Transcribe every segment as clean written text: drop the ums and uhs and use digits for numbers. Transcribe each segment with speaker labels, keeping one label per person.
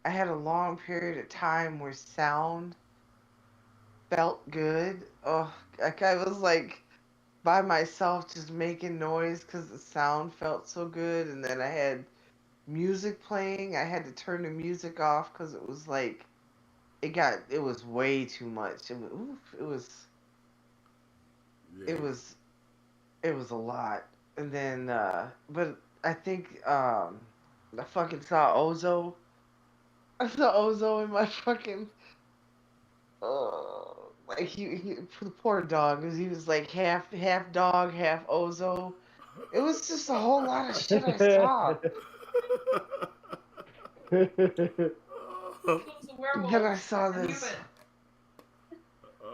Speaker 1: I had a long period of time where sound felt good. Oh, like I was like by myself just making noise because the sound felt so good. And then I had music playing. I had to turn the music off because it was like it was way too much.
Speaker 2: Yeah.
Speaker 1: It was it was a lot. And then but I think I fucking saw Ozo. I saw Ozo in my fucking like he the poor dog, because he was like half dog, half Ozo. It was just a whole lot of shit I saw. Then I saw this.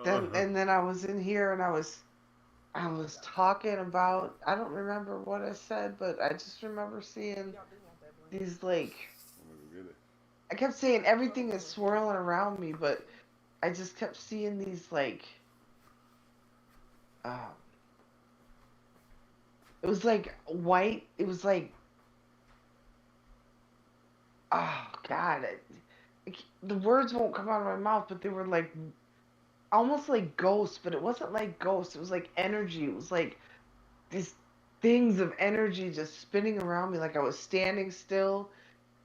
Speaker 1: Then I was in here and I was talking about, I don't remember what I said, but I just remember seeing these like,
Speaker 2: I'm gonna get it.
Speaker 1: I kept saying everything is swirling around me, but I just kept seeing these like, um, it was like white. It was like, oh God, the words won't come out of my mouth, but they were like almost like ghosts, but it wasn't like ghosts. It was like energy. It was like these things of energy just spinning around me, like I was standing still,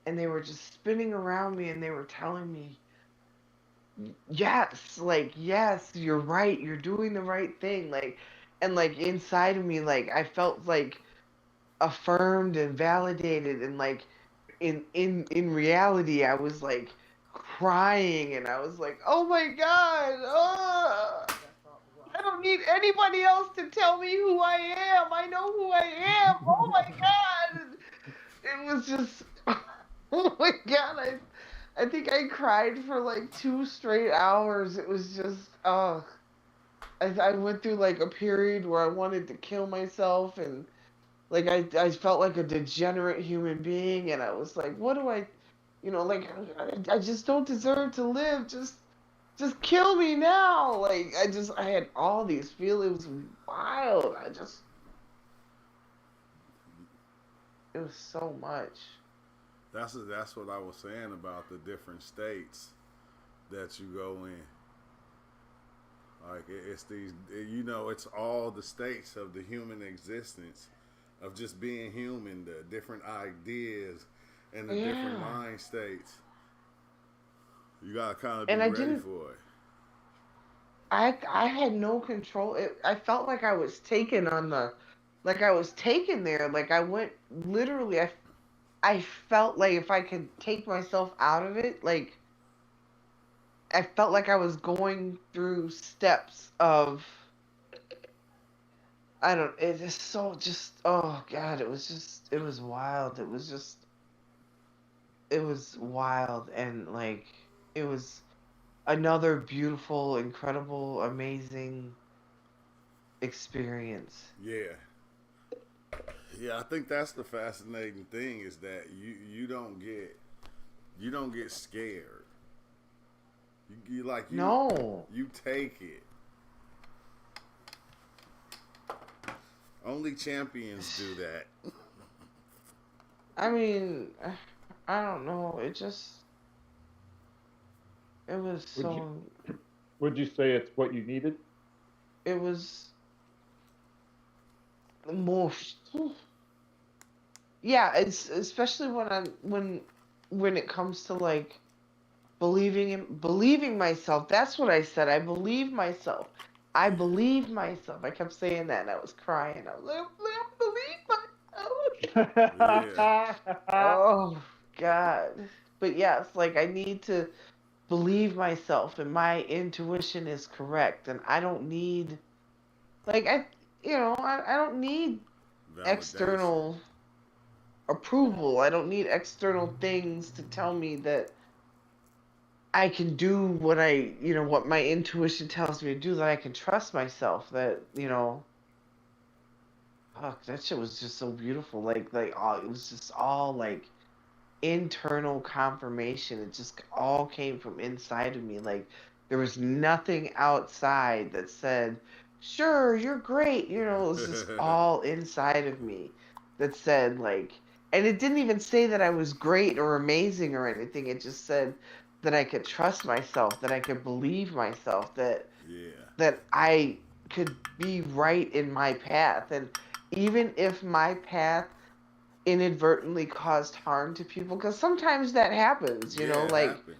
Speaker 1: and they were just spinning around me, and they were telling me, yes, like, yes, you're right, you're doing the right thing, like, and like inside of me, like I felt like affirmed and validated, and like in reality I was like crying, and I was like, oh my God, I don't need anybody else to tell me who I am. I know who I am. Oh my God. It was just, oh my God. I think I cried for like 2 straight hours. It was just, oh, I went through like a period where I wanted to kill myself, and like I felt like a degenerate human being, and I was like, what do I, like I just don't deserve to live. Just kill me now. Like I had all these feelings. It was wild. It was so much.
Speaker 2: That's what I was saying about the different states that you go in. Like it's these, it's all the states of the human existence, of just being human, the different ideas and the different
Speaker 1: Yeah.
Speaker 2: mind states. You gotta kind of be
Speaker 1: And I
Speaker 2: ready
Speaker 1: didn't
Speaker 2: for it.
Speaker 1: I had no control. I felt like I was taken on the like I was taken there. Like I went literally I felt like if I could take myself out of it, like I felt like I was going through steps of, I don't, it is so just, oh God, it was wild. It was wild, and like it was another beautiful, incredible, amazing experience.
Speaker 2: Yeah, yeah. I think that's the fascinating thing is that you don't get scared. You like
Speaker 1: No,
Speaker 2: you take it. Only champions do that.
Speaker 1: I mean, I don't know. It was
Speaker 3: would you
Speaker 1: so,
Speaker 3: would you say it's what you needed?
Speaker 1: it was the most, yeah, it's especially when it comes to like believing myself. That's what I said. I believe myself. I believe myself. I kept saying that, and I was crying. I was like, I believe myself.
Speaker 2: Yeah,
Speaker 1: Oh God. But yes, like I need to believe myself, and my intuition is correct, and I don't need, like, I don't need
Speaker 2: validation.
Speaker 1: external approval. I don't need external things to tell me that I can do what my intuition tells me to do, that I can trust myself, that, fuck, that shit was just so beautiful. Like all, it was just all like internal confirmation. It just all came from inside of me. Like there was nothing outside that said, "Sure, you're great." It was just all inside of me that said like, And it didn't even say that I was great or amazing or anything. It just said that I could trust myself, that I could believe myself,
Speaker 2: Yeah.
Speaker 1: that I could be right in my path. And even if my path inadvertently caused harm to people, because sometimes that happens,
Speaker 2: Yeah, it
Speaker 1: like
Speaker 2: happens.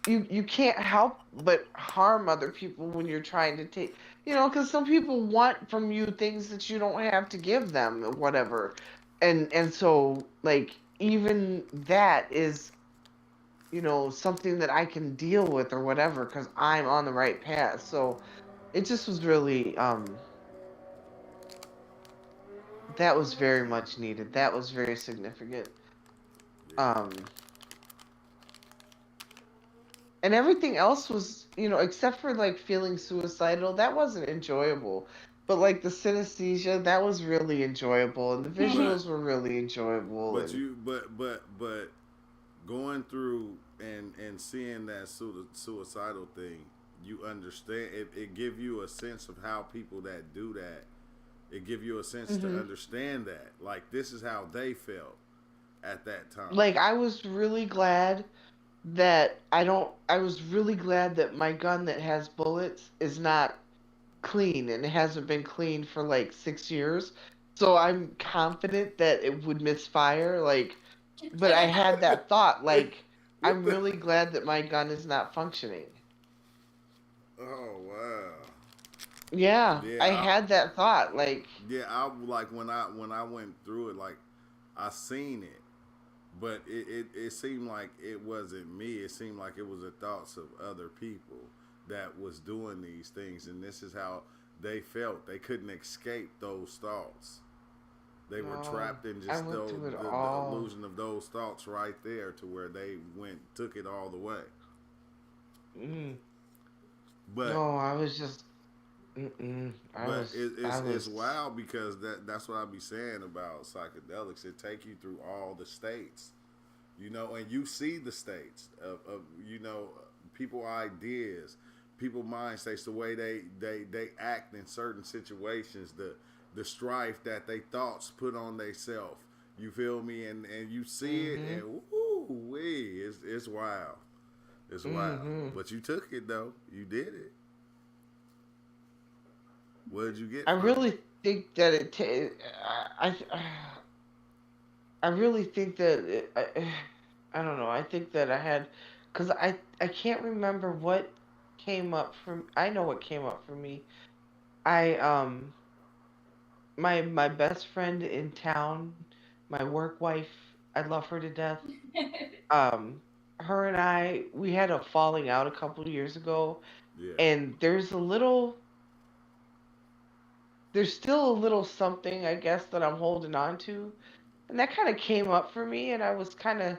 Speaker 1: you can't help but harm other people when you're trying to take, because some people want from you things that you don't have to give them or whatever. And so like even that is, something that I can deal with or whatever because I'm on the right path. So it just was really that was very much needed. That was very significant.
Speaker 2: Yeah.
Speaker 1: Um and everything else was, except for like feeling suicidal, that wasn't enjoyable. But like the synesthesia, that was really enjoyable, and the
Speaker 2: But
Speaker 1: visuals were really enjoyable.
Speaker 2: but
Speaker 1: And
Speaker 2: you but going through and seeing that suicidal thing, you understand it give you a sense of how people that do that, it give you a sense to
Speaker 1: hmm
Speaker 2: understand that like this is how they felt at that time.
Speaker 1: like I was really glad that my gun that has bullets is not clean, and it hasn't been cleaned for like 6 years. So I'm confident that it would misfire. Like, but I had that thought, like,
Speaker 2: What
Speaker 1: I'm
Speaker 2: the?
Speaker 1: really glad that my gun is not functioning.
Speaker 2: Oh wow.
Speaker 1: Yeah,
Speaker 2: Yeah,
Speaker 1: I had that thought. Like,
Speaker 2: I like when I went through it, like I seen it, but it seemed like it wasn't me. It seemed like it was the thoughts of other people that was doing these things, and this is how they felt. They couldn't escape those thoughts. They were
Speaker 1: no,
Speaker 2: trapped in
Speaker 1: I
Speaker 2: just
Speaker 1: went through it
Speaker 2: the
Speaker 1: all.
Speaker 2: illusion of those thoughts right there, to where they went took it all the way.
Speaker 1: Mm.
Speaker 2: But
Speaker 1: No, I was just, mm-mm. I
Speaker 2: it's
Speaker 1: was,
Speaker 2: wild because that's what I be saying about psychedelics. It take you through all the states, and you see the states of people ideas, people mind states, the way they act in certain situations, the strife that they thoughts put on themselves. You feel me? And you see it,
Speaker 1: mm-hmm,
Speaker 2: and woo wee, it's wild. It's wild.
Speaker 1: mm-hmm.
Speaker 2: But you took it though. You did it. What did you get
Speaker 1: I
Speaker 2: from it?
Speaker 1: really think that I really think that I don't know. I think that I had, because I can't remember what came up from. I know what came up for me. I my best friend in town, my work wife. I love her to death. Um, Her and we had a falling out a couple of years ago,
Speaker 2: Yeah.
Speaker 1: and there's still a little something, I guess, that I'm holding on to, and that kind of came up for me, and I was kind of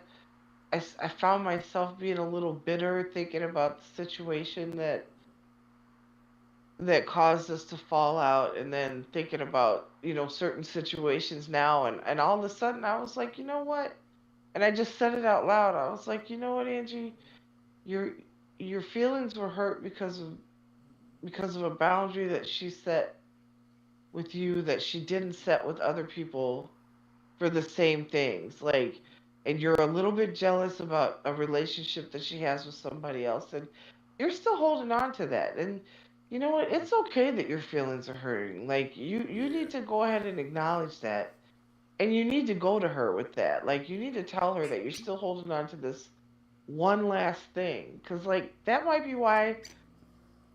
Speaker 1: I found myself being a little bitter thinking about the situation that caused us to fall out, and then thinking about, certain situations now, and all of a sudden I was like, you know what? And I just said it out loud. I was like, you know what, Angie? Your your feelings were hurt because of a boundary that she set with you that she didn't set with other people for the same things. Like, and you're a little bit jealous about a relationship that she has with somebody else, and you're still holding on to that. And you know what? It's okay that your feelings are hurting. Like, you
Speaker 2: Yeah.
Speaker 1: need to go ahead and acknowledge that, and you need to go to her with that. Like, you need to tell her that you're still holding on to this one last thing, because like that might be why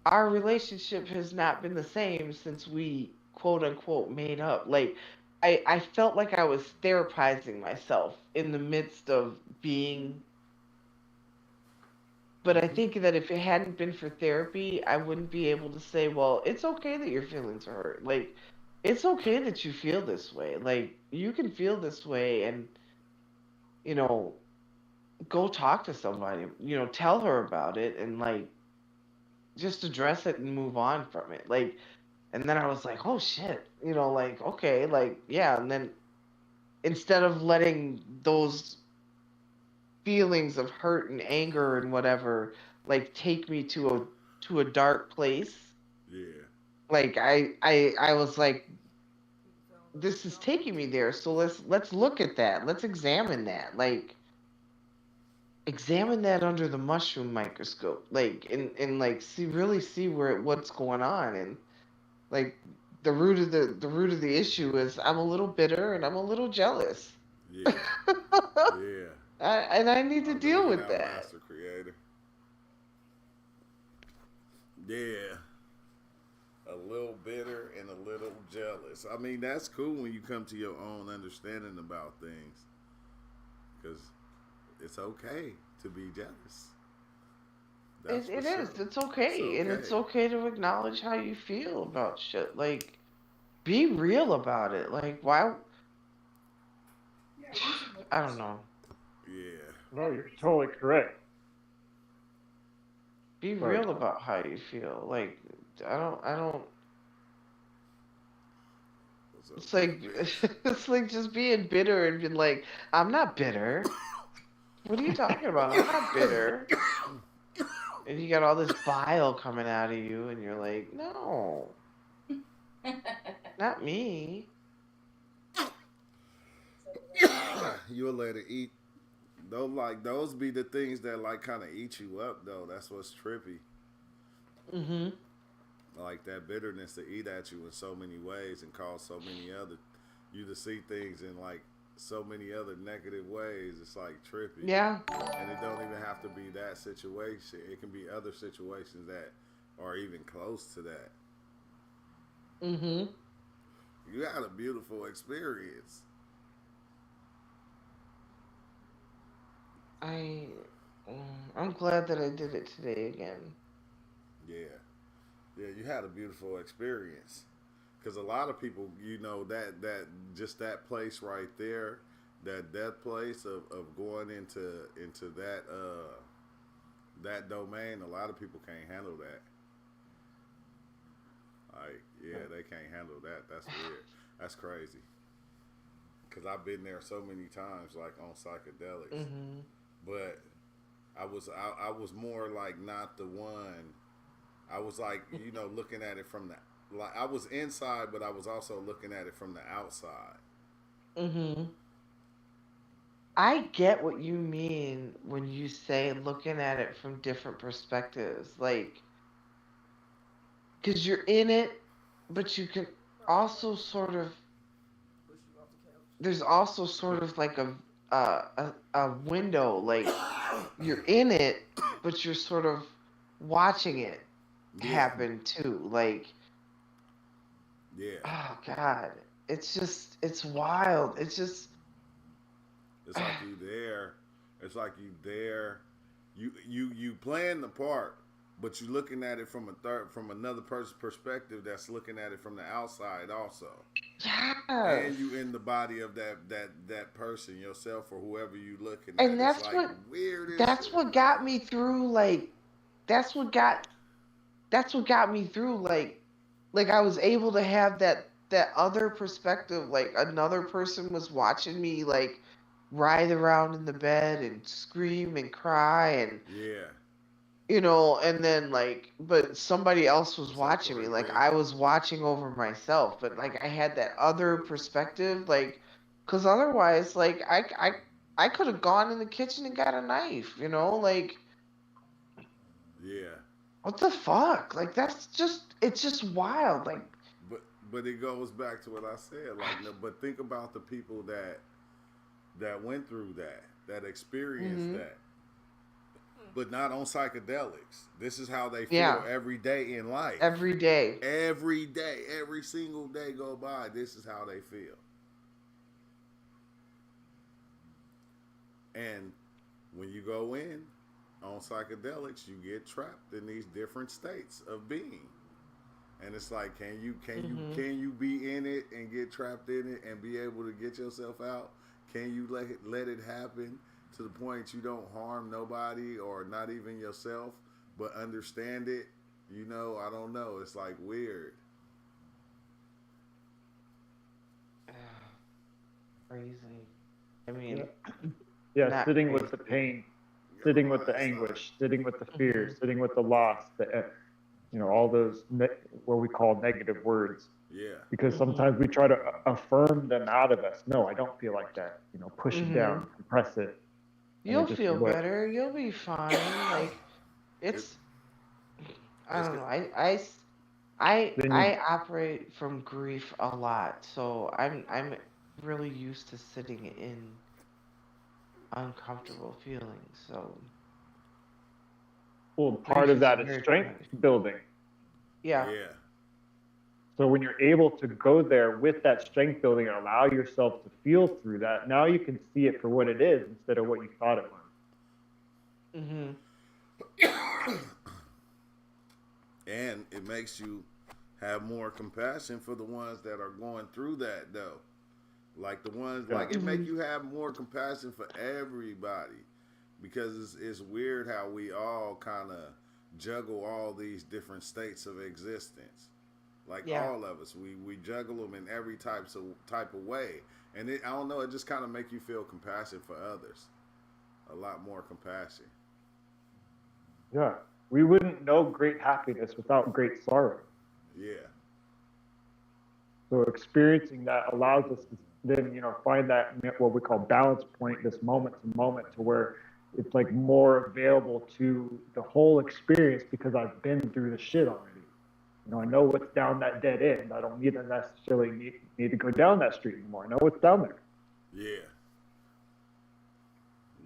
Speaker 1: our relationship has not been the same since we quote unquote made up. Like, I felt like I was therapizing myself in the midst of being, but I
Speaker 2: Hmm.
Speaker 1: think that if it hadn't been for therapy, I wouldn't be able to say, well, it's okay that your feelings are hurt. Like, it's okay that you feel this way. Like, you can feel this way, and, you know, go talk to somebody, tell her about it, and like just address it and move on from it. Like, and then I was like, oh shit, like, okay, like, yeah. And then instead of letting those feelings of hurt and anger and whatever, like, take me to a dark place,
Speaker 2: Yeah.
Speaker 1: like, I was like, this is taking me there. So let's look at that. Let's examine that. Like examine that under the mushroom microscope. Like and like see where what's going on. And like the root of the issue is I'm a little bitter and I'm a little jealous.
Speaker 2: Yeah, yeah.
Speaker 1: And I need to
Speaker 2: I'm
Speaker 1: deal
Speaker 2: digging
Speaker 1: with
Speaker 2: out
Speaker 1: that.
Speaker 2: Master Creator. Yeah. A little bitter and a little jealous. I mean, that's cool when you come to your own understanding about things. Because it's okay to be jealous. That's for
Speaker 1: It is.
Speaker 2: sure.
Speaker 1: It's
Speaker 2: It's
Speaker 1: okay. And
Speaker 2: okay.
Speaker 1: it's okay to acknowledge how you feel about shit. Like, be real about it. Like, why? I don't know.
Speaker 2: Yeah.
Speaker 3: No, you're totally correct.
Speaker 1: Be
Speaker 3: But
Speaker 1: real about how you feel. Like, I don't,
Speaker 2: What's up,
Speaker 1: it's
Speaker 2: Big
Speaker 1: like,
Speaker 2: Fish?
Speaker 1: it's like just being bitter and being like, I'm not bitter. What are you talking about? I'm not bitter. And you got all this bile coming out of you, and you're like, no, not me.
Speaker 2: You'll let it eat. Those be the things that like kind of eat you up though. That's what's trippy.
Speaker 1: Mm-hmm.
Speaker 2: Like that bitterness to eat at you in so many ways and cause so many other you to see things in like so many other negative ways. It's like trippy.
Speaker 1: Yeah.
Speaker 2: And it don't even have to be that situation. It can be other situations that are even close to that.
Speaker 1: Mm-hmm.
Speaker 2: You had a beautiful experience.
Speaker 1: I, I'm glad that I did it today again.
Speaker 2: Yeah. Yeah, you had a beautiful experience. Because a lot of people, that just that place right there, that place of going into that domain, a lot of people can't handle that. Like, yeah, they can't handle that. That's weird. That's crazy. Because I've been there so many times, like on psychedelics,
Speaker 1: Mm-hmm.
Speaker 2: but I was more like not the one. I was like, looking at it from the like I was inside, but I was also looking at it from the outside.
Speaker 1: Mm-hmm. I get what you mean when you say looking at it from different perspectives. Like, because you're in it, but you can also sort of, there's also sort of like a window. Like, you're in it, but you're sort of watching it
Speaker 2: Yeah,
Speaker 1: happen too. Like,
Speaker 2: yeah.
Speaker 1: oh God, it's just, it's wild. It's just,
Speaker 2: It's like you there. It's like you there. You playing the part, but you looking at it from another person's perspective that's looking at it from the outside also.
Speaker 1: yes.
Speaker 2: And you in the body of that person yourself or whoever you looking
Speaker 1: And
Speaker 2: at. It's like weird as
Speaker 1: that's
Speaker 2: shit.
Speaker 1: what got me through. Like, that's what got that's what got me through. Like I was able to have that other perspective. Like another person was watching me like writhe around in the bed and scream and cry and
Speaker 2: Yeah,
Speaker 1: and then like but somebody else was
Speaker 2: what's up,
Speaker 1: watching me.
Speaker 2: Corey
Speaker 1: Like
Speaker 2: P?
Speaker 1: I was watching over myself, but like I had that other perspective. Like because otherwise, like I could have gone in the kitchen and got a knife. Like
Speaker 2: Yeah,
Speaker 1: what the fuck? Like that's just it's just wild. Like
Speaker 2: but but it goes back to what I said. Like, no, but think about the people that went through that experienced
Speaker 1: hmm
Speaker 2: that, but not on psychedelics. This is how they feel
Speaker 1: yeah,
Speaker 2: every day in life.
Speaker 1: every day.
Speaker 2: Every day, every single day go by, this is how they feel. And when you go in on psychedelics, you get trapped in these different states of being. And it's like,
Speaker 1: hmm
Speaker 2: can you be in it and get trapped in it and be able to get yourself out? Can you let it happen to the point you don't harm nobody or not even yourself, but understand it? I don't know. It's like weird.
Speaker 1: Crazy. I
Speaker 3: yeah,
Speaker 1: mean,
Speaker 3: yeah,
Speaker 1: not
Speaker 3: sitting with the
Speaker 1: crazy.
Speaker 3: pain,
Speaker 2: You got a
Speaker 3: sitting with
Speaker 2: lot
Speaker 3: the
Speaker 2: inside.
Speaker 3: anguish, sitting with the fear,
Speaker 1: hmm
Speaker 3: sitting with the loss, all those what we call negative words.
Speaker 2: Yeah.
Speaker 3: because sometimes we try to affirm them out of us. No, I don't feel like that. Push it
Speaker 1: Mm-hmm.
Speaker 3: down, compress it, and
Speaker 1: You'll
Speaker 3: it just
Speaker 1: feel
Speaker 3: what
Speaker 1: better. You'll be fine. Like
Speaker 2: It,
Speaker 1: it's I
Speaker 2: it's
Speaker 1: don't
Speaker 2: good.
Speaker 1: know. I
Speaker 3: then
Speaker 1: operate from grief a lot, so I'm really used to sitting in uncomfortable feelings. So
Speaker 3: part
Speaker 1: grief
Speaker 3: of
Speaker 1: is
Speaker 3: that is
Speaker 1: very
Speaker 3: strength
Speaker 1: familiar.
Speaker 3: building.
Speaker 1: Yeah.
Speaker 2: Yeah.
Speaker 3: So when you're able to go there with that strength building and allow yourself to feel through that, now you can see it for what it is instead of what you thought it was.
Speaker 1: Mhm.
Speaker 2: And it makes you have more compassion for the ones that are going through that though. Like the ones
Speaker 3: Yeah.
Speaker 2: like it make
Speaker 1: Mhm.
Speaker 2: you have more compassion for everybody because it's weird how we all kind of juggle all these different states of existence. Like
Speaker 1: Yeah.
Speaker 2: all of us, we juggle them in every type of way, and I don't know. It just kind of make you feel compassion for others, a lot more compassion.
Speaker 3: Yeah. We wouldn't know great happiness without great sorrow.
Speaker 2: Yeah,
Speaker 3: So experiencing that allows us to then, find that what we call balance point, this moment to moment, to where it's like more available to the whole experience because I've been through the shit already. I know what's down that dead end. I don't need to necessarily need to go down that street anymore. I know what's down there.
Speaker 2: yeah,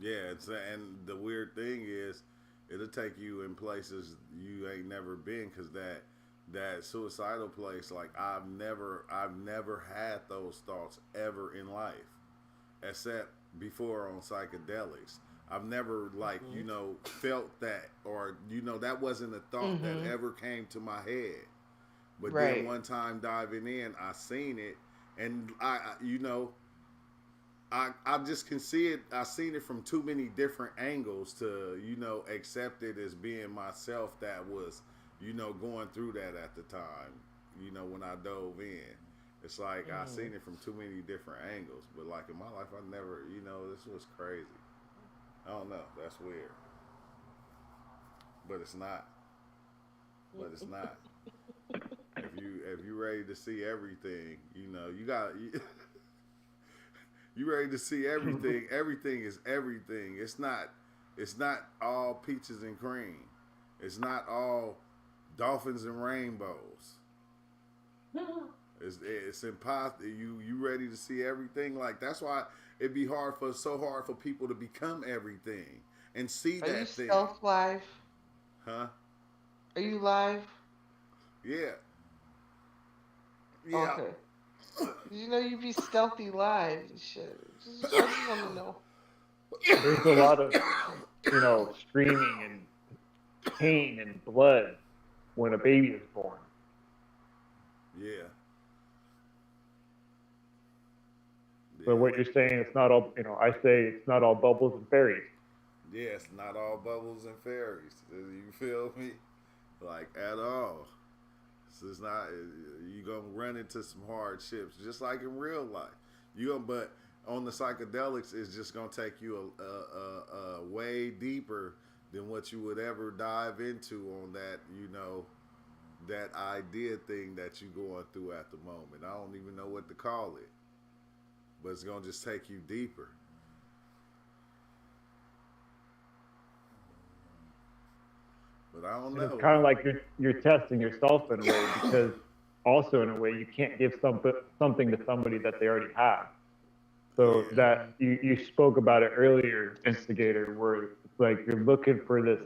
Speaker 2: yeah. And the weird thing is, it'll take you in places you ain't never been because that suicidal place. Like I've never had those thoughts ever in life, except before on psychedelics. I've never
Speaker 1: Mhm.
Speaker 2: felt that or that wasn't a thought that
Speaker 1: Mhm.
Speaker 2: ever came to my head. But then
Speaker 1: Right.
Speaker 2: one time diving in, I seen it, and I just can see it. I seen it from too many different angles to accept it as being myself that was going through that at the time. When I dove in, it's like I
Speaker 1: Mhm.
Speaker 2: seen it from too many different angles. But like in my life, I never this was crazy. I don't know. That's weird, but it's not. But it's not. If you ready to see everything, you got you ready to see everything. Everything is everything. It's not all peaches and cream. It's not all dolphins and rainbows. It's impossible. You ready to see everything? Like that's why it'd be so hard for people to become everything and see
Speaker 1: Are you
Speaker 2: that thing.
Speaker 1: stealth live?
Speaker 2: Huh?
Speaker 1: Are you live?
Speaker 2: Yeah. Yeah.
Speaker 1: Okay. You know you be stealthy live and shit. I just want to know.
Speaker 3: There's a lot of, screaming and pain and blood when a baby is born.
Speaker 2: Yeah.
Speaker 3: So
Speaker 2: Yeah.
Speaker 3: what you're saying, it's not all, I say it's not all bubbles and fairies.
Speaker 2: Yes, not all bubbles and fairies. You feel me? Like at all. So it's not. You gonna run into some hardships, just like in real life. But on the psychedelics, it's just gonna take you a way deeper than what you would ever dive into on that. That idea thing that you going through at the moment. I don't even know what to call it, but it's gonna just take you deeper. But I don't
Speaker 3: And it's
Speaker 2: know.
Speaker 3: kind of like you're testing yourself in a way because also in a way you can't give something to somebody that they already have. So
Speaker 2: Yeah.
Speaker 3: that you spoke about it earlier, instigator, where it's like you're looking for this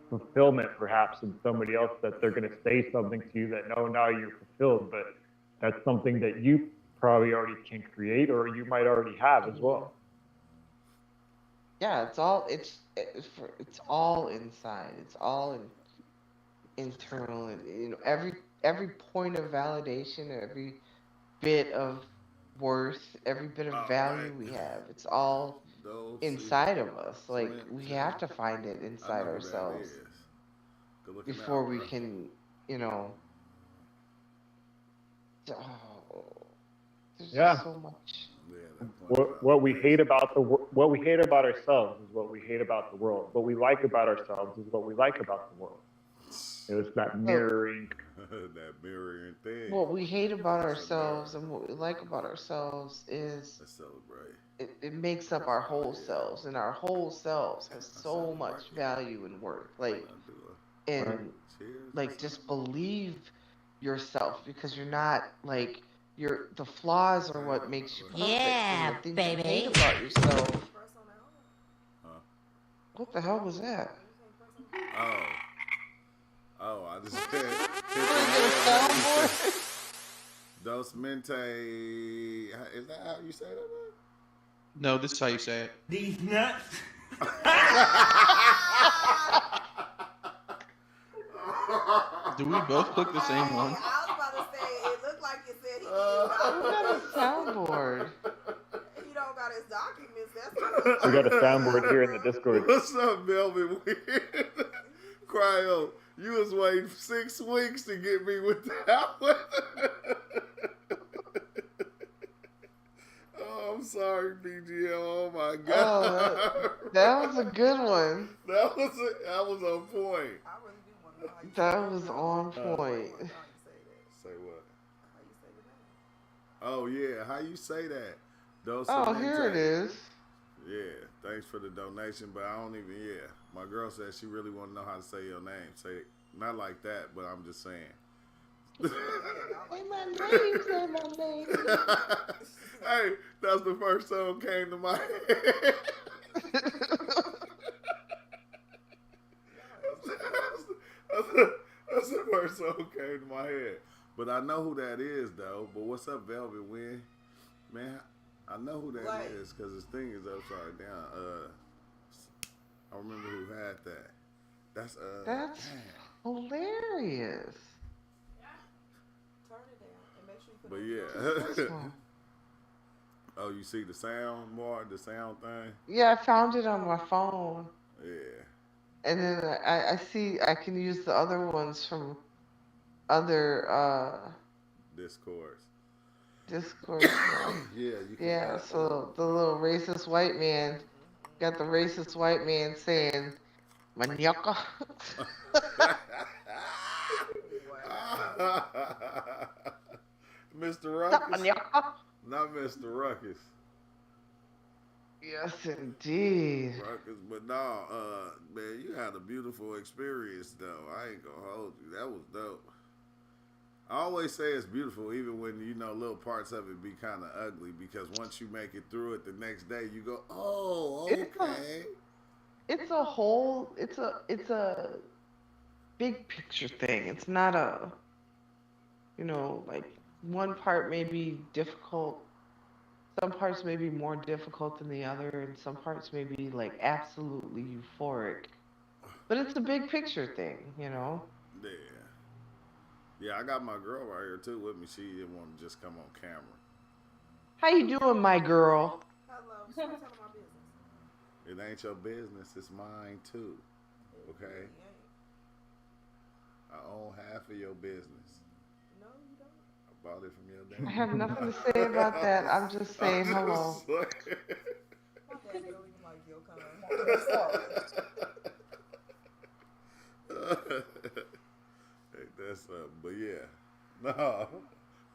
Speaker 3: fulfillment perhaps in somebody else that they're going to say something to you that no, now you're fulfilled, but that's something that you probably already can create or you might already have as
Speaker 1: Mhm.
Speaker 3: well.
Speaker 1: Yeah, it's all inside. It's all internal, and every point of validation, every bit of worth, every bit of
Speaker 2: All right.
Speaker 1: value we have. It's all
Speaker 2: Those
Speaker 1: inside of us. Like
Speaker 2: Flint,
Speaker 1: we have
Speaker 2: Jimmy.
Speaker 1: to find it
Speaker 2: I
Speaker 1: inside
Speaker 2: know who that
Speaker 1: ourselves
Speaker 2: is. Good looking
Speaker 1: before
Speaker 2: out,
Speaker 1: we
Speaker 2: bro.
Speaker 1: can, you know. Oh, there's just
Speaker 3: Yeah.
Speaker 1: so much.
Speaker 2: Yeah, that plant
Speaker 3: What we hate
Speaker 2: validation.
Speaker 3: about what we hate about ourselves is what we hate about the world. What we like about ourselves is what we like about the world. It's that
Speaker 1: So,
Speaker 3: mirroring.
Speaker 2: That mirroring thing.
Speaker 1: what we hate about
Speaker 2: It's a mirror.
Speaker 1: ourselves and what we like about ourselves is
Speaker 2: Let's celebrate.
Speaker 1: it makes up our
Speaker 2: Oh
Speaker 1: whole
Speaker 2: yeah.
Speaker 1: selves, and our whole selves has
Speaker 2: Let's
Speaker 1: so much
Speaker 2: celebrate.
Speaker 1: value and worth.
Speaker 2: I'll do
Speaker 3: Right.
Speaker 1: And
Speaker 2: a cheers or
Speaker 1: just
Speaker 2: something.
Speaker 1: believe yourself, because you're not like the flaws are what makes you perfect, and the
Speaker 4: Yeah,
Speaker 1: things you hate
Speaker 4: baby.
Speaker 1: about yourself.
Speaker 2: Huh?
Speaker 1: What the hell was that?
Speaker 2: Oh. Oh, I just hit
Speaker 1: Did
Speaker 2: the
Speaker 1: we get a
Speaker 2: head.
Speaker 1: soundboard?
Speaker 2: Dos mente. Is that how you say that? Man?
Speaker 5: No, this is how you say it.
Speaker 4: These nuts.
Speaker 5: Do we both click the same one?
Speaker 6: I was about to say, it looked like it said
Speaker 1: We got a soundboard.
Speaker 6: he don't got his documents. That's
Speaker 3: We got a soundboard here in the Discord.
Speaker 2: What's up, Melvin? Weird. Cryo, you was waiting 6 weeks to get me with that one. Oh, I'm sorry, BGL. Oh my God.
Speaker 1: Oh, that was a good one.
Speaker 2: That was on point.
Speaker 6: I really do want to know how you
Speaker 1: That was on
Speaker 6: say
Speaker 1: point.
Speaker 6: that.
Speaker 2: Say what?
Speaker 6: How you say the name?
Speaker 2: Oh yeah, how you say that? Dos
Speaker 1: Oh, here it is.
Speaker 2: Yeah, thanks for the donation, but I don't even. Yeah, my girl said she really want to know how to say your name. Say it, not like that, but I'm just saying.
Speaker 1: Say my name, say my name.
Speaker 2: Hey, that's the first song came to my head. That's the first song came to my head. But I know who that is, though. But what's up, Velvet Wind? Man, I know who that is because this thing is upside down. I remember who had that. That's
Speaker 1: That's hilarious.
Speaker 6: Turn it down and make sure you put
Speaker 2: But
Speaker 6: it
Speaker 2: yeah. Oh, you see the sound more, the sound thing?
Speaker 1: Yeah, I found it on my phone.
Speaker 2: Yeah.
Speaker 1: And then I see I can use the other ones from other
Speaker 2: Discords.
Speaker 1: Discord.
Speaker 2: Yeah, you can.
Speaker 1: Yeah, so the little racist white man got the racist white man saying manioca.
Speaker 2: Mr. Ruckus?
Speaker 1: Manioca.
Speaker 2: Not Mr. Ruckus.
Speaker 1: Yes, indeed.
Speaker 2: Ruckus, but no, man, you had a beautiful experience though. I ain't gonna hold you. That was dope. I always say it's beautiful, even when little parts of it be kind of ugly. Because once you make it through it, the next day you go, "Oh, okay."
Speaker 1: It's a whole. It's a big picture thing. It's not a like one part may be difficult. Some parts may be more difficult than the other, and some parts may be like absolutely euphoric. But it's a big picture thing.
Speaker 2: Yeah. Yeah, I got my girl right here too with me. She didn't want to just come on camera.
Speaker 1: How you doing, my girl?
Speaker 6: Hello. Stop telling my business.
Speaker 2: It ain't your business, it's mine too. Okay? I own half of your business.
Speaker 6: No, you don't.
Speaker 2: I bought it from your dad.
Speaker 1: I have nothing to say about that. I'm just saying hello.
Speaker 6: My dad don't even like your kind.
Speaker 2: That's but yeah. No.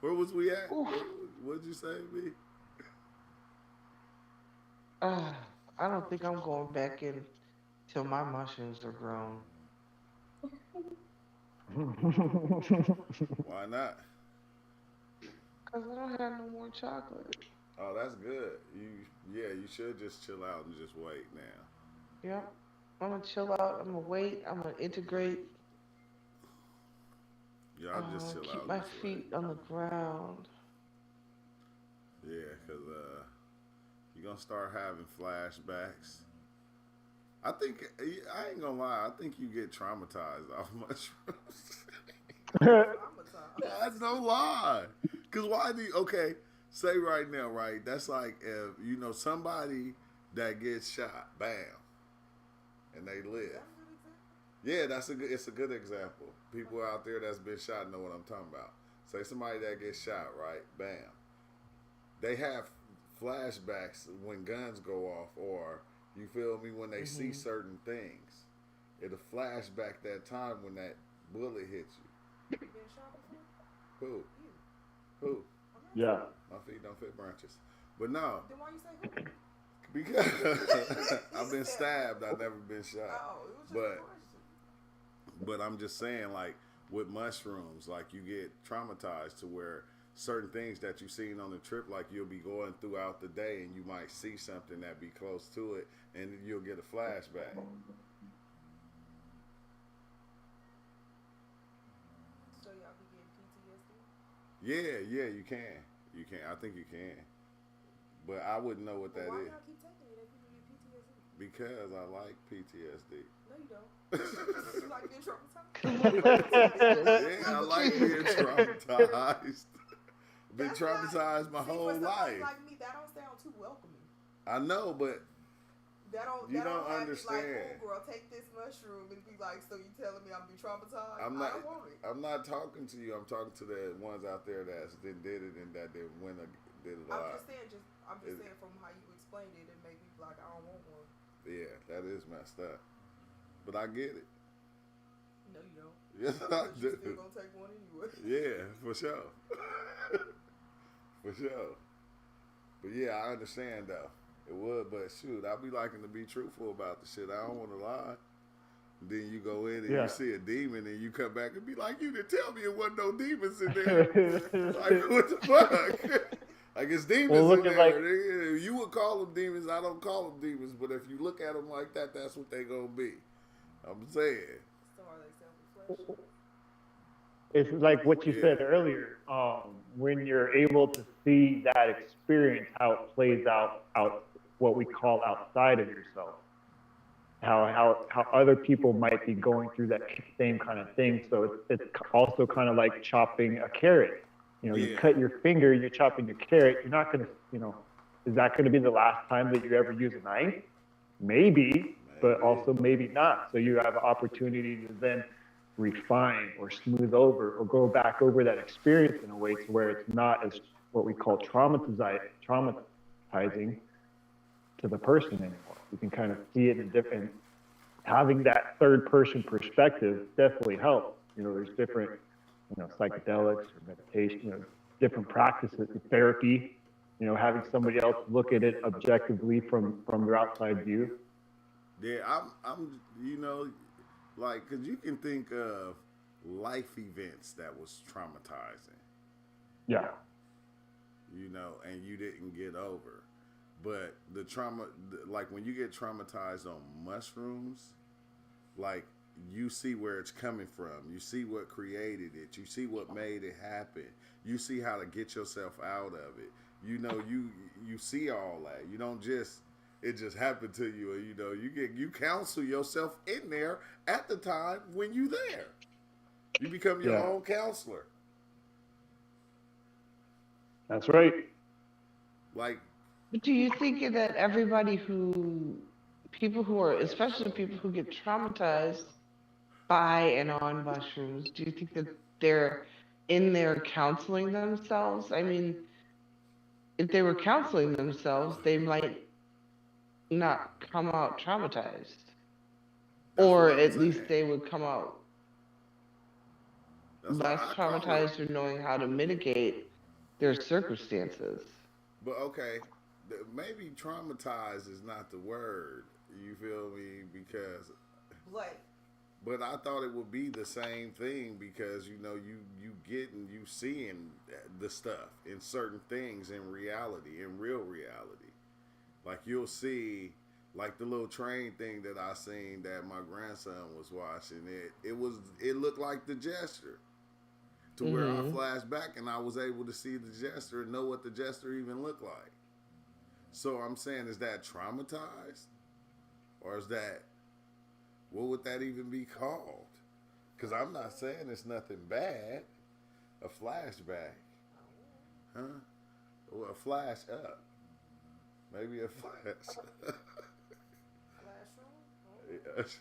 Speaker 2: Where was we at? What'd you say, B?
Speaker 1: I don't think I'm going back in till my mushrooms are grown.
Speaker 2: Why not?
Speaker 1: Cause I don't have no more chocolate.
Speaker 2: Oh, that's good. You should just chill out and just wait now.
Speaker 1: Yep. I'm gonna chill out. I'm gonna wait. I'm gonna integrate.
Speaker 2: Yeah, I'll just chill out.
Speaker 1: Keep my feet on the ground.
Speaker 2: Yeah, cause you're gonna start having flashbacks. I think I ain't gonna lie. I think you get traumatized off mushrooms. That's no lie. Cause why do say right now, right? That's like if somebody that gets shot, bam, and they live. Yeah, it's a good example. People out there that's been shot know what I'm talking about. Say somebody that gets shot, right? Bam. They have flashbacks when guns go off, or you feel me, when they see certain things. It'll flashback that time when bullet hit
Speaker 6: You been shot before?
Speaker 2: you. Who?
Speaker 6: You.
Speaker 2: Who?
Speaker 6: I'm not
Speaker 3: Yeah.
Speaker 2: My feet don't fit branches. But no,
Speaker 6: Then why you say who?
Speaker 2: because I've been stabbed. I've never been shot.
Speaker 6: Oh, it was just a
Speaker 2: But
Speaker 6: question.
Speaker 2: but I'm just saying, like with mushrooms, like you get traumatized to where certain things that you've seen on the trip, like you'll be going throughout the day and you might see something that be close to it, and you'll get a flashback.
Speaker 6: So y'all be getting PTSD?
Speaker 2: Yeah, you can. You can. I think you can. But I wouldn't know what
Speaker 6: Well,
Speaker 2: that
Speaker 6: why
Speaker 2: is
Speaker 6: y'all keep taking it if people get PTSD?
Speaker 2: because I like PTSD.
Speaker 6: No, you don't. You like being traumatized?
Speaker 2: Yeah, I like being traumatized. Been
Speaker 6: That's
Speaker 2: traumatized my
Speaker 6: See,
Speaker 2: whole
Speaker 6: for somebody
Speaker 2: life.
Speaker 6: like me, that don't sound too welcoming.
Speaker 2: I know, but you
Speaker 6: That
Speaker 2: don't
Speaker 6: have
Speaker 2: understand.
Speaker 6: Me like, oh girl, take this mushroom and be like, so you telling me I'm gonna be traumatized?
Speaker 2: I'm
Speaker 6: I
Speaker 2: not.
Speaker 6: don't want it.
Speaker 2: I'm not talking to you. I'm talking to the ones out there that did it and that did win a, did a lot.
Speaker 6: I'm just saying from how you explained it, it made me feel like I don't want one.
Speaker 2: Yeah, that is messed up. But I get it.
Speaker 6: No, you don't.
Speaker 2: Yes, I
Speaker 6: Because you
Speaker 2: do.
Speaker 6: still gonna take one anyway.
Speaker 2: Yeah, for sure. For sure. But yeah, I understand though. It would, but shoot, I be liking to be truthful about the shit. I don't want to lie. Then you go in and
Speaker 3: Yeah.
Speaker 2: you see a demon and you come back and be like, you didn't tell me it wasn't no demons in there. Like, what the fuck? Like, it's demons
Speaker 3: Well,
Speaker 2: in
Speaker 3: look
Speaker 2: there.
Speaker 3: at, like-
Speaker 2: You would call them demons. I don't call them demons. But if you look at them like that, that's what they going to be. I'm saying.
Speaker 6: So are they self-reflection?
Speaker 3: It's like what you
Speaker 2: Yeah.
Speaker 3: said earlier. When you're able to see that experience, how it plays out what we call outside of yourself, how other people might be going through that same kind of thing. So it's also kind of like chopping a carrot. You know, you
Speaker 2: Yeah.
Speaker 3: cut your finger, you're chopping a carrot. You're not gonna, is that going to be the last time that you ever use a knife? Maybe, but also maybe not. So you have an opportunity to then refine or smooth over or go back over that experience in a way to where it's not as what we call traumatizing to the person anymore. You can kind of see it in different, having that third person perspective definitely helps. There's different, psychedelics or meditation, different practices, therapy, having somebody else look at it objectively from your outside view.
Speaker 2: Yeah, I'm, like, because you can think of life events that was traumatizing.
Speaker 3: Yeah.
Speaker 2: And you didn't get over. But the trauma, like when you get traumatized on mushrooms, like you see where it's coming from. You see what created it. You see what made it happen. You see how to get yourself out of it. You see all that. You don't just, it just happened to you. Or, you counsel yourself in there at the time when you there. You become your own counselor.
Speaker 3: That's right.
Speaker 2: Like,
Speaker 1: Do you think that people who are, especially people who get traumatized by and on mushrooms, do you think that they're in there counseling themselves? I mean, if they were counseling themselves, they might not come out traumatized. Or at least they would come out less traumatized or knowing how to mitigate their circumstances.
Speaker 2: But okay, maybe traumatized is not the word. You feel me? Because, but I thought it would be the same thing because you getting, you seeing the stuff in certain things in reality, in real reality. Like you'll see, like the little train thing that I seen that my grandson was watching. It looked like the gesture. To where I flashed back and I was able to see the jester and know what the jester even looked like. So I'm saying, is that traumatized? Or is that, what would that even be called? Because I'm not saying it's nothing bad. A flashback. Huh? Or a flash up. Maybe a flash. Yes.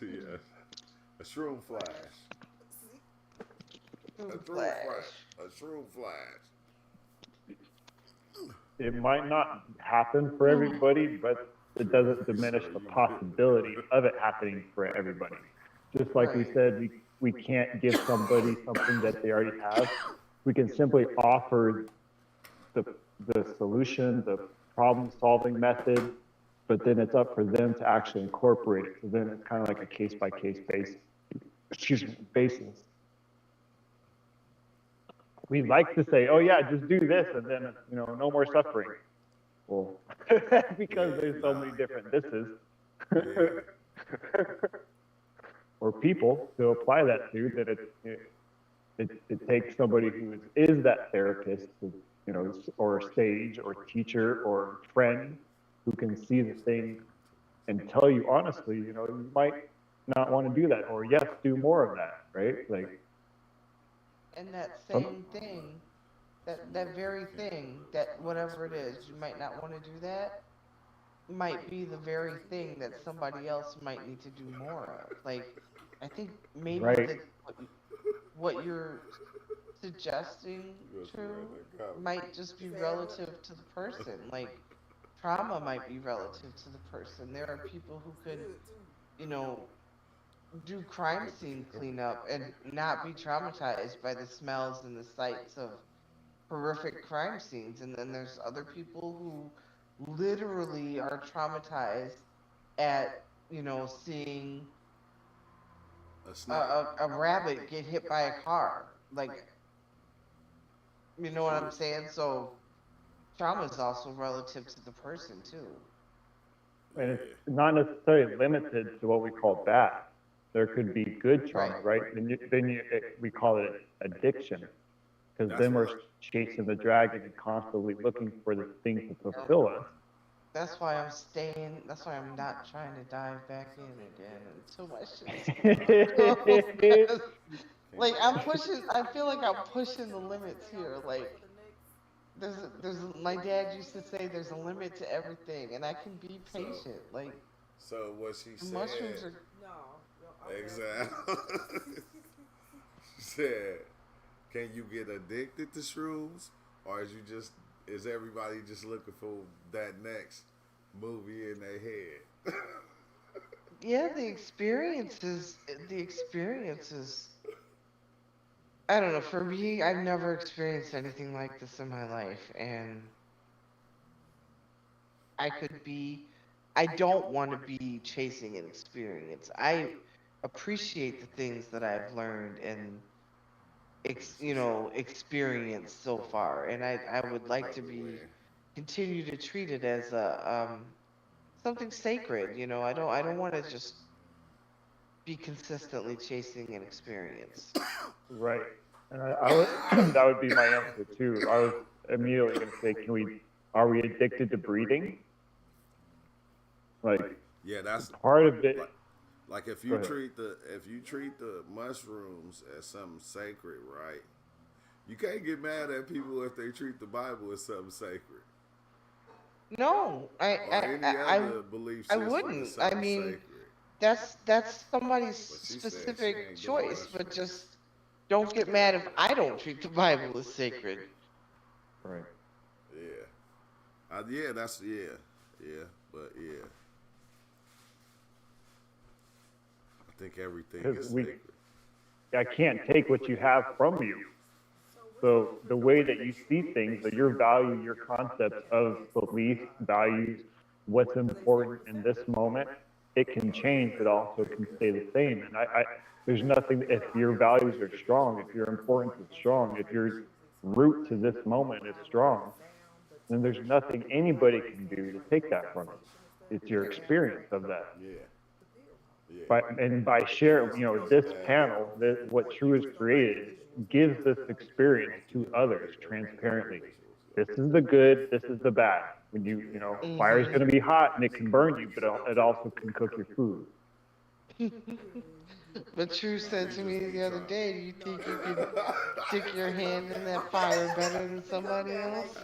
Speaker 2: A shroom flash. A shroom flash.
Speaker 3: It might not happen for everybody, but it doesn't diminish the possibility of it happening for everybody. Just like we said, we can't give somebody something that they already have. We can simply offer the solution, the problem-solving method, but then it's up for them to actually incorporate it. So then it's kind of like a case-by-case basis. We like to say, oh yeah, just do this, and then no more suffering. Well, because there's so many different thises. Or people to apply that to, that it takes somebody who is that therapist, or sage, or teacher, or friend, who can see the thing and tell you honestly, you might not want to do that, or yes, do more of that, right? Like,
Speaker 1: And that same thing, that very thing, that whatever it is, you might not want to do that, might be the very thing that somebody else might need to do more of. Like, I think maybe
Speaker 3: right,
Speaker 1: that what you're suggesting, True, might just be relative to the person. Like, trauma might be relative to the person. There are people who could, you know, do crime scene cleanup and not be traumatized by the smells and the sights of horrific crime scenes. And then there's other people who literally are traumatized at, seeing a rabbit get hit by a car. Like, you know what I'm saying? So trauma is also relative to the person too.
Speaker 3: and it's not necessarily limited to what we call bad. There could be good trauma, right? We call it addiction, because then we're chasing the dragon and constantly looking for the thing to fulfill us.
Speaker 1: That's why I'm staying. That's why I'm not trying to dive back in again until my shit's like, I'm pushing. I feel like I'm pushing the limits here. Like, my dad used to say there's a limit to everything, and I can be patient. Like,
Speaker 2: So what she
Speaker 1: the
Speaker 2: said?
Speaker 1: mushrooms are.
Speaker 2: Exactly. She said, "Can you get addicted to shrooms, or is everybody just looking for that next movie in their head?"
Speaker 1: Yeah, the experiences. The experiences. I don't know. For me, I've never experienced anything like this in my life, and I could be. I don't want to be chasing an experience. I appreciate the things that I've learned and experienced so far, and I would like to be continue to treat it as a something sacred. I don't want to just be consistently chasing an experience.
Speaker 3: Right. And I would, that would be my answer too. I was immediately going to say, are we addicted to breathing? Like,
Speaker 2: Yeah, that's
Speaker 3: part of it.
Speaker 2: Like if you treat the mushrooms as something sacred, right? You can't get mad at people if they treat the Bible as something sacred.
Speaker 1: No,
Speaker 2: Other belief
Speaker 1: I
Speaker 2: system
Speaker 1: wouldn't.
Speaker 2: is
Speaker 1: I
Speaker 2: something
Speaker 1: mean,
Speaker 2: sacred.
Speaker 1: that's somebody's
Speaker 2: But she said she
Speaker 1: specific
Speaker 2: ain't doing
Speaker 1: choice, but
Speaker 2: mushrooms.
Speaker 1: just don't get mad if I don't treat the Bible as sacred.
Speaker 3: Right.
Speaker 2: Yeah. Yeah, that's but yeah. I think everything is sacred.
Speaker 3: I can't take what you have from you. So the way that you see things, your value, your concepts of belief, values, what's important in this moment, it can change, but also can stay the same. And there's nothing, if your values are strong, if your importance is strong, if your root to this moment is strong, then there's nothing anybody can do to take that from you. It's your experience of that.
Speaker 2: Yeah.
Speaker 3: By sharing, this panel, what True has created, gives this experience to others transparently. This is the good, this is the bad. When fire is going to be hot and it can burn you, but it also can cook your food.
Speaker 1: But True said to me the other day, "Do you think you can stick your hand in that fire better than somebody else?"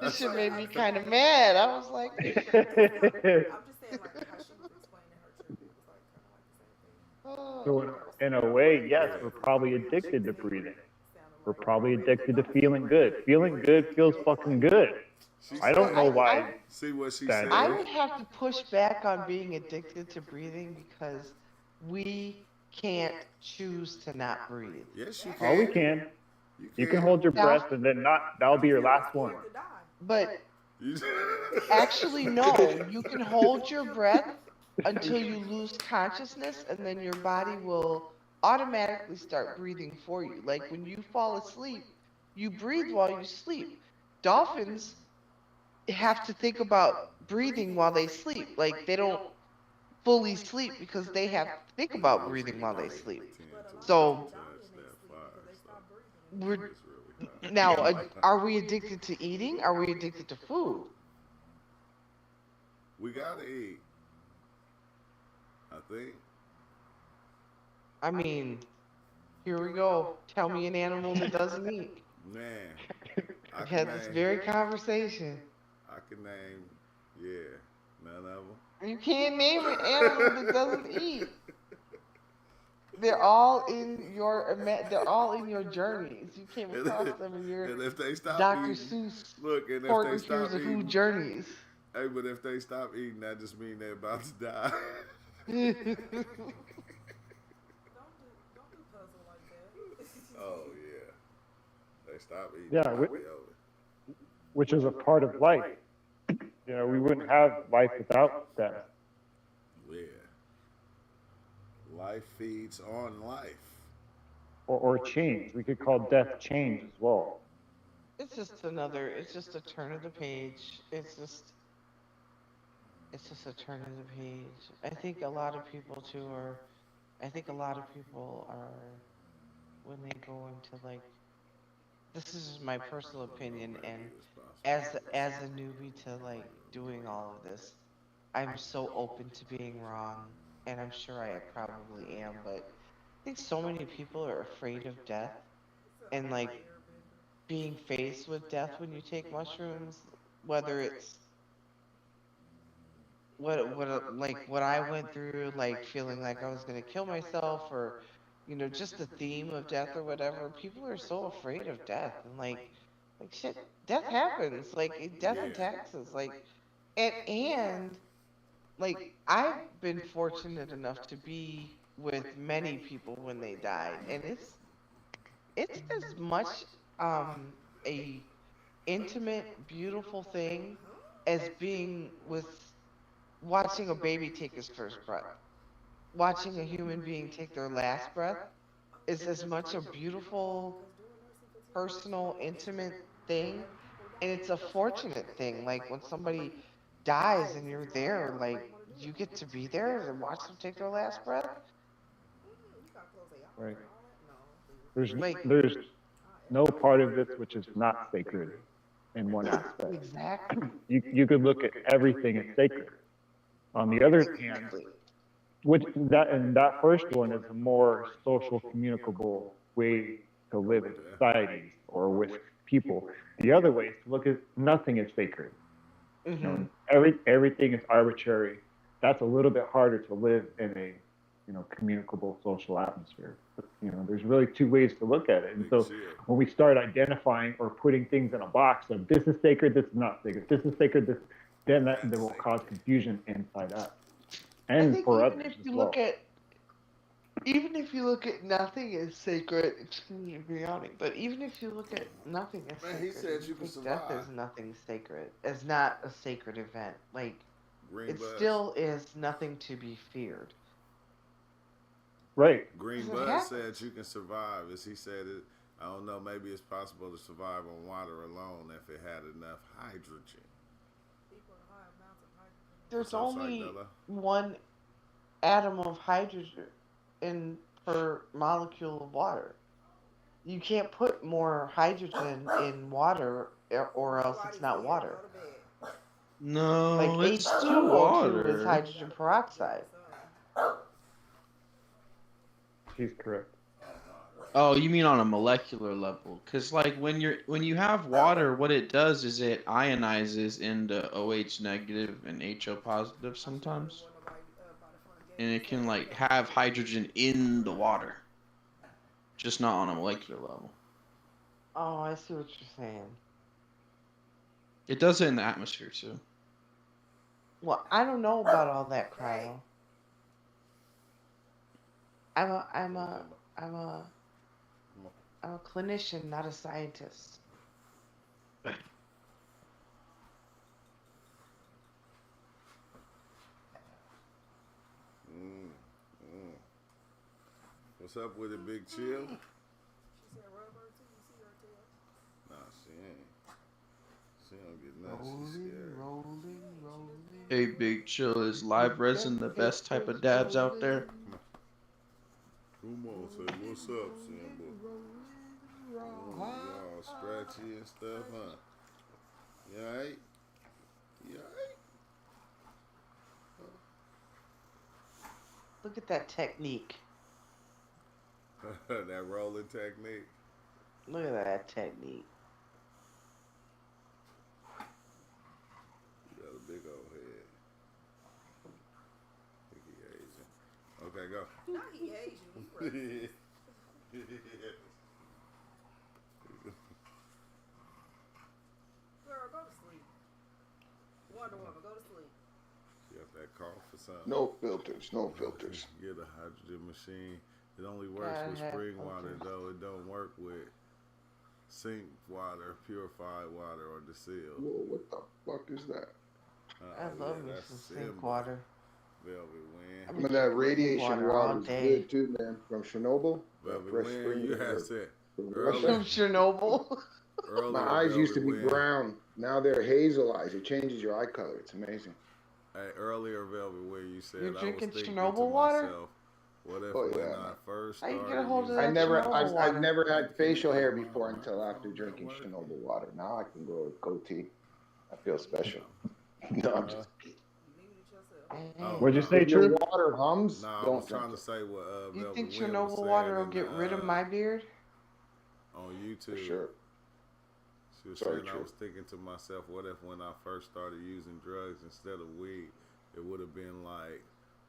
Speaker 1: This shit made me kind of mad. I was like,
Speaker 6: I'm just saying, like, how she was explaining her trip, it was like kind of like the same thing.
Speaker 3: So in a way, yes, we're probably addicted to breathing. We're probably addicted to feeling good. Feeling good feels fucking good. I don't know why.
Speaker 2: See what she
Speaker 1: I
Speaker 2: said?
Speaker 1: would have to push back on being addicted to breathing because we can't choose to not breathe.
Speaker 2: Yes, you
Speaker 3: Oh, we
Speaker 2: can.
Speaker 3: can.
Speaker 2: You
Speaker 3: You can
Speaker 2: can.
Speaker 3: hold your
Speaker 1: Now,
Speaker 3: breath and then not. That'll be your last one.
Speaker 6: Scared to die.
Speaker 1: but
Speaker 2: You-
Speaker 1: actually, no. You can hold your breath until you lose consciousness, and then your body will automatically start breathing for you. Like when you fall asleep, you breathe while you sleep. Dolphins have to think about breathing while they sleep. Like they don't fully sleep because they have to think about
Speaker 2: Most
Speaker 1: breathing while they
Speaker 2: people
Speaker 1: sleep.
Speaker 2: tend
Speaker 6: But a
Speaker 2: to
Speaker 6: lot of
Speaker 2: not
Speaker 1: So
Speaker 6: people die
Speaker 2: touch
Speaker 6: in their
Speaker 2: that
Speaker 6: sleep
Speaker 2: fire
Speaker 6: because they stop
Speaker 2: stuff.
Speaker 6: breathing.
Speaker 1: we're
Speaker 2: It's really hot.
Speaker 1: now, are we addicted to eating? Are we addicted to food?
Speaker 2: We gotta eat. I think.
Speaker 1: I mean, here we go. Tell me an animal that doesn't eat.
Speaker 2: Man, I
Speaker 1: We
Speaker 2: can
Speaker 1: had this
Speaker 2: name.
Speaker 1: very conversation.
Speaker 2: I can name. Yeah, none of them.
Speaker 1: You can't name an animal that doesn't eat. They're all in your they're all in your journeys. You came
Speaker 2: and,
Speaker 1: across them in your
Speaker 2: and if they stop
Speaker 1: Dr.
Speaker 2: eating,
Speaker 1: Seuss
Speaker 2: look, and if they
Speaker 1: 40 Years
Speaker 2: stop
Speaker 1: of Food
Speaker 2: eating,
Speaker 1: Journeys.
Speaker 2: hey, but if they stop eating, that just means they're about to die.
Speaker 6: Don't do puzzle like that.
Speaker 2: Oh yeah, they stop eating,
Speaker 3: Yeah,
Speaker 2: it'll be over.
Speaker 3: which is a part of life. We wouldn't have life without death.
Speaker 2: Yeah, life feeds on life.
Speaker 3: Or change. We could call death change as well.
Speaker 1: It's just a turn of the page. It's just a turn of the page. I think a lot of people are, when they go into like, this is just my personal
Speaker 2: Well,
Speaker 1: opinion,
Speaker 2: maybe
Speaker 1: and
Speaker 2: it's possible.
Speaker 1: as a newbie to like doing all of this, I'm so open to being wrong, and I'm sure I probably am, but I think so many people are afraid of death and like being faced with death when you take mushrooms, whether it's what I went through, like feeling like I was gonna kill myself, or just the theme of death or whatever. People are so afraid of death, and like shit, death happens. Like death
Speaker 2: Yeah.
Speaker 1: attacks us. Like and like I've been fortunate enough to be with many people when they died, and it's as much a intimate, beautiful thing as being with watching a baby take his first breath. Watching a human being take their last breath is as much a beautiful, personal, intimate thing, and it's a fortunate thing. Like when somebody dies and you're there, like you get to be there and watch them take their last breath.
Speaker 3: Right. There's
Speaker 1: Like,
Speaker 3: there's no part of this which is not sacred in one
Speaker 1: yeah,
Speaker 3: aspect.
Speaker 1: exactly.
Speaker 3: You could look at everything as sacred. On the other hand,
Speaker 1: Exactly.
Speaker 3: that first one is a more social communicable way to live in society or with people. The other way is to look at nothing is sacred.
Speaker 1: Hmm.
Speaker 3: Everything is arbitrary. That's a little bit harder to live in a communicable social atmosphere. But, there's really two ways to look at it. And
Speaker 2: Big
Speaker 3: so
Speaker 2: chill.
Speaker 3: when we start identifying or putting things in a box of this is sacred, this is not sacred, this is sacred, this, then that will cause confusion inside us
Speaker 1: I
Speaker 3: and
Speaker 1: think
Speaker 3: for others as well.
Speaker 1: even if you look at nothing as sacred, excuse me for yawning, but even if you look at nothing as
Speaker 2: Man, he
Speaker 1: sacred
Speaker 2: said
Speaker 1: and you
Speaker 2: you can
Speaker 1: think death
Speaker 2: survive.
Speaker 1: is nothing sacred, as not a sacred event, like
Speaker 2: Green
Speaker 1: it
Speaker 2: Buzz.
Speaker 1: still is nothing to be feared.
Speaker 3: Right.
Speaker 2: Green
Speaker 1: Because it
Speaker 2: Buzz said
Speaker 1: happens.
Speaker 2: you can survive. As he said it, I don't know. Maybe it's possible to survive on water alone if it had enough hydrogen. What's
Speaker 1: There's
Speaker 2: up,
Speaker 1: only
Speaker 2: Psychdella?
Speaker 1: one atom of hydrogen in per molecule of water. You can't put more hydrogen in water or else it's not water. Like
Speaker 5: No, it's still
Speaker 1: H2O2 is
Speaker 5: water.
Speaker 1: hydrogen peroxide.
Speaker 3: She's correct.
Speaker 5: Oh, you mean on a molecular level? Because like when you have water, what it does is it ionizes into OH negative and HO positive sometimes, and it can like have hydrogen in the water, just not on a molecular level.
Speaker 1: Oh, I see what you're saying.
Speaker 5: It does it in the atmosphere too.
Speaker 1: Well, I don't know about all that cryo. I'm a I'm
Speaker 2: What we
Speaker 1: a
Speaker 2: talking about?
Speaker 1: I'm a
Speaker 2: Come on.
Speaker 1: I'm a clinician, not a scientist.
Speaker 2: Mm, mm. What's up with it, Big Chill?
Speaker 6: She said rub her too. You see her tail?
Speaker 2: Nah, she ain't. She don't get nothing. She's
Speaker 1: Rolling,
Speaker 2: scared.
Speaker 1: rolling,
Speaker 6: She ain't. She just
Speaker 1: rolling.
Speaker 5: Hey,
Speaker 6: moving her
Speaker 5: Big
Speaker 6: mouth.
Speaker 5: Chill, is
Speaker 1: The
Speaker 5: live resin
Speaker 1: death
Speaker 5: the
Speaker 1: pit
Speaker 5: best type
Speaker 1: is
Speaker 5: of dabs out there?
Speaker 1: rolling,
Speaker 2: Come on, say what's up,
Speaker 1: rolling,
Speaker 2: Simba.
Speaker 1: rolling,
Speaker 2: You all scratchy and stuff, huh? You alright? You alright?
Speaker 1: Look at that technique.
Speaker 2: That rolling technique.
Speaker 1: Look at that technique.
Speaker 2: You got a big old head. Think he Asian. Okay, go.
Speaker 6: Not he Asian. You racist. Girl, go to sleep. Wonder Woman, go to sleep.
Speaker 2: Got that cough or something.
Speaker 4: No filters, no filters.
Speaker 2: Get a hydrogen machine. It only works
Speaker 1: Gotta
Speaker 2: with
Speaker 1: have
Speaker 2: spring water
Speaker 1: filters.
Speaker 2: though. It don't work with sink water, purified water, or distilled.
Speaker 4: Whoa, what the fuck is that?
Speaker 1: I love me
Speaker 2: that's
Speaker 1: some sink
Speaker 2: Simba.
Speaker 1: water.
Speaker 2: Velvet
Speaker 1: I
Speaker 2: Wind.
Speaker 4: Some
Speaker 1: be
Speaker 4: of that
Speaker 1: drinking sink
Speaker 4: radiation
Speaker 1: water all
Speaker 4: water is
Speaker 1: day.
Speaker 4: good too, man. From Chernobyl, that
Speaker 2: Velvet
Speaker 4: fresh
Speaker 2: Wind,
Speaker 4: spring
Speaker 2: you had
Speaker 4: water
Speaker 2: said
Speaker 4: from
Speaker 2: early,
Speaker 1: From
Speaker 4: Russia.
Speaker 1: Chernobyl.
Speaker 4: My
Speaker 2: earlier
Speaker 4: eyes used to
Speaker 2: Velvet
Speaker 4: be
Speaker 2: Wind.
Speaker 4: brown. Now they're hazel eyes. It changes your eye color. It's amazing.
Speaker 2: Hey, earlier Velvet Wind, you said
Speaker 1: You're
Speaker 2: I was
Speaker 1: drinking
Speaker 2: thinking to
Speaker 1: Chernobyl water?
Speaker 2: myself, what if
Speaker 4: Oh
Speaker 2: when
Speaker 4: yeah,
Speaker 2: I
Speaker 4: man.
Speaker 2: first
Speaker 1: How you get a
Speaker 2: started
Speaker 1: hold of
Speaker 2: using
Speaker 4: I
Speaker 1: that
Speaker 4: never,
Speaker 2: drugs?
Speaker 1: Chernobyl
Speaker 4: I've
Speaker 1: water?
Speaker 4: never
Speaker 2: It,
Speaker 4: had facial
Speaker 2: is
Speaker 4: hair
Speaker 2: my
Speaker 4: before until after
Speaker 2: microphone not
Speaker 4: drinking
Speaker 2: working?
Speaker 4: Chernobyl water. Now I can grow a goatee. I feel special. No, I'm
Speaker 2: Huh?
Speaker 4: just.
Speaker 6: You muted yourself.
Speaker 2: Oh
Speaker 3: What'd you
Speaker 2: no.
Speaker 3: say,
Speaker 4: If your
Speaker 3: True?
Speaker 4: water hums,
Speaker 2: No, I was
Speaker 4: don't
Speaker 2: trying
Speaker 4: drink
Speaker 2: to
Speaker 4: it.
Speaker 2: say what
Speaker 1: You
Speaker 2: Velvet
Speaker 1: think
Speaker 2: Wind was
Speaker 1: Chernobyl
Speaker 2: saying
Speaker 1: water will
Speaker 2: in
Speaker 1: get rid of my beard?
Speaker 2: on
Speaker 4: For
Speaker 2: YouTube.
Speaker 4: sure.
Speaker 2: She was
Speaker 4: Sorry,
Speaker 2: saying I
Speaker 4: True.
Speaker 2: was thinking to myself, what if when I first started using drugs instead of weed, it would have been like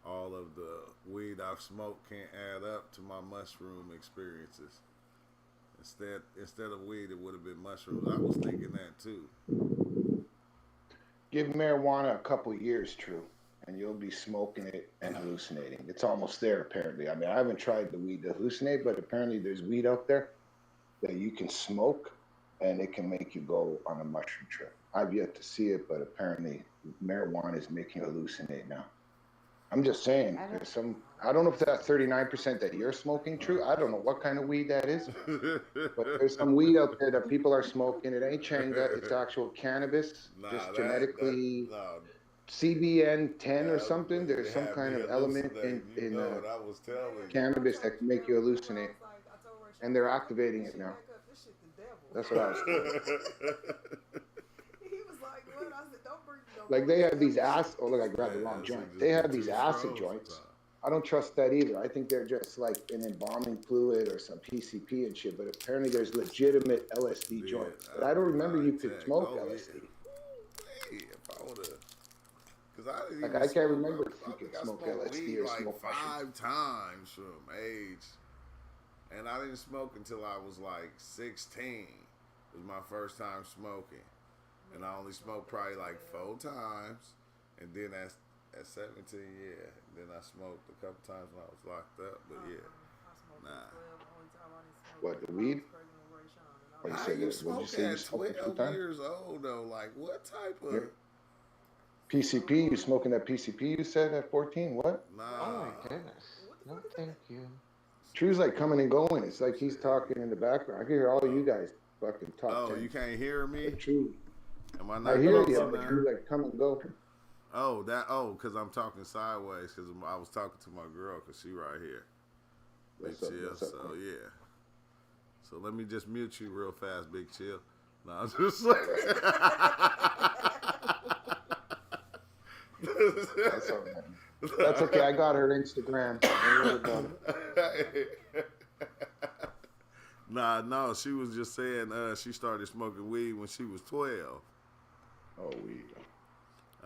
Speaker 2: all of the weed I've smoked can't add up to my mushroom experiences. Instead of weed, it would have been mushrooms. I was thinking that too.
Speaker 4: Give marijuana a couple years, True, and you'll be smoking it and hallucinating. It's almost there, apparently. I mean, I haven't tried the weed to hallucinate, but apparently there's weed out there that you can smoke and it can make you go on a mushroom trip. I've yet to see it, but apparently marijuana is making you hallucinate now. I'm just saying,
Speaker 1: I don't.
Speaker 4: there's some, I don't know if that 39% that you're smoking, True. I don't know what kind of weed that is, but there's some weed out there that people are smoking. It ain't changa, it's actual cannabis,
Speaker 2: Nah,
Speaker 4: just
Speaker 2: that
Speaker 4: genetically
Speaker 2: no,
Speaker 4: CBN 10 or something.
Speaker 2: it
Speaker 4: There's some
Speaker 2: had me
Speaker 4: kind of element
Speaker 2: hallucinating. You
Speaker 4: in
Speaker 2: know what I was telling
Speaker 6: Yeah,
Speaker 2: you.
Speaker 6: remember I
Speaker 4: cannabis
Speaker 6: told
Speaker 4: that can make you
Speaker 6: remember I
Speaker 4: hallucinate,
Speaker 6: was like, I told her, she
Speaker 4: and
Speaker 6: was
Speaker 4: they're
Speaker 6: like, don't bring
Speaker 4: activating
Speaker 6: this
Speaker 4: it
Speaker 6: shit
Speaker 4: now.
Speaker 6: back up. This shit the devil.
Speaker 4: That's what I was told.
Speaker 6: He was like, what? I said, don't bring no
Speaker 4: Like
Speaker 6: more
Speaker 4: they
Speaker 6: of this
Speaker 4: have these
Speaker 6: devil
Speaker 4: acid.
Speaker 6: shit.
Speaker 4: Oh, look, I grabbed the wrong
Speaker 2: Man, she
Speaker 4: joint. They
Speaker 2: just
Speaker 4: have
Speaker 2: did
Speaker 4: these
Speaker 2: two
Speaker 4: acid
Speaker 2: strolls
Speaker 4: joints.
Speaker 2: sometimes.
Speaker 4: I don't trust that either. I think they're just like an embalming fluid or some PCP and shit. But apparently, there's legitimate LSD
Speaker 2: Yeah,
Speaker 4: joints. But
Speaker 2: that'd
Speaker 4: I don't
Speaker 2: be
Speaker 4: remember
Speaker 2: high
Speaker 4: you could
Speaker 2: tech.
Speaker 4: smoke
Speaker 2: Oh yeah.
Speaker 4: LSD.
Speaker 2: Ooh, if I would have, cause I didn't
Speaker 4: Like
Speaker 2: even
Speaker 4: I can't
Speaker 2: smoke.
Speaker 4: remember if
Speaker 2: I
Speaker 4: you
Speaker 2: think
Speaker 4: could
Speaker 2: I
Speaker 4: smoke
Speaker 2: smoked
Speaker 4: LSD
Speaker 2: weed
Speaker 4: or
Speaker 2: like
Speaker 4: smoke mushrooms.
Speaker 2: 5 times from age, and I didn't smoke until I was like 16. It was my first time smoking, and I only smoked probably like 4 times, and then at 17, yeah. Then I smoked a couple times when I was locked up, but yeah,
Speaker 6: I smoked
Speaker 2: nah.
Speaker 6: at 12. The only time I didn't smoke
Speaker 4: What,
Speaker 6: was
Speaker 4: the
Speaker 6: when I
Speaker 4: weed?
Speaker 6: was pregnant with Ray Sean. And I
Speaker 4: Or you
Speaker 6: was
Speaker 2: How
Speaker 4: said
Speaker 2: you
Speaker 4: that? What did you
Speaker 2: smoke
Speaker 4: say? You
Speaker 2: at
Speaker 4: smoked a few
Speaker 2: 12
Speaker 4: times?
Speaker 2: years old though? Like what type of?
Speaker 4: Yeah. PCP? You smoking that PCP? You said at 14? What?
Speaker 1: Oh my
Speaker 2: Nah.
Speaker 1: goodness.
Speaker 6: What the
Speaker 1: No,
Speaker 6: fuck is
Speaker 1: thank
Speaker 6: that?
Speaker 1: you.
Speaker 4: True's like coming and going. It's like he's
Speaker 2: Shit.
Speaker 4: talking in the background. I can hear all you
Speaker 2: Oh,
Speaker 4: guys fucking top
Speaker 2: oh, you
Speaker 4: tens.
Speaker 2: can't hear me?
Speaker 4: But True,
Speaker 2: Am I
Speaker 4: I
Speaker 2: not
Speaker 4: hear
Speaker 3: Hello,
Speaker 2: close
Speaker 4: you,
Speaker 3: brother
Speaker 4: but
Speaker 2: enough?
Speaker 4: you
Speaker 3: True.
Speaker 4: like come and go.
Speaker 2: Oh, because I'm talking sideways because I was talking to my girl because she right here. Big
Speaker 4: What's up?
Speaker 2: Chill.
Speaker 4: What's up,
Speaker 2: So
Speaker 4: man?
Speaker 2: yeah. So let me just mute you real fast, Big Chill. No, I'm just like.
Speaker 4: That's all right. That's okay. I got her Instagram. Don't worry about it.
Speaker 2: Nah, no, she was just saying she started smoking weed when she was 12.
Speaker 4: Oh, weed.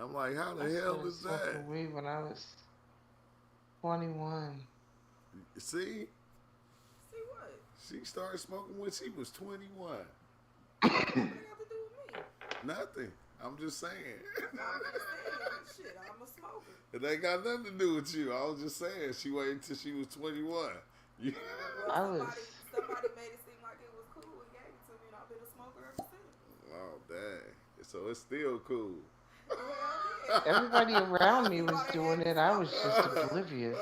Speaker 2: I'm like, how the
Speaker 1: I
Speaker 2: hell
Speaker 1: started
Speaker 2: is that?
Speaker 1: smoking weed when I was 21.
Speaker 2: See?
Speaker 6: See what?
Speaker 2: She started smoking when she was 21.
Speaker 6: What they got to do with me?
Speaker 2: Nothing. I'm just saying.
Speaker 6: I'm just saying, shit, I'm a smoker.
Speaker 2: It ain't got nothing to do with you. I was just saying she waited until she was 21. You...
Speaker 6: Well, somebody made it seem like it was cool and gave it to me, and I've been a smoker ever since.
Speaker 2: Oh dang! So it's still cool.
Speaker 6: Well, yeah.
Speaker 1: Everybody around me was doing it. I was just oblivious.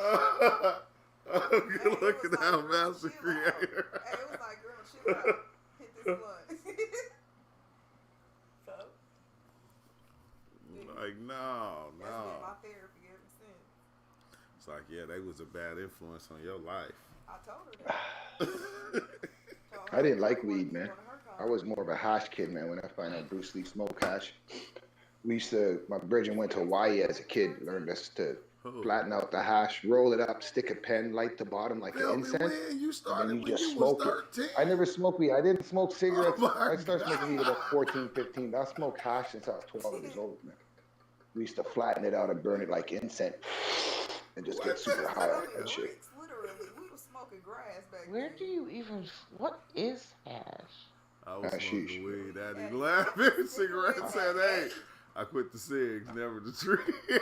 Speaker 2: Good looking out, Master Creator.
Speaker 6: Hey, it was like, girl, chill out. Hit this blunt. So,
Speaker 2: like, no.
Speaker 6: That's been my therapy ever since.
Speaker 2: It's like, yeah, they was a bad influence on your life.
Speaker 6: I told her that.
Speaker 4: I didn't like weed, man. I was more of a hash kid, man. When I found out Bruce Lee smoked hash, my Bridget went to Hawaii as a kid, learned us to flatten out the hash, roll it up, stick a pen, light the bottom like an incense, and then you just smoke it. I never smoked weed. I didn't smoke cigarettes. I started smoking weed about 14, 15. I smoked hash since I was 12 years old, man. We used to flatten it out and burn it like incense and just get super high off that shit.
Speaker 6: Literally, we were smoking grass back then.
Speaker 1: Where do you even? What is hash?
Speaker 2: I was smoking weed. Daddy laughing. Cigarettes said, "Hey, I quit the cigs, never the tree."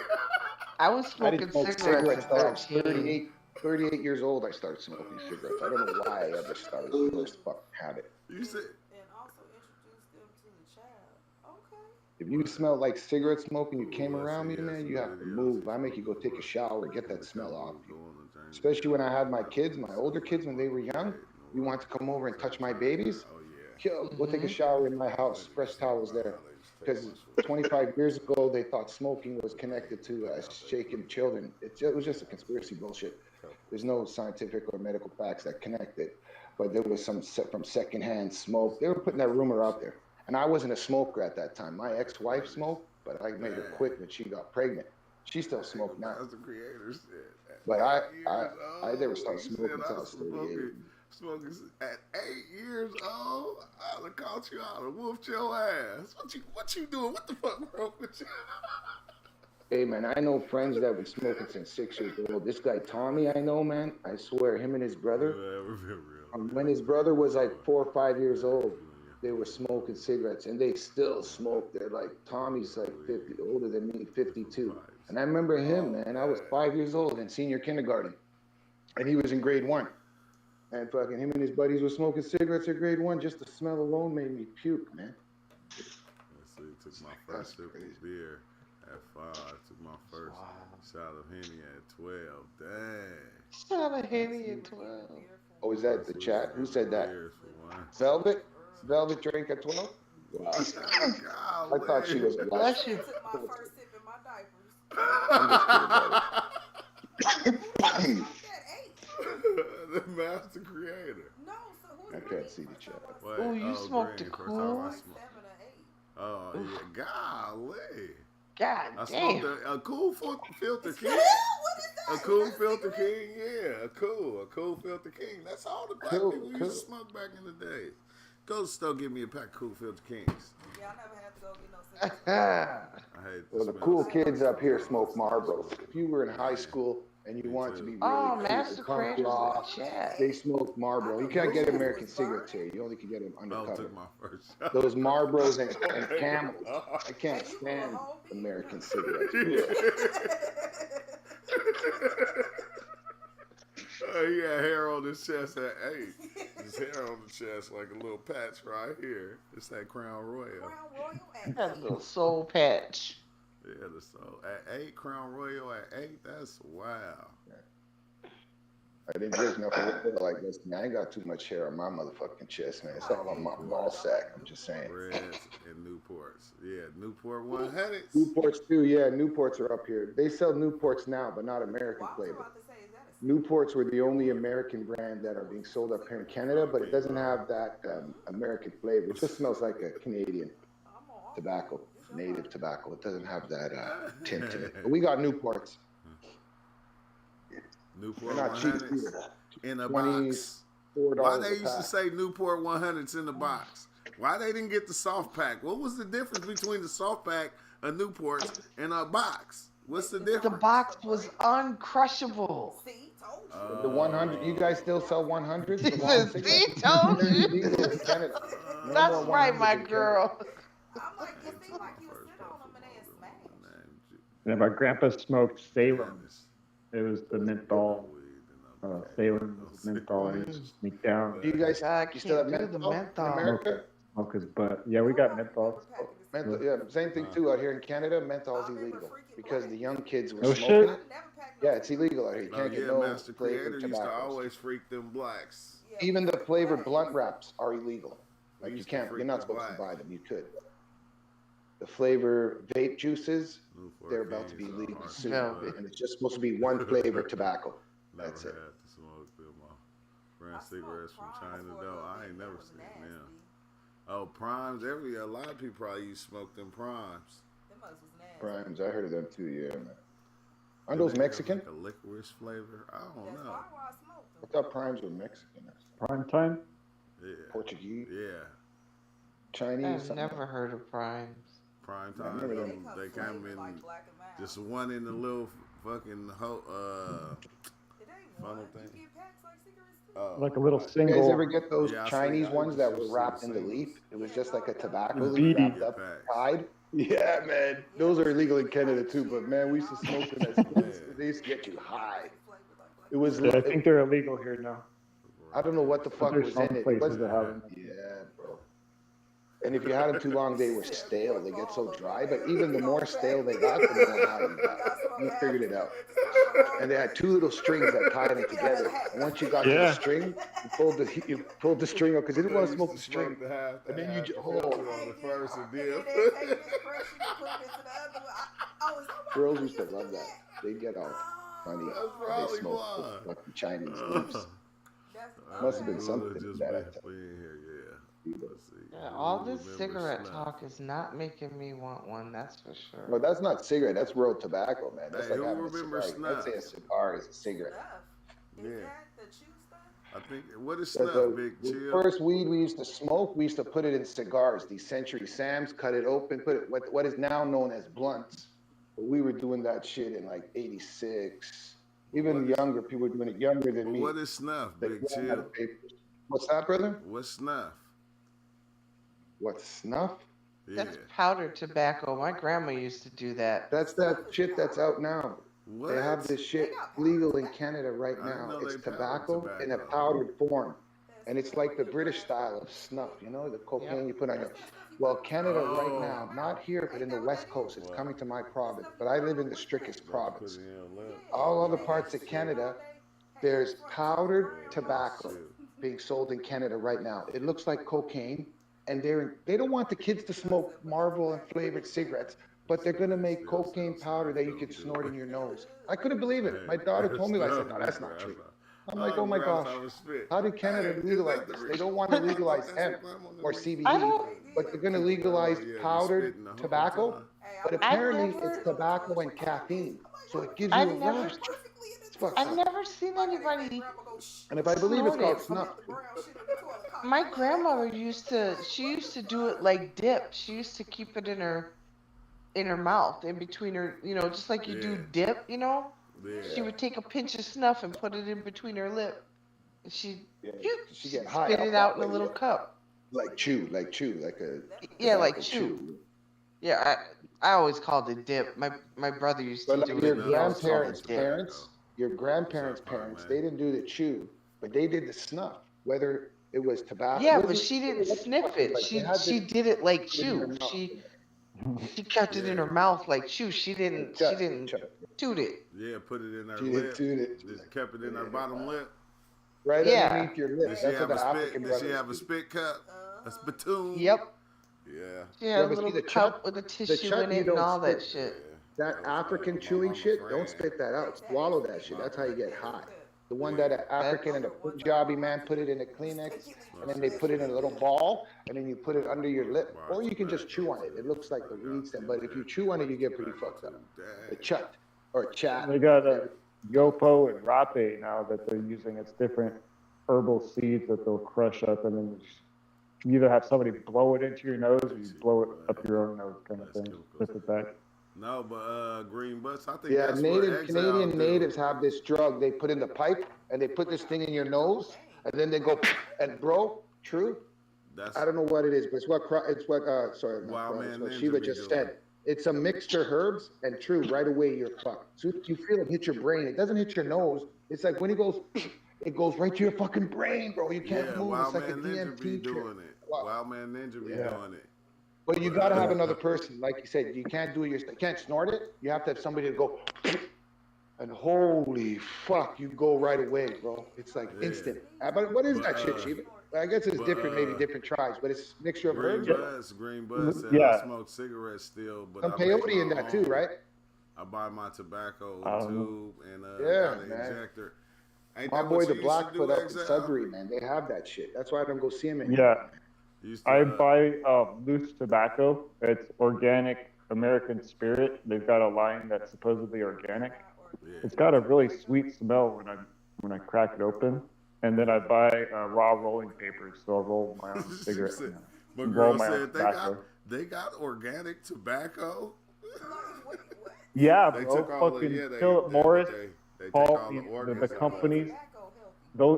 Speaker 1: I was smoking cigarettes
Speaker 4: until I was 38 years old. I started smoking cigarettes. I don't know why I ever started the first fucking habit.
Speaker 2: You said.
Speaker 6: And also introduce them to the child. Okay.
Speaker 4: If you smell like cigarette smoke and you came around me, man, you have to move. I make you go take a shower, get that smell off you. Especially when I had my kids, my older kids, when they were young, you want to come over and touch my babies. Yo, go take a shower in my house, fresh towels there. Because 25 years ago, they thought smoking was connected to shaking children. It was just a conspiracy bullshit. There's no scientific or medical facts that connect it. But there was some from secondhand smoke. They were putting that rumor out there. And I wasn't a smoker at that time. My ex-wife smoked, but I made her quit when she got pregnant. She still smoked now.
Speaker 2: That's the creator said.
Speaker 4: But I never started smoking until I was 38.
Speaker 2: Smoking at 8 years old, I'd have caught you out and whooped your ass. What you doing? What the fuck wrong with you?
Speaker 4: Hey man, I know friends that have been smoking since 6 years old. This guy Tommy, I know, man. I swear, him and his brother. When his brother was like 4 or 5 years old, they were smoking cigarettes, and they still smoke. They're like, Tommy's like 50, older than me, 52. And I remember him, man. I was 5 years old in senior kindergarten, and he was in grade 1. And fucking him and his buddies were smoking cigarettes at grade 1. Just the smell alone made me puke, man.
Speaker 2: So he took my first sip of beer at 5. Took my first shot of Henny at 12. Dang.
Speaker 1: Shot of Henny at 12.
Speaker 4: Oh, is that the chat? Who said that? Velvet? Velvet drank at 12? Wow. I thought she was blessed.
Speaker 6: I took my first sip in my diapers.
Speaker 2: The master creator.
Speaker 6: No, so who's
Speaker 4: I can't see the chat.
Speaker 1: Oh, you smoked a cool?
Speaker 6: like 7 or 8.
Speaker 2: Oh, yeah. Golly.
Speaker 1: God
Speaker 2: I
Speaker 1: damn.
Speaker 2: smoked a cool filter king.
Speaker 6: What is that?
Speaker 2: A cool filter king, yeah. A cool filter king. That's all the black people used to smoke back in the day. Go to the store, give me a pack of cool filter kings.
Speaker 6: Yeah, I never had to go get no cigarettes.
Speaker 4: Well, the cool kids up here smoke Marlboros. If you were in high school and you wanted to be really cool,
Speaker 1: Master Creator's in the chat.
Speaker 4: they smoked Marlboro. You can't get American cigarettes here. You only can get them undercover.
Speaker 2: Took my first shot.
Speaker 4: Those Marlboros and Camels. I can't stand American cigarettes.
Speaker 2: He had hair on his chest at 8. His hair on the chest like a little patch right here. It's that Crown Royal.
Speaker 6: Crown Royal at
Speaker 1: That little soul patch.
Speaker 2: Yeah, the soul. At 8, Crown Royal at 8, that's wow.
Speaker 4: I didn't drink nothing like this. Man, I ain't got too much hair on my motherfucking chest, man. It's all on my ball sack. I'm just saying.
Speaker 2: Reds and Newports. Yeah, Newport 100.
Speaker 4: Newports too, yeah. Newports are up here. They sell Newports now, but not American flavor. Newports were the only American brand that are being sold up here in Canada, but it doesn't have that American flavor. It just smells like a Canadian tobacco, native tobacco. It doesn't have that tint to it. But we got Newports.
Speaker 2: Newport
Speaker 4: They're not cheap
Speaker 2: 100s
Speaker 4: either.
Speaker 2: in a box. Why they used to say Newport 100s in the box? Why they didn't get the soft pack? What was the difference between the soft pack of Newports and a box? What's the difference?
Speaker 1: The box was uncrushable.
Speaker 6: See, told you.
Speaker 4: The 100, you guys still sell 100s?
Speaker 1: See, told you. That's right, my girl.
Speaker 6: I'm like, it seemed like you was
Speaker 3: Yeah, my grandpa smoked Salem.
Speaker 2: Madness.
Speaker 3: It was the
Speaker 2: Good
Speaker 3: menthol.
Speaker 2: weed, and I'm
Speaker 3: Salem was menthol. I used to sneak down,
Speaker 4: Do you guys
Speaker 1: I
Speaker 4: you still have
Speaker 1: can't do the
Speaker 4: menthol in
Speaker 1: menthol.
Speaker 4: America?
Speaker 3: smoke his butt. Yeah, we got menthol.
Speaker 4: Menthol, yeah, same thing too out here in Canada. Menthol is illegal because the young kids were
Speaker 3: No
Speaker 4: smoking
Speaker 3: shit.
Speaker 4: it. Yeah, it's illegal out here. You
Speaker 2: Oh
Speaker 4: can't get
Speaker 2: yeah,
Speaker 4: no
Speaker 2: Master
Speaker 4: flavored
Speaker 2: Creator used to
Speaker 4: tobaccos.
Speaker 2: always freak them blacks.
Speaker 4: Even the flavored blunt wraps are illegal.
Speaker 2: We
Speaker 4: Like you
Speaker 2: used to
Speaker 4: can't, you're
Speaker 2: freak
Speaker 4: not
Speaker 2: the
Speaker 4: supposed to
Speaker 2: black.
Speaker 4: buy them. You could. The flavor vape juices,
Speaker 2: Newport
Speaker 4: they're about to be
Speaker 2: Kings,
Speaker 4: legal
Speaker 2: Arkansas,
Speaker 4: soon,
Speaker 1: Velvet.
Speaker 4: and it's just supposed to be one flavor tobacco.
Speaker 2: Never
Speaker 4: That's
Speaker 2: had
Speaker 4: it.
Speaker 2: to smoke them. Brand cigarettes from China though. I ain't never seen them. Oh, primes. A lot of people probably used to smoke them primes.
Speaker 4: Primes, I heard of them too. Yeah, man. Aren't
Speaker 2: Do
Speaker 4: those
Speaker 2: they
Speaker 4: Mexican?
Speaker 2: Have like a licorice flavor. I don't know.
Speaker 4: I thought primes were Mexican.
Speaker 3: Prime time.
Speaker 2: Yeah.
Speaker 4: Portuguese,
Speaker 2: Yeah.
Speaker 4: Chinese.
Speaker 1: I've
Speaker 4: something.
Speaker 1: never heard of primes.
Speaker 2: Prime
Speaker 4: I
Speaker 2: time.
Speaker 4: remember
Speaker 2: They come in just one in the little fucking funnel thing. Oh,
Speaker 3: Like a little
Speaker 2: right.
Speaker 4: You
Speaker 3: single.
Speaker 4: guys ever get those
Speaker 2: Yeah, I
Speaker 4: Chinese
Speaker 2: see. I
Speaker 4: ones
Speaker 2: used
Speaker 4: that
Speaker 2: to
Speaker 4: were
Speaker 2: see
Speaker 4: wrapped
Speaker 2: the
Speaker 4: in the
Speaker 2: singles.
Speaker 4: leaf? It was just like a tobacco
Speaker 3: It's
Speaker 4: leaf
Speaker 3: beady.
Speaker 4: wrapped up,
Speaker 2: Facts.
Speaker 4: tied. Yeah, man. Those are illegal in Canada too, but man, we used to smoke them as kids. They used to get you high. It was.
Speaker 3: Yeah, I think they're illegal here now.
Speaker 4: I don't know what the
Speaker 3: But
Speaker 4: fuck
Speaker 3: there's
Speaker 4: was
Speaker 3: some
Speaker 4: in it. It
Speaker 3: places
Speaker 4: was,
Speaker 3: that have them.
Speaker 4: yeah, bro. And if you had them too long, they were stale. They get so dry. But even the more stale they got, the more high you got. We figured it out. And they had two little strings that tied them together. And once you got to the
Speaker 3: Yeah.
Speaker 4: string, you pulled the string up because you didn't want to smoke the string.
Speaker 2: And
Speaker 4: then you
Speaker 2: just
Speaker 4: hold-
Speaker 2: on the first and dip.
Speaker 4: Girls used to love that. They'd get all funny.
Speaker 2: That's
Speaker 4: when They
Speaker 2: probably
Speaker 4: smoked
Speaker 2: why.
Speaker 4: the fucking Chinese leaves. Must have been something
Speaker 2: Just
Speaker 4: that I
Speaker 2: been
Speaker 4: tell
Speaker 2: in here, yeah. Let's see.
Speaker 1: Yeah, all this
Speaker 2: Remember
Speaker 1: cigarette
Speaker 2: snuff.
Speaker 1: talk is not making me want one, that's for sure.
Speaker 4: Well, that's not cigarette. That's real tobacco, man. That's
Speaker 2: Hey,
Speaker 4: like
Speaker 2: who
Speaker 4: having a
Speaker 2: remembers
Speaker 4: cigar. I'd say a
Speaker 2: snuff?
Speaker 4: cigar is a cigarette.
Speaker 2: Yeah. I think what is
Speaker 4: But
Speaker 2: snuff, Big
Speaker 4: the
Speaker 2: Chill?
Speaker 4: first weed we used to smoke, we used to put it in cigars. These Century Sams, cut it open, put it what is now known as blunts. But we were doing that shit in like '86. Even
Speaker 2: What is-
Speaker 4: younger people were doing it younger than
Speaker 2: But
Speaker 4: me.
Speaker 2: what is snuff,
Speaker 4: They
Speaker 2: Big
Speaker 4: ran out
Speaker 2: Chill?
Speaker 4: of papers. What's that, brother?
Speaker 2: What's snuff?
Speaker 4: What's snuff?
Speaker 2: Yeah.
Speaker 1: That's powdered tobacco. My grandma used to do that.
Speaker 4: That's that shit that's out now.
Speaker 2: What?
Speaker 4: They have this shit legal in Canada right
Speaker 2: I didn't
Speaker 4: now.
Speaker 2: know
Speaker 4: It's
Speaker 2: they powdered
Speaker 4: tobacco in a
Speaker 2: tobacco.
Speaker 4: powdered form. And it's like the British style of snuff, you know, the cocaine you put on your. Well, Canada right now, not here, but in the West Coast, it's coming to my province. But I live in the strictest province.
Speaker 2: Put it in your lip.
Speaker 4: All other parts of Canada, there's powdered tobacco being sold in Canada right now. It looks like cocaine, and they don't want the kids to smoke Marlboro and flavored cigarettes, but they're gonna make cocaine powder that you can snort in your nose. I couldn't believe it. My daughter told me that. I said, no, that's not true. I'm like, oh my gosh, how did Canada legalize this? They don't want to legalize hemp or
Speaker 1: I
Speaker 4: CBD,
Speaker 1: don't.
Speaker 4: but they're going to legalize powdered tobacco. But apparently it's tobacco and caffeine, so it gives you a
Speaker 1: I've never,
Speaker 4: rush. It's fucked
Speaker 1: I've
Speaker 4: up.
Speaker 1: never seen anybody.
Speaker 4: And if I believe it's called
Speaker 1: snort
Speaker 4: snuff.
Speaker 1: My grandmother she used to do it like dip. She used to keep it in her mouth, in between her, just like you do dip,
Speaker 2: Yeah.
Speaker 1: She would take a pinch of snuff and put it in between her lip. And she'd
Speaker 4: She get high
Speaker 1: spit
Speaker 4: off
Speaker 1: it
Speaker 4: that
Speaker 1: out in a
Speaker 4: way,
Speaker 1: little
Speaker 4: yeah.
Speaker 1: cup.
Speaker 4: Like chew, like a
Speaker 1: Yeah, like
Speaker 4: tobacco
Speaker 1: chew. Yeah, I always called it dip. My brother used to
Speaker 4: But
Speaker 1: do
Speaker 4: like
Speaker 1: it.
Speaker 4: your
Speaker 1: And he always called
Speaker 4: grandparents'
Speaker 1: it dip.
Speaker 4: parents, your grandparents' parents, they didn't do the chew, but they did the snuff, whether it was tobacco.
Speaker 1: Yeah,
Speaker 4: what
Speaker 1: but
Speaker 4: is
Speaker 1: she didn't
Speaker 4: what the
Speaker 1: sniff
Speaker 4: fuck
Speaker 1: it.
Speaker 4: is like, they had
Speaker 1: She
Speaker 4: this-
Speaker 1: did it like
Speaker 4: put it in their
Speaker 1: chew.
Speaker 4: mouth.
Speaker 1: She kept it in her mouth like chew. She didn't toot it.
Speaker 2: Yeah, put it in her
Speaker 4: She
Speaker 2: lip.
Speaker 4: didn't toot it.
Speaker 2: Just kept it in her bottom lip.
Speaker 4: Right
Speaker 1: Yeah.
Speaker 4: underneath your lip.
Speaker 2: Did she
Speaker 4: That's
Speaker 2: have
Speaker 4: what
Speaker 2: a
Speaker 4: the
Speaker 2: spit?
Speaker 4: African
Speaker 2: Did
Speaker 4: brothers
Speaker 2: she have a
Speaker 4: do.
Speaker 2: spit cup? A spittoon?
Speaker 1: Yep.
Speaker 2: Yeah.
Speaker 1: She had a
Speaker 4: but see,
Speaker 1: little
Speaker 4: the
Speaker 1: cup
Speaker 4: chut-
Speaker 1: with a
Speaker 4: the
Speaker 1: tissue
Speaker 4: chut
Speaker 1: in
Speaker 4: you
Speaker 1: it and
Speaker 4: don't
Speaker 1: all that
Speaker 4: spit.
Speaker 1: shit.
Speaker 4: That African chewing shit, don't spit that out. Swallow that shit. That's how you get high. The one that an African and a Punjabi man put it in a Kleenex, and then they put it in a little ball, and then you put it under your lip. Or you can just chew on it. It looks like the weed stem, but if you chew on it, you get pretty fucked up. The chut or chat.
Speaker 3: They got Yopo and Rape now that they're using. It's different herbal seeds that they'll crush up, and then you either have somebody blow it into your nose or you blow it up your own nose, kind of thing. Sniff it back.
Speaker 2: No, but green butts. I think
Speaker 4: Yeah,
Speaker 2: that's what
Speaker 4: Canadian
Speaker 2: exiles do.
Speaker 4: natives have this drug they put in the pipe, and they put this thing in your nose, and then they go, and bro, true.
Speaker 2: That's
Speaker 4: I don't know what it is, but it's what sorry, not
Speaker 2: Wild
Speaker 4: Christ,
Speaker 2: Man
Speaker 4: what
Speaker 2: Ninja
Speaker 4: Shiva
Speaker 2: be
Speaker 4: just
Speaker 2: doing.
Speaker 4: said. It's a mixture of herbs and true. Right away, you're fucked. So you feel it hit your brain. It doesn't hit your nose. It's like when it goes, it goes right to your fucking brain, bro. You can't
Speaker 2: Yeah,
Speaker 4: move. It's
Speaker 2: Wild
Speaker 4: like a
Speaker 2: Man Ninja be
Speaker 4: DMT trip.
Speaker 2: doing it.
Speaker 4: Wow.
Speaker 2: Wild Man Ninja be
Speaker 3: Yeah.
Speaker 2: doing it.
Speaker 4: But you got to have
Speaker 3: Yeah.
Speaker 4: another person, like you said. You can't do it. You can't snort it. You have to have somebody to go. And holy fuck, you go right away, bro. It's like
Speaker 2: Yeah.
Speaker 4: instant. But what is
Speaker 2: But,
Speaker 4: that shit, Shiva? I guess it's
Speaker 2: but,
Speaker 4: different, maybe different tribes, but it's a mixture of herbs.
Speaker 2: Green Buzz said I
Speaker 3: Yeah.
Speaker 2: smoke cigarettes still, but
Speaker 4: Some
Speaker 2: I make
Speaker 4: peyote in
Speaker 2: my
Speaker 4: that too,
Speaker 2: own.
Speaker 4: right?
Speaker 2: I buy my tobacco
Speaker 3: I don't know.
Speaker 2: tube and
Speaker 4: Yeah,
Speaker 2: got an
Speaker 4: man.
Speaker 2: injector. Ain't
Speaker 4: My
Speaker 2: that
Speaker 4: boy
Speaker 2: what
Speaker 4: the
Speaker 2: you used to
Speaker 4: Black
Speaker 2: do,
Speaker 4: put up in
Speaker 2: Exile?
Speaker 4: Sudbury, man. They have that shit. That's why I don't go see him anymore.
Speaker 3: Yeah.
Speaker 2: You used to,
Speaker 3: I buy loose tobacco. It's organic American Spirit. They've got a line that's supposedly organic.
Speaker 2: yeah.
Speaker 3: It's got a really sweet smell when I crack it open. And then I buy raw rolling papers, so I'll roll my own cigarette.
Speaker 2: Said- my
Speaker 3: roll
Speaker 2: girl
Speaker 3: my own
Speaker 2: said
Speaker 3: tobacco.
Speaker 2: they got organic tobacco.
Speaker 3: Yeah,
Speaker 2: They
Speaker 3: bro.
Speaker 2: took all
Speaker 3: Fucking
Speaker 2: the
Speaker 3: Philip Morris,
Speaker 2: they take
Speaker 3: Paul,
Speaker 2: all the
Speaker 3: the
Speaker 2: organs.
Speaker 3: companies,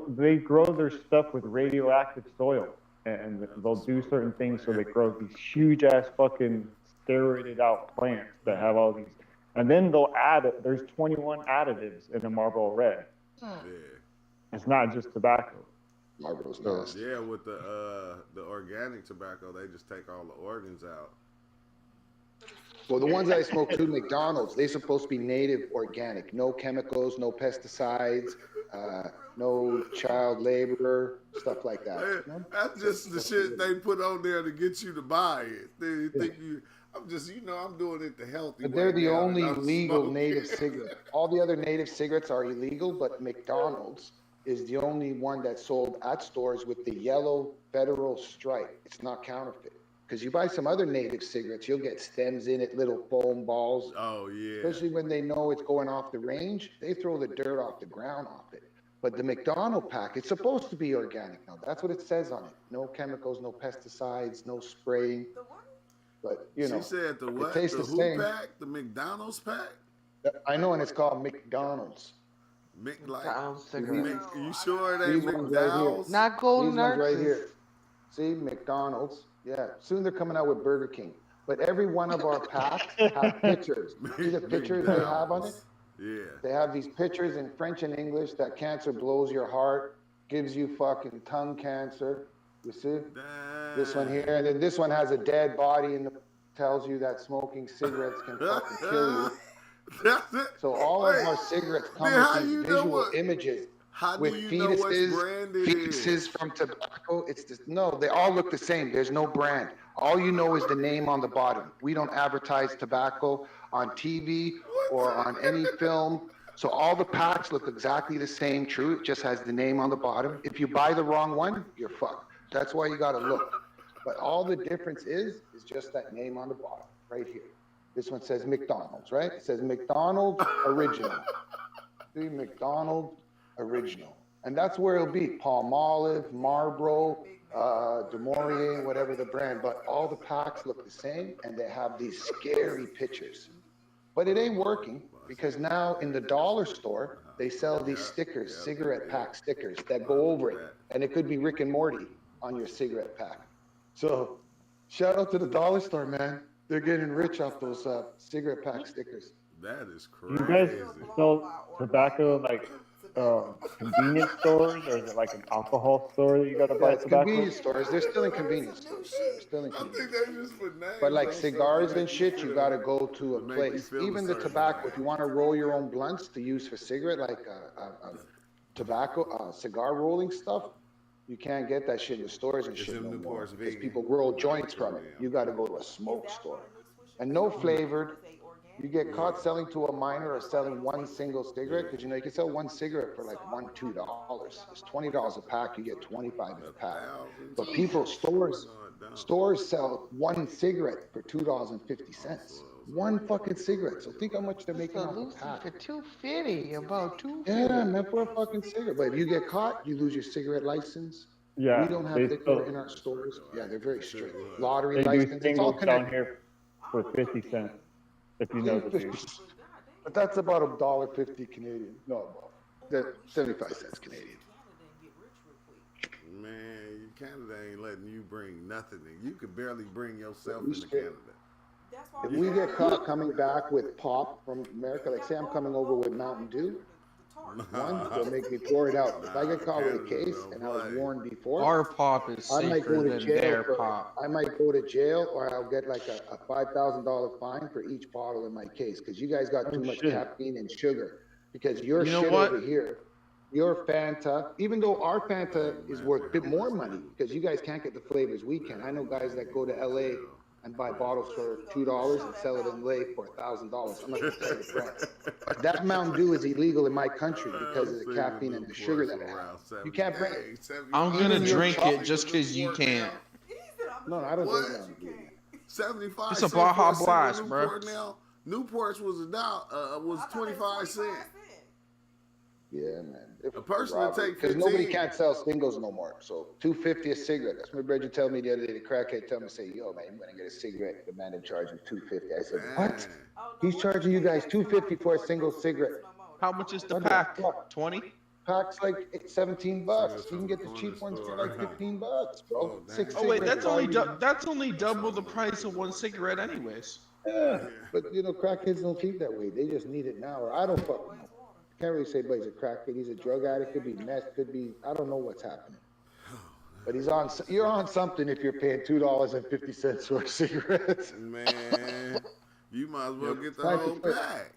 Speaker 3: they grow their stuff with radioactive soil, and they'll do certain things so they grow these huge ass fucking steroided out plants that have all these, and then they'll add it. There's 21 additives in a Marlboro Red.
Speaker 2: Yeah,
Speaker 3: It's not just tobacco.
Speaker 4: Marlboro's
Speaker 3: So-
Speaker 4: nasty.
Speaker 2: yeah. With the organic tobacco, they just take all the organs out.
Speaker 4: Well, the ones I smoke too, McDonald's, they're supposed to be native organic. No chemicals, no pesticides, no child labor, stuff like that.
Speaker 2: Hey,
Speaker 4: You know?
Speaker 2: that's just the shit they put on there to get you to buy it. They think you. I'm just, I'm doing it the healthy
Speaker 4: But
Speaker 2: way.
Speaker 4: they're the
Speaker 2: now,
Speaker 4: only
Speaker 2: and I'm
Speaker 4: legal
Speaker 2: smoking.
Speaker 4: native cigarettes. All the other native cigarettes are illegal, but McDonald's is the only one that's sold at stores with the yellow federal stripe. It's not counterfeit. Because you buy some other native cigarettes, you'll get stems in it, little foam balls.
Speaker 2: Oh yeah.
Speaker 4: Especially when they know it's going off the range, they throw the dirt off the ground off it. But the McDonald pack, it's supposed to be organic now. That's what it says on it. No chemicals, no pesticides, no spraying. But
Speaker 2: She said the what?
Speaker 4: tastes
Speaker 2: The
Speaker 4: the
Speaker 2: who
Speaker 4: same.
Speaker 2: pack? The McDonald's pack?
Speaker 4: I know, and it's called McDonald's.
Speaker 1: McDonald's
Speaker 2: You
Speaker 1: cigarettes.
Speaker 2: sure it ain't
Speaker 4: These ones right here.
Speaker 2: McDowell's?
Speaker 1: Not golden
Speaker 4: These ones right
Speaker 1: arches.
Speaker 4: here. See, McDonald's. Yeah, soon they're coming out with Burger King. But every one of our packs have pictures. See the pictures they have on it?
Speaker 2: Yeah.
Speaker 4: They have these pictures in French and English that cancer blows your heart, gives you fucking tongue cancer. You see? This one here. And then this one has a dead body and tells you that smoking cigarettes can fucking kill you.
Speaker 2: That's it.
Speaker 4: So all of our cigarettes come
Speaker 2: Then how
Speaker 4: with these
Speaker 2: you know
Speaker 4: visual
Speaker 2: what-
Speaker 4: images.
Speaker 2: How do
Speaker 4: With
Speaker 2: you know what brand it
Speaker 4: fetuses
Speaker 2: is?
Speaker 4: from tobacco. It's just, no, they all look the same. There's no brand. All you know is the name on the bottom. We don't advertise tobacco on TV or on any film. So all the packs look exactly the same. True, it just has the name on the bottom. If you buy the wrong one, you're fucked. That's why you got to look. But all the difference is just that name on the bottom right here. This one says McDonald's, right? It says McDonald's Original. See, McDonald's Original. And that's where it'll be. Palmolive, Marlboro, De Maurier, whatever the brand. But all the packs look the same and they have these scary pictures. But it ain't working because now in the dollar store, they sell these stickers, cigarette pack stickers that go over it. And it could be Rick and Morty on your cigarette pack. So shout out to the dollar store, man. They're getting rich off those cigarette pack stickers.
Speaker 2: That is
Speaker 3: Do
Speaker 2: crazy.
Speaker 3: you guys sell tobacco in like convenience stores, or is it like an alcohol store that you got to
Speaker 4: Yeah,
Speaker 3: buy
Speaker 4: it's
Speaker 3: tobacco?
Speaker 4: convenience stores. They're still in convenience stores. They're still in
Speaker 2: I think
Speaker 4: convenience.
Speaker 2: they just put names.
Speaker 4: But like
Speaker 2: on
Speaker 4: cigars
Speaker 2: stuff
Speaker 4: and shit, you gotta go to a
Speaker 2: to make you
Speaker 4: place.
Speaker 2: feel a
Speaker 4: Even the
Speaker 2: certain
Speaker 4: tobacco,
Speaker 2: way.
Speaker 4: if you wanna roll your own blunts to use for cigarette, like tobacco, cigar rolling stuff, you can't get that shit in the stores and
Speaker 2: It's
Speaker 4: shit
Speaker 2: in
Speaker 4: no more.
Speaker 2: Newport's
Speaker 4: Because
Speaker 2: vegan.
Speaker 4: people roll joints from it. You gotta go to a smoke store. And no flavored. You get caught selling to a minor or selling one single cigarette, because you can sell one cigarette for like $2. It's $20 a pack, you get 25 in a pack. But people, stores sell one cigarette for $2.50. One fucking cigarette. So think how much they're making
Speaker 1: So
Speaker 4: off a
Speaker 1: Lucy
Speaker 4: pack.
Speaker 1: for $2.50, about $2.50.
Speaker 4: Yeah, man, for a fucking cigarette. But if you get caught, you lose your cigarette license.
Speaker 3: Yeah,
Speaker 4: We don't have
Speaker 3: they
Speaker 4: liquor
Speaker 3: still
Speaker 4: in our stores. Yeah, they're very strict. Lottery
Speaker 3: they do
Speaker 4: license, it's all
Speaker 3: singles down
Speaker 4: connected.
Speaker 3: here for 50 cents. If you know the dude.
Speaker 4: But that's about $1.50 Canadian. No, that's 75 cents Canadian.
Speaker 2: Man, Canada ain't letting you bring nothing in. You could barely bring yourself
Speaker 4: We
Speaker 2: into
Speaker 4: straight.
Speaker 2: Canada.
Speaker 6: That's why
Speaker 4: If we get caught coming back with pop from America, like say I'm coming over with Mountain Dew, one, they'll make me pour it out. If I get caught with a
Speaker 2: Canada
Speaker 4: case
Speaker 2: don't
Speaker 4: and I was
Speaker 2: play.
Speaker 4: warned before,
Speaker 5: Our pop is
Speaker 4: I might
Speaker 5: safer
Speaker 4: go to
Speaker 5: than
Speaker 4: jail
Speaker 5: their
Speaker 4: for,
Speaker 5: pop.
Speaker 4: I might go to jail, or I'll get like a $5,000 fine for each bottle in my case, because you guys got
Speaker 3: Oh,
Speaker 4: too much
Speaker 3: shit.
Speaker 4: caffeine and sugar. Because your
Speaker 5: You know
Speaker 4: shit
Speaker 5: what?
Speaker 4: over here, your Fanta, even though our Fanta is
Speaker 2: Imagine
Speaker 4: worth a
Speaker 2: how
Speaker 4: bit more
Speaker 2: much
Speaker 4: money,
Speaker 2: them-
Speaker 4: because you guys can't get the flavors we can. I know guys that go to LA and buy bottles for $2 and sell it in LA for $1,000. I'm not gonna tell you the brand. But that Mountain Dew is illegal in my country because of the caffeine and the sugar that it has. You can't bring it.
Speaker 5: I'm gonna
Speaker 4: Even your
Speaker 5: drink
Speaker 4: chocolate-
Speaker 5: it just because you can't.
Speaker 4: No, I don't
Speaker 2: What?
Speaker 4: drink Mountain Dew.
Speaker 2: 75
Speaker 5: It's a
Speaker 2: cents for
Speaker 5: Baja
Speaker 2: a single
Speaker 5: Blast, bro.
Speaker 2: Newport now. Newports was was 25 cents.
Speaker 4: Yeah, man.
Speaker 2: A person will take
Speaker 4: because nobody
Speaker 2: 15.
Speaker 4: can't sell singles no more. So $2.50 a cigarette. That's what Bridget told me the other day. The crackhead told me, say, yo, man, I'm gonna get a cigarette. The man in charge of $2.50. I said, what?
Speaker 2: Man.
Speaker 4: He's charging you guys $2.50 for a single cigarette.
Speaker 5: How much is the
Speaker 4: What the
Speaker 5: pack?
Speaker 4: fuck?
Speaker 5: 20?
Speaker 4: Pack's like $17.
Speaker 2: Cigarettes
Speaker 4: You
Speaker 2: from
Speaker 4: can
Speaker 2: the
Speaker 4: get the
Speaker 2: corner
Speaker 4: cheap ones for
Speaker 2: store.
Speaker 4: like $15, bro.
Speaker 2: Oh, damn.
Speaker 4: 6
Speaker 5: Oh wait,
Speaker 4: cigarettes.
Speaker 5: that's only double the price of one cigarette, anyways.
Speaker 4: Yeah, but you know, crackheads don't think that way. They just need it now. Or I don't fucking know. Can't really say, but he's a crackhead. He's a drug addict. Could be meth. Could be. I don't know what's happening. But he's on. You're on something if you're paying $2.50 for a cigarette.
Speaker 2: Man, you might as well get the
Speaker 4: Time to
Speaker 2: whole
Speaker 4: quit.
Speaker 2: pack.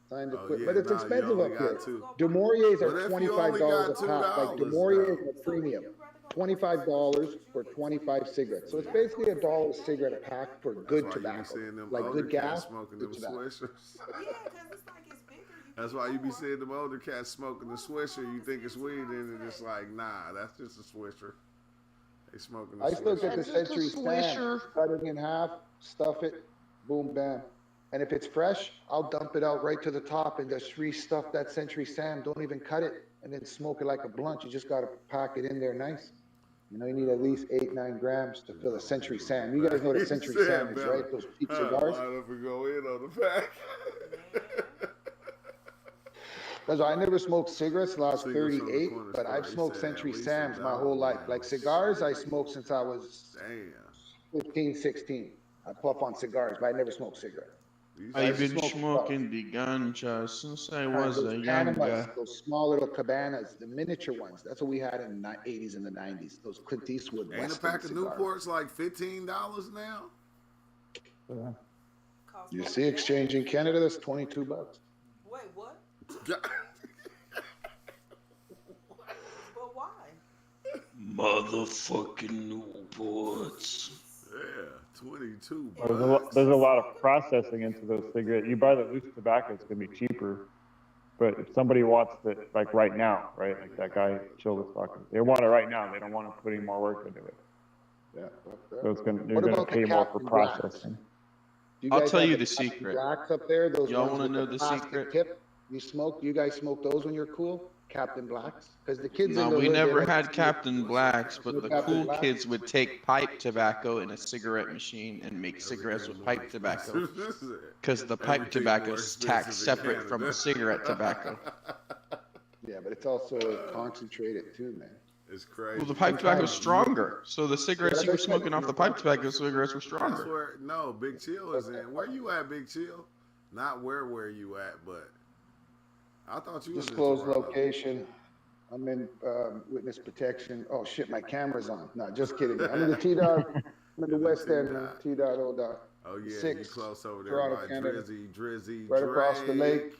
Speaker 4: Time to
Speaker 2: Oh,
Speaker 4: quit.
Speaker 2: yeah,
Speaker 4: but it's
Speaker 2: nah, you
Speaker 4: expensive
Speaker 2: only
Speaker 4: up
Speaker 2: got
Speaker 4: here.
Speaker 2: two.
Speaker 4: DeMauriers
Speaker 2: But
Speaker 4: are
Speaker 2: if you only
Speaker 4: $25
Speaker 2: got
Speaker 4: a pack. Like
Speaker 2: $2,
Speaker 4: DeMauriers
Speaker 2: though.
Speaker 4: are premium. $25 for 25 cigarettes. So it's basically $1 a cigarette a pack for good
Speaker 2: That's why you be
Speaker 4: tobacco.
Speaker 2: seeing them
Speaker 4: Like
Speaker 2: older
Speaker 4: good
Speaker 2: cats
Speaker 4: gas,
Speaker 2: smoking
Speaker 4: good
Speaker 2: them
Speaker 4: tobacco.
Speaker 2: swishers.
Speaker 6: Yeah, because it's like it's bigger.
Speaker 2: That's why you be seeing them older cats smoking the swisher. You think it's weed, and it's like, nah, that's just a swisher. They smoking the
Speaker 4: I still
Speaker 2: swisher.
Speaker 4: get the
Speaker 1: That's just a
Speaker 4: Century Sam,
Speaker 1: swisher.
Speaker 4: cut it in half, stuff it, boom, bam. And if it's fresh, I'll dump it out right to the top and just restuff that Century Sam. Don't even cut it and then smoke it like a blunt. You just got to pack it in there nice. You know, you need at least 8-9 grams to fill a Century Sam. You guys know what a Century Sam is, right? Those cheap cigars.
Speaker 2: Line up and go in on the pack.
Speaker 4: That's why I never smoked cigarettes till I was
Speaker 2: Cigarettes from the
Speaker 4: 38,
Speaker 2: corner
Speaker 4: but
Speaker 2: store,
Speaker 4: I've
Speaker 2: he
Speaker 4: smoked
Speaker 2: said
Speaker 4: Century
Speaker 2: at least
Speaker 4: Sams my
Speaker 2: $1
Speaker 4: whole life.
Speaker 2: now.
Speaker 4: Like cigars, I smoked since I was
Speaker 2: Damn.
Speaker 4: 15, 16. I puff on cigars, but I never smoked cigarettes.
Speaker 5: I've been
Speaker 4: smoke
Speaker 5: smoking the ganja since I was
Speaker 4: Those
Speaker 5: a young
Speaker 4: Panamas,
Speaker 5: guy.
Speaker 4: those small little cabanas, the miniature ones. That's what we had in the 80s and the 90s. Those Clint Eastwood
Speaker 2: Ain't a
Speaker 4: Western
Speaker 2: pack of
Speaker 4: cigars.
Speaker 2: Newports like $15 now?
Speaker 4: You see, exchange in Canada, that's $22.
Speaker 6: Wait, what? But why?
Speaker 5: Motherfucking Newports.
Speaker 2: Yeah, 22
Speaker 3: There's a lot of processing into those cigarettes. You buy the loose tobacco, it's gonna be cheaper. But if somebody wants it like right now, right? Like that guy Chill was talking. They want it right now. They don't want to put any more work into it.
Speaker 4: Yeah.
Speaker 3: So it's gonna they're
Speaker 4: What
Speaker 3: gonna
Speaker 4: about the
Speaker 3: pay more for
Speaker 4: Captain Blacks?
Speaker 3: processing.
Speaker 4: Do
Speaker 5: I'll
Speaker 4: guys
Speaker 5: tell
Speaker 4: have
Speaker 5: you
Speaker 4: the
Speaker 5: the
Speaker 4: Captain
Speaker 5: secret.
Speaker 4: Blacks up there, those
Speaker 5: Y'all
Speaker 4: ones
Speaker 5: wanna
Speaker 4: with
Speaker 5: know
Speaker 4: the
Speaker 5: the
Speaker 4: plastic
Speaker 5: secret?
Speaker 4: tip? You guys smoke those when you're cool? Captain Blacks? Because the kids
Speaker 5: No,
Speaker 4: in the
Speaker 5: we
Speaker 4: hood, they
Speaker 5: never
Speaker 4: like
Speaker 5: had
Speaker 4: to-
Speaker 5: Captain Blacks, but the
Speaker 4: Captain
Speaker 5: cool
Speaker 4: Blacks?
Speaker 5: kids would take pipe tobacco in a cigarette machine and make cigarettes with pipe tobacco. Because the pipe
Speaker 2: Everything
Speaker 5: tobacco
Speaker 2: more
Speaker 5: is taxed
Speaker 2: expensive in
Speaker 5: separate from
Speaker 2: Canada.
Speaker 5: cigarette tobacco.
Speaker 4: Yeah, but it's also concentrated too, man.
Speaker 2: It's crazy.
Speaker 5: Well, the pipe tobacco is stronger, so the cigarettes you were smoking off the pipe tobacco cigarettes were
Speaker 2: That's
Speaker 5: stronger.
Speaker 2: where, no, Big Chill is in. Where you at, Big Chill? Not where you at, but I thought you was in
Speaker 4: Disclosed
Speaker 2: Toronto.
Speaker 4: location. I'm in witness protection. Oh shit, my camera's on. No, just kidding. I'm in the T-Dot. I'm in the West End, man. T-Dot, old dot.
Speaker 2: Oh yeah, you
Speaker 4: 6,
Speaker 2: close over there
Speaker 4: Toronto,
Speaker 2: by
Speaker 4: Canada.
Speaker 2: Drizzy,
Speaker 4: Right across the
Speaker 2: Drake.
Speaker 4: lake.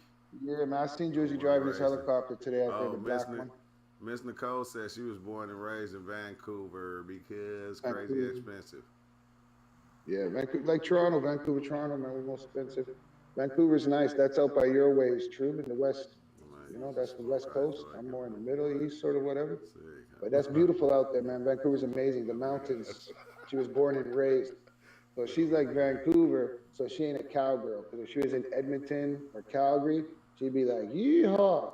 Speaker 4: Yeah, man. I seen Jersey driving his helicopter today out there, the black one.
Speaker 2: Miss Nicole said she was born and raised in Vancouver because crazy
Speaker 4: Vancouver.
Speaker 2: expensive.
Speaker 4: Yeah, Vancouver, like Toronto, Vancouver, Toronto, man, was most expensive. Vancouver's nice. That's out by your ways, true, in the west. You know, that's the west coast. I'm more in the middle east, sort of whatever. But that's beautiful out there, man. Vancouver's amazing. The mountains. She was born and raised. So she's like Vancouver, so she ain't a cowgirl. Because if she was in Edmonton or Calgary, she'd be like, yeehaw.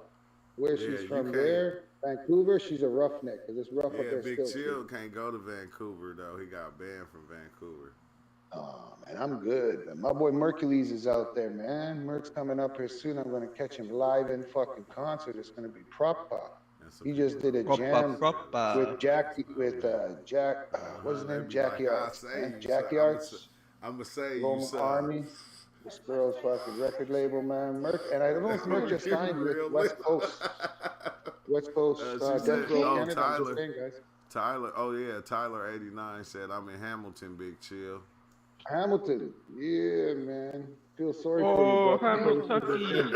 Speaker 4: Where
Speaker 2: Yeah,
Speaker 4: she's
Speaker 2: you
Speaker 4: from
Speaker 2: can't-
Speaker 4: there, Vancouver, she's a roughneck. Because it's rough up
Speaker 2: Yeah,
Speaker 4: there
Speaker 2: Big
Speaker 4: still.
Speaker 2: Chill
Speaker 4: too.
Speaker 2: can't go to Vancouver though. He got banned from Vancouver.
Speaker 4: Oh, man, I'm good. My boy Mercules is out there, man. Merc's coming up here soon. I'm going to catch him live in fucking concert. It's going to be proper. He just did a jam with Jackie, with Jack, what's his name? Jackie Arts. Man. Jackie Arts.
Speaker 2: I'm gonna say you
Speaker 4: Roman
Speaker 2: suck.
Speaker 4: Army. This girl's fucking record label, man. Merc, and I don't know if Merc just signed with West Coast. West Coast
Speaker 2: She said,
Speaker 4: Death Row
Speaker 2: oh,
Speaker 4: Canada. I'm just
Speaker 2: Tyler.
Speaker 4: saying, guys.
Speaker 2: Tyler, oh yeah, Tyler 89 said, I'm in Hamilton, Big Chill.
Speaker 4: Hamilton, yeah, man. Feel sorry for
Speaker 5: Oh,
Speaker 4: you, bro.
Speaker 5: Hamilton.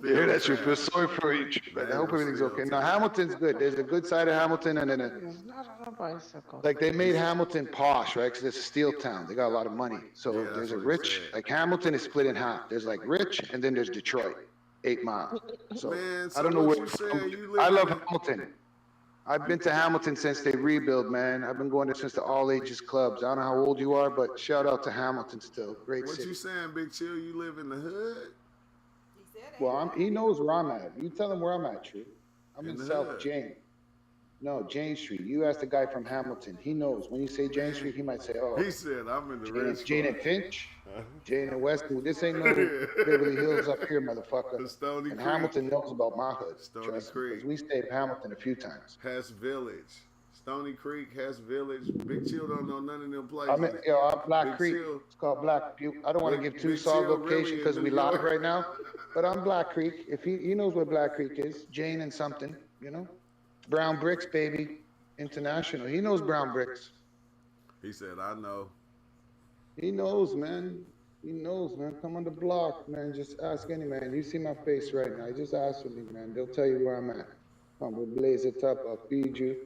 Speaker 4: You hear that shit? Feel sorry for you. But I hope everything's okay. No, Hamilton's good. There's a good side of Hamilton, and then
Speaker 1: It's not on a bicycle.
Speaker 4: like they made Hamilton posh, right? Because it's a steel town. They got a lot of money. So
Speaker 2: Yeah, that's
Speaker 4: there's a
Speaker 2: what he
Speaker 4: rich,
Speaker 2: said.
Speaker 4: like Hamilton is split in half. There's like rich, and then there's Detroit, 8 miles. So
Speaker 2: Man,
Speaker 4: I don't know
Speaker 2: what
Speaker 4: where.
Speaker 2: you saying? You live
Speaker 4: I love
Speaker 2: in
Speaker 4: Hamilton. I've been to Hamilton since they rebuilt, man. I've been going there since the all ages clubs. I don't know how old you are, but shout out to Hamilton still. Great
Speaker 2: What
Speaker 4: city.
Speaker 2: you saying, Big Chill? You live in the hood?
Speaker 6: He said
Speaker 4: Well, he knows where I'm at. You tell him where I'm at, True. I'm
Speaker 2: In
Speaker 4: in
Speaker 2: the
Speaker 4: South
Speaker 2: hood.
Speaker 4: Jane. No, Jane Street. You ask the guy from Hamilton. He knows. When you say Jane Street, he might say, oh,
Speaker 2: He said, I'm in the red
Speaker 4: Jane and Finch, Jane and Westwood. This ain't no Beverly Hills up here, motherfucker.
Speaker 2: Stony
Speaker 4: And
Speaker 2: Creek.
Speaker 4: Hamilton knows about my hood.
Speaker 2: Stony
Speaker 4: Trust me,
Speaker 2: Creek.
Speaker 4: 'cause we stayed in Hamilton a few times.
Speaker 2: Hess Village. Stony Creek, Hess Village. Big Chill don't know none of them places.
Speaker 4: I'm Black
Speaker 2: Big
Speaker 4: Creek.
Speaker 2: Chill.
Speaker 4: It's called Black Butte. I don't want to give too
Speaker 2: Big
Speaker 4: solid
Speaker 2: Chill
Speaker 4: location
Speaker 2: really
Speaker 4: because
Speaker 2: in
Speaker 4: we
Speaker 2: New
Speaker 4: live
Speaker 2: York.
Speaker 4: right now. But I'm Black Creek. If he knows where Black Creek is, Jane and something, you know, Brown Bricks, baby, international. He knows Brown Bricks.
Speaker 2: He said, I know.
Speaker 4: He knows, man. He knows, man. Come on the block, man. Just ask any man. You see my face right now. Just ask for me, man. They'll tell you where I'm at. Come, we'll blaze it up. I'll feed you.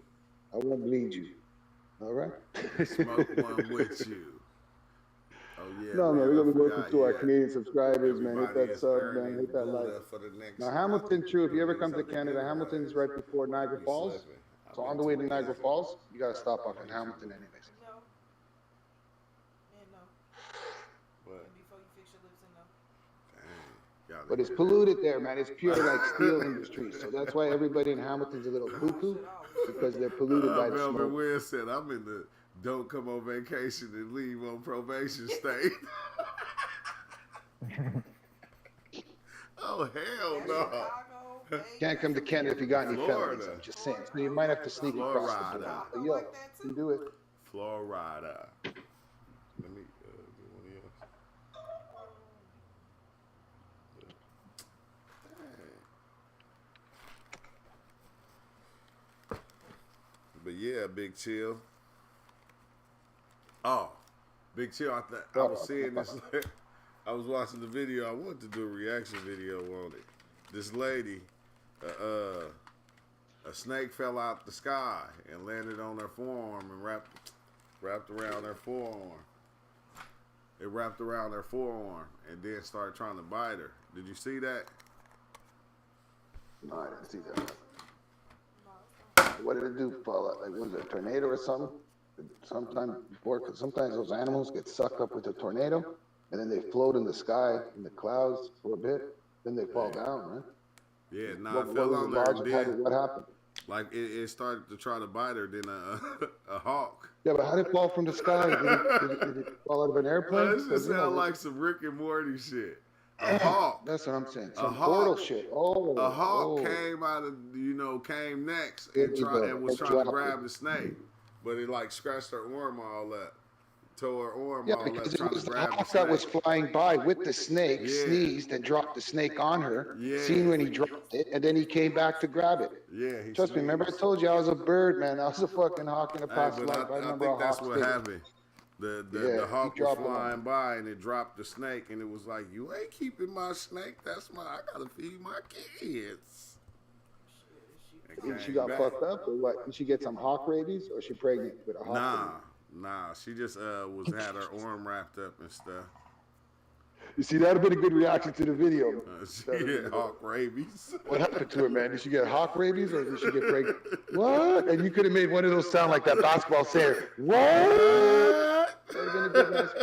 Speaker 4: I won't bleed you. All right?
Speaker 2: Smoke one with you. Oh, yeah.
Speaker 4: No, man, we're gonna be working to our
Speaker 2: yeah.
Speaker 4: Canadian subscribers, man. Hit
Speaker 2: Everybody
Speaker 4: that
Speaker 2: is
Speaker 4: sub,
Speaker 2: earning
Speaker 4: man. Hit that like.
Speaker 2: Buddha for the next
Speaker 4: Now, Hamilton, true. If you ever come to Canada, Hamilton's right before Niagara Falls. So on the way to Niagara Falls, you gotta stop off in Hamilton, anyways.
Speaker 6: no. And no.
Speaker 2: What?
Speaker 6: And before you fix your lips and no.
Speaker 2: Dang. Y'all
Speaker 4: But it's
Speaker 2: niggas-
Speaker 4: polluted there, man. It's pure like steel industry. So that's why everybody in Hamilton's a little cuckoo because they're polluted by the
Speaker 2: Velvet
Speaker 4: smoke.
Speaker 2: Will said, I'm in the don't come on vacation and leave on probation state. Oh, hell no.
Speaker 6: Chicago, Vegas.
Speaker 4: Can't come to Canada if you got any
Speaker 2: Florida.
Speaker 4: felonies. I'm just saying. So you might have to sneak across the border.
Speaker 2: Florida.
Speaker 4: But yo, you do it.
Speaker 2: Florida. Let me do one of yours. Dang. But yeah, Big Chill. Oh, Big Chill. I was seeing this. I was watching the video. I wanted to do a reaction video on it. This lady, a snake fell out the sky and landed on her forearm and wrapped around her forearm. It wrapped around her forearm and then started trying to bite her. Did you see that?
Speaker 4: No, I didn't see that. What did it do? Fall out? Like, was it a tornado or something? Because sometimes those animals get sucked up with a tornado, and then they float in the sky, in the clouds for a bit, then they fall down, right?
Speaker 2: Yeah, nah,
Speaker 4: What
Speaker 2: it fell
Speaker 4: was
Speaker 2: on
Speaker 4: the
Speaker 2: there.
Speaker 4: logic?
Speaker 2: And
Speaker 4: What
Speaker 2: then,
Speaker 4: happened?
Speaker 2: like, it started to try to bite her. Then a hawk.
Speaker 4: Yeah, but how did it fall from the sky? Did it fall out of an airplane?
Speaker 2: This just sounds like some Rick and Morty shit. A hawk.
Speaker 4: That's what I'm saying.
Speaker 2: A
Speaker 4: Some
Speaker 2: hawk.
Speaker 4: portal shit. Oh,
Speaker 2: A hawk
Speaker 4: oh.
Speaker 2: came out of, came next
Speaker 4: There
Speaker 2: and,
Speaker 4: you go.
Speaker 2: was
Speaker 4: It
Speaker 2: trying to
Speaker 4: dropped
Speaker 2: grab
Speaker 4: it.
Speaker 2: the snake, but it like scratched her arm all up, tore her arm
Speaker 4: Yeah,
Speaker 2: all up
Speaker 4: because it
Speaker 2: trying
Speaker 4: was
Speaker 2: to
Speaker 4: the
Speaker 2: grab the
Speaker 4: hawk
Speaker 2: snake.
Speaker 4: that was flying by with the snake,
Speaker 2: Yeah.
Speaker 4: sneezed and dropped the snake on her.
Speaker 2: Yeah.
Speaker 4: Seen when he dropped it, and then he came back to grab it.
Speaker 2: Yeah, he
Speaker 4: Trust me, remember I
Speaker 2: sneezed.
Speaker 4: told you I was a bird, man. I was a fucking hawk in a
Speaker 2: Hey,
Speaker 4: past
Speaker 2: but
Speaker 4: life. I
Speaker 2: I
Speaker 4: remember
Speaker 2: think
Speaker 4: a
Speaker 2: that's
Speaker 4: hawk
Speaker 2: what
Speaker 4: sting.
Speaker 2: happened. The
Speaker 4: Yeah, he
Speaker 2: hawk was
Speaker 4: dropped it on
Speaker 2: flying
Speaker 4: him.
Speaker 2: by and it dropped the snake and it was like, you ain't keeping my snake. That's I gotta feed my kids. And
Speaker 4: She
Speaker 2: came
Speaker 4: got
Speaker 2: back.
Speaker 4: fucked up, or what? Did she get some hawk rabies, or she pregnant with a hawk?
Speaker 2: Nah. She just had her arm wrapped up and stuff.
Speaker 4: You see, that'd have been a good reaction to the video.
Speaker 2: She had hawk rabies.
Speaker 4: What happened to her, man? Did she get hawk rabies, or did she get pregnant? What? And you could have made one of those sound like that basketball player. What? That would have been a good nice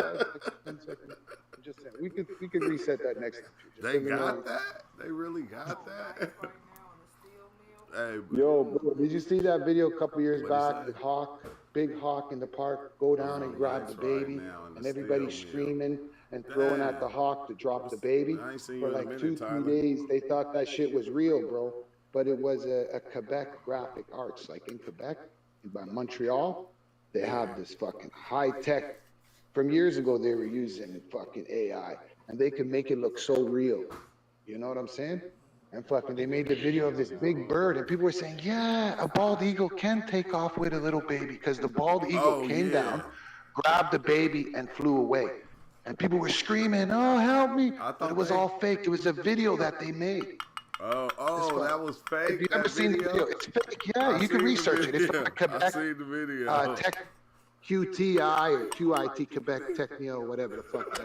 Speaker 4: 10 seconds. I'm just saying, we could reset that next time. Just
Speaker 2: They
Speaker 4: let me know.
Speaker 2: got that? They really got that?
Speaker 6: Right now on the steel mill.
Speaker 2: Hey, but
Speaker 4: Yo, bro, did you see that video a couple years
Speaker 2: What'd he
Speaker 4: back?
Speaker 2: say?
Speaker 4: The hawk, big hawk in the park, go down and grab the
Speaker 2: that's right,
Speaker 4: baby,
Speaker 2: now in the
Speaker 4: and everybody's
Speaker 2: steel mill.
Speaker 4: screaming and throwing at the
Speaker 2: Damn.
Speaker 4: hawk to drop the baby.
Speaker 2: I ain't seen you
Speaker 4: For
Speaker 2: in a
Speaker 4: like
Speaker 2: minute,
Speaker 4: 2-3
Speaker 2: Tyler.
Speaker 4: days, they thought that shit was real, bro. But it was a Quebec graphic arts, like in Quebec, by Montreal. They have this fucking high-tech from years ago, they were using fucking AI, and they could make it look so real. You know what I'm saying? And fucking, they made the video of this big bird, and people were saying, "Yeah, a bald eagle can take off with a little baby," because the bald eagle came down, grabbed the baby, and flew away. And people were screaming, "Oh, help me!" But it was all fake. It was a video that they made.
Speaker 2: Oh, that was fake.
Speaker 4: Have you ever seen the video? It's fake. Yeah, you can research it. It's from the Quebec.
Speaker 2: I seen the video.
Speaker 4: QTI or QIT, Quebec Technio, whatever the fuck.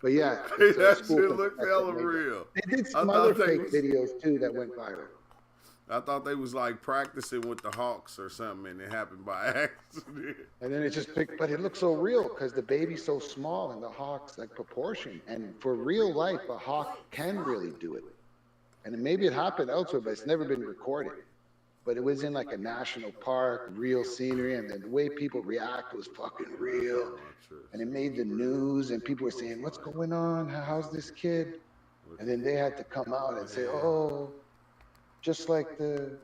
Speaker 4: But yeah,
Speaker 2: that shit looked hella real.
Speaker 4: They did some other fake videos too that went viral.
Speaker 2: I thought they was like practicing with the Hawks or something, and it happened by accident.
Speaker 4: And then it just picked, but it looks so real because the baby's so small and the hawk's like proportion. And for real life, a hawk can really do it. And maybe it happened elsewhere, but it's never been recorded. But it was in like a national park, real scenery, and the way people react was fucking real. And it made the news, and people were saying, "What's going on? How's this kid?" And then they had to come out and say, "Oh, just like the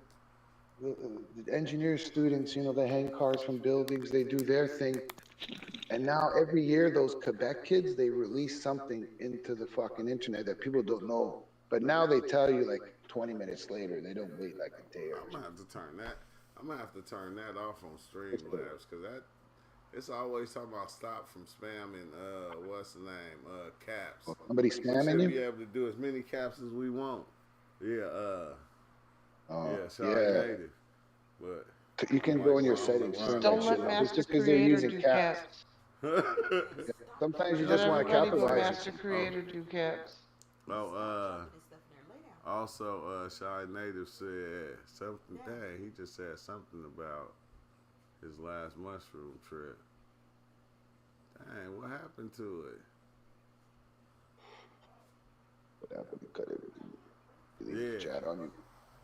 Speaker 4: engineer students, you know, they hang cars from buildings, they do their thing." And now every year, those Quebec kids, they release something into the fucking internet that people don't know. But now they tell you like 20 minutes later. They don't wait like a day or
Speaker 2: I'm gonna have to turn that. I'm gonna have to turn that off on Streamlabs because it's always talking about stop from spamming. What's the name? Caps.
Speaker 4: Somebody spamming you?
Speaker 2: We should be able to do as many caps as we want. Yeah. Shout native. But
Speaker 4: you can go in your settings.
Speaker 1: Don't let Master Creator do caps.
Speaker 4: Sometimes you just want to capitalize.
Speaker 1: Master Creator do caps.
Speaker 2: Also, Shy Native said something. Dang, he just said something about his last mushroom trip. Dang, what happened to it?
Speaker 4: What happened to cut it? Chat on you.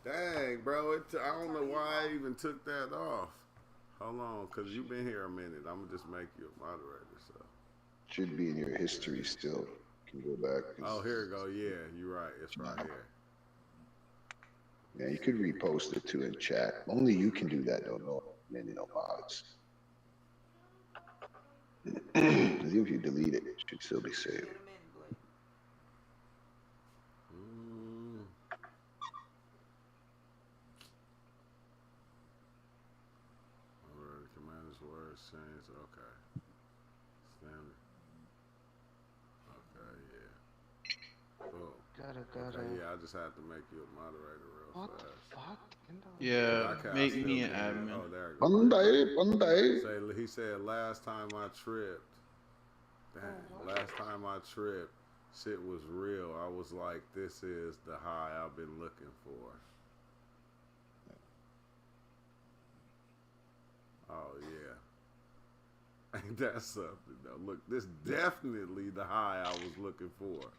Speaker 2: Dang, bro, I don't know why I even took that off. Hold on, because you've been here a minute. I'm going to just make you a moderator. So
Speaker 4: should be in your history still. Can go back.
Speaker 2: Oh, here we go. Yeah, you're right. It's right here.
Speaker 4: Yeah, you could repost it too in chat. Only you can do that, though. No, many no mods. Because if you delete it, it should still be saved.
Speaker 2: Alright, commanders words change. Okay. Standard. Okay, yeah. Boom.
Speaker 1: Gotta.
Speaker 2: Okay, yeah, I just had to make you a moderator real fast.
Speaker 1: The fuck?
Speaker 5: Yeah, make me an admin.
Speaker 2: Oh, there you go.
Speaker 4: Monday.
Speaker 2: He said, last time I tripped, last time I tripped, shit was real. I was like, this is the high I've been looking for. Oh, yeah. Ain't that something, though? Look, this definitely the high I was looking for.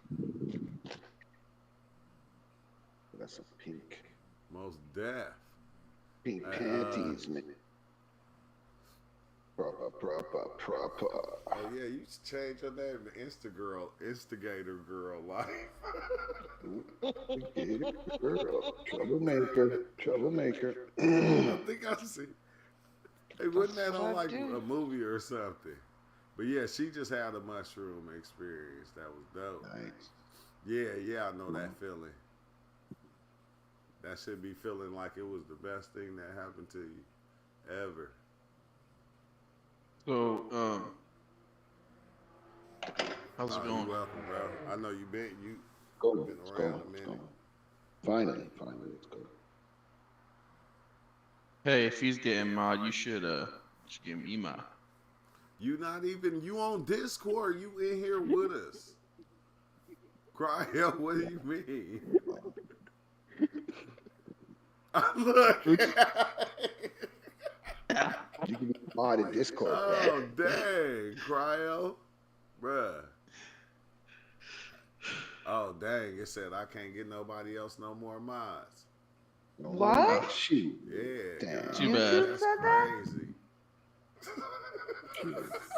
Speaker 4: That's a pink.
Speaker 2: Most deaf.
Speaker 4: Pink panties, man. Proper.
Speaker 2: Oh yeah, you should change your name to Instigator Girl Life.
Speaker 4: Girl. Troublemaker.
Speaker 2: I think I see. Hey, wasn't that on like a movie or something? But yeah, she just had a mushroom experience. That was dope.
Speaker 4: Nice.
Speaker 2: Yeah, I know that feeling. That should be feeling like it was the best thing that happened to you ever.
Speaker 5: So, how's it going?
Speaker 2: You're welcome, bro. I know you've been
Speaker 4: Let's
Speaker 2: around
Speaker 4: go.
Speaker 2: a minute.
Speaker 4: Finally, let's go.
Speaker 5: Hey, if he's getting mod, you should give me mod.
Speaker 2: You on Discord, you in here with us. Cry out, what do you mean? Look.
Speaker 4: You can be mod in Discord.
Speaker 2: Oh, dang, Cryo. Bruh. Oh, dang, it said I can't get nobody else no more mods.
Speaker 1: What?
Speaker 4: Shoot.
Speaker 2: Yeah.
Speaker 4: Damn.
Speaker 5: Too bad.
Speaker 2: That's crazy.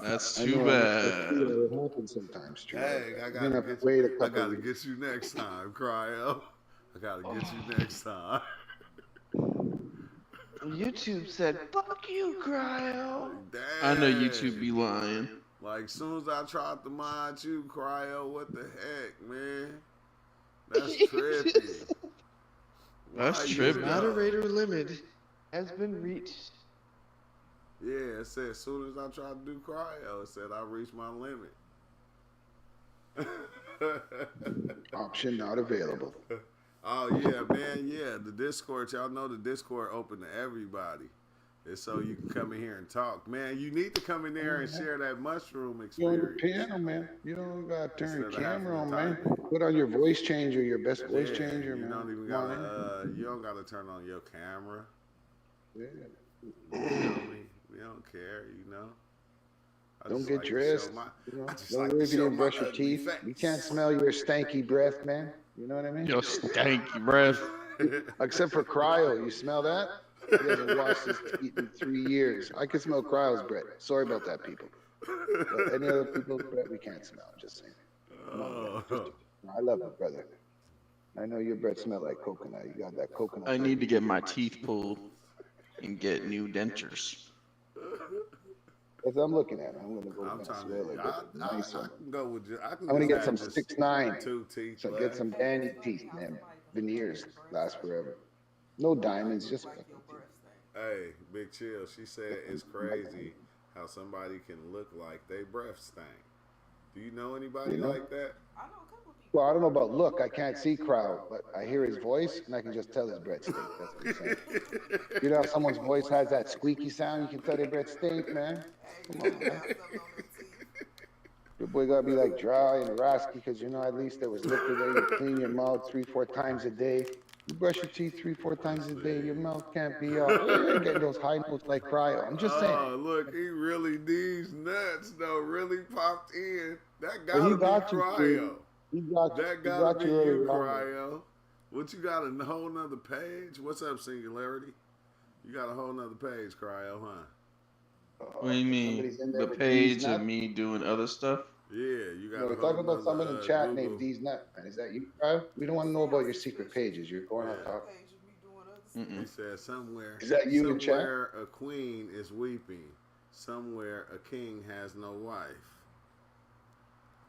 Speaker 5: That's too bad.
Speaker 4: It happens sometimes, too.
Speaker 2: Dang, I gotta get you next time, Cryo. I gotta get you next time.
Speaker 1: YouTube said, fuck you, Cryo.
Speaker 2: Dang.
Speaker 5: I know YouTube be lying.
Speaker 2: Like, soon as I tried to mod you, Cryo, what the heck, man? That's trippy.
Speaker 5: That's
Speaker 2: Why you
Speaker 5: trippy.
Speaker 1: Moderator limit has been reached.
Speaker 2: Yeah, it said as soon as I tried to do Cryo, it said I reached my limit.
Speaker 4: Option not available.
Speaker 2: Oh yeah, man, yeah. The Discord, y'all know the Discord open to everybody. It's so you can come in here and talk. Man, you need to come in there and share that mushroom
Speaker 4: You on the
Speaker 2: experience.
Speaker 4: piano, man. You don't gotta turn
Speaker 2: Instead
Speaker 4: the
Speaker 2: of having
Speaker 4: camera
Speaker 2: to
Speaker 4: on,
Speaker 2: type
Speaker 4: man.
Speaker 2: it.
Speaker 4: Put on your voice changer, your best voice
Speaker 2: Yeah,
Speaker 4: changer,
Speaker 2: you
Speaker 4: man.
Speaker 2: don't even
Speaker 4: Come on in.
Speaker 2: gotta you don't gotta turn on your camera.
Speaker 4: Yeah.
Speaker 2: You feel me? We don't care, you know. I
Speaker 4: Don't
Speaker 2: just
Speaker 4: get
Speaker 2: like to
Speaker 4: dressed.
Speaker 2: show my
Speaker 4: You know,
Speaker 2: I just
Speaker 4: don't
Speaker 2: like
Speaker 4: worry
Speaker 2: to
Speaker 4: if you
Speaker 2: show
Speaker 4: didn't
Speaker 2: my
Speaker 4: brush your
Speaker 2: ugly
Speaker 4: teeth.
Speaker 2: face.
Speaker 4: We can't smell your stanky breath, man. You know what I mean?
Speaker 5: Yo, stanky breath.
Speaker 4: Except for Cryo. You smell that? He hasn't washed his teeth in 3 years. I can smell Cryo's breath. Sorry about that, people. But any other people's breath, we can't smell. I'm just saying. No, I love you, brother. I know your breath smell like coconut. You got that coconut.
Speaker 5: I need to get my teeth pulled and get new dentures.
Speaker 4: As I'm looking at it, I'm gonna go to
Speaker 2: I'm trying
Speaker 4: Venezuela.
Speaker 2: to.
Speaker 4: Get a nice
Speaker 2: I
Speaker 4: one.
Speaker 2: can go with you. I can
Speaker 4: I'm gonna
Speaker 2: just
Speaker 4: get some
Speaker 2: have just
Speaker 4: 6'9".
Speaker 2: two teeth
Speaker 4: So
Speaker 2: left.
Speaker 4: get some Danny teeth, man. Veneers last forever. No diamonds, just fucking teeth.
Speaker 2: Hey, Big Chill. She said it's crazy how somebody can look like they breath stink. Do you know anybody like that?
Speaker 4: Well, I don't know about look. I can't see Crowd, but I hear his voice and I can just tell his breath stink. That's what he's saying. You know how someone's voice has that squeaky sound? You can tell their breath stink, man. Come on, man. Your boy gotta be like dry and raspy because you know at least there was liquid there. You clean your mouth 3-4 times a day. You brush your teeth 3-4 times a day. Your mouth can't be all. You ain't getting those high notes like Cryo. I'm just saying.
Speaker 2: Oh, look, he really needs nuts though. Really popped in. That
Speaker 4: Well, he
Speaker 2: gotta
Speaker 4: got
Speaker 2: be
Speaker 4: you,
Speaker 2: Cryo.
Speaker 4: Steve. He got you.
Speaker 2: That
Speaker 4: He
Speaker 2: gotta
Speaker 4: got
Speaker 2: be
Speaker 4: you early
Speaker 2: you,
Speaker 4: on.
Speaker 2: Cryo. What you got a whole nother page? What's up, Singularity? You got a whole nother page, Cryo, huh?
Speaker 5: What do you mean? The page of me doing other stuff?
Speaker 2: Yeah, you got
Speaker 4: No,
Speaker 2: a
Speaker 4: we're
Speaker 2: whole
Speaker 4: talking about someone in
Speaker 2: nother,
Speaker 4: chat
Speaker 2: Google.
Speaker 4: named D's Nut. Man, is that you, Cryo? We don't want to know about your secret pages. You're going off top.
Speaker 2: He said somewhere.
Speaker 4: Is that you in chat?
Speaker 2: Somewhere a queen is weeping. Somewhere a king has no wife.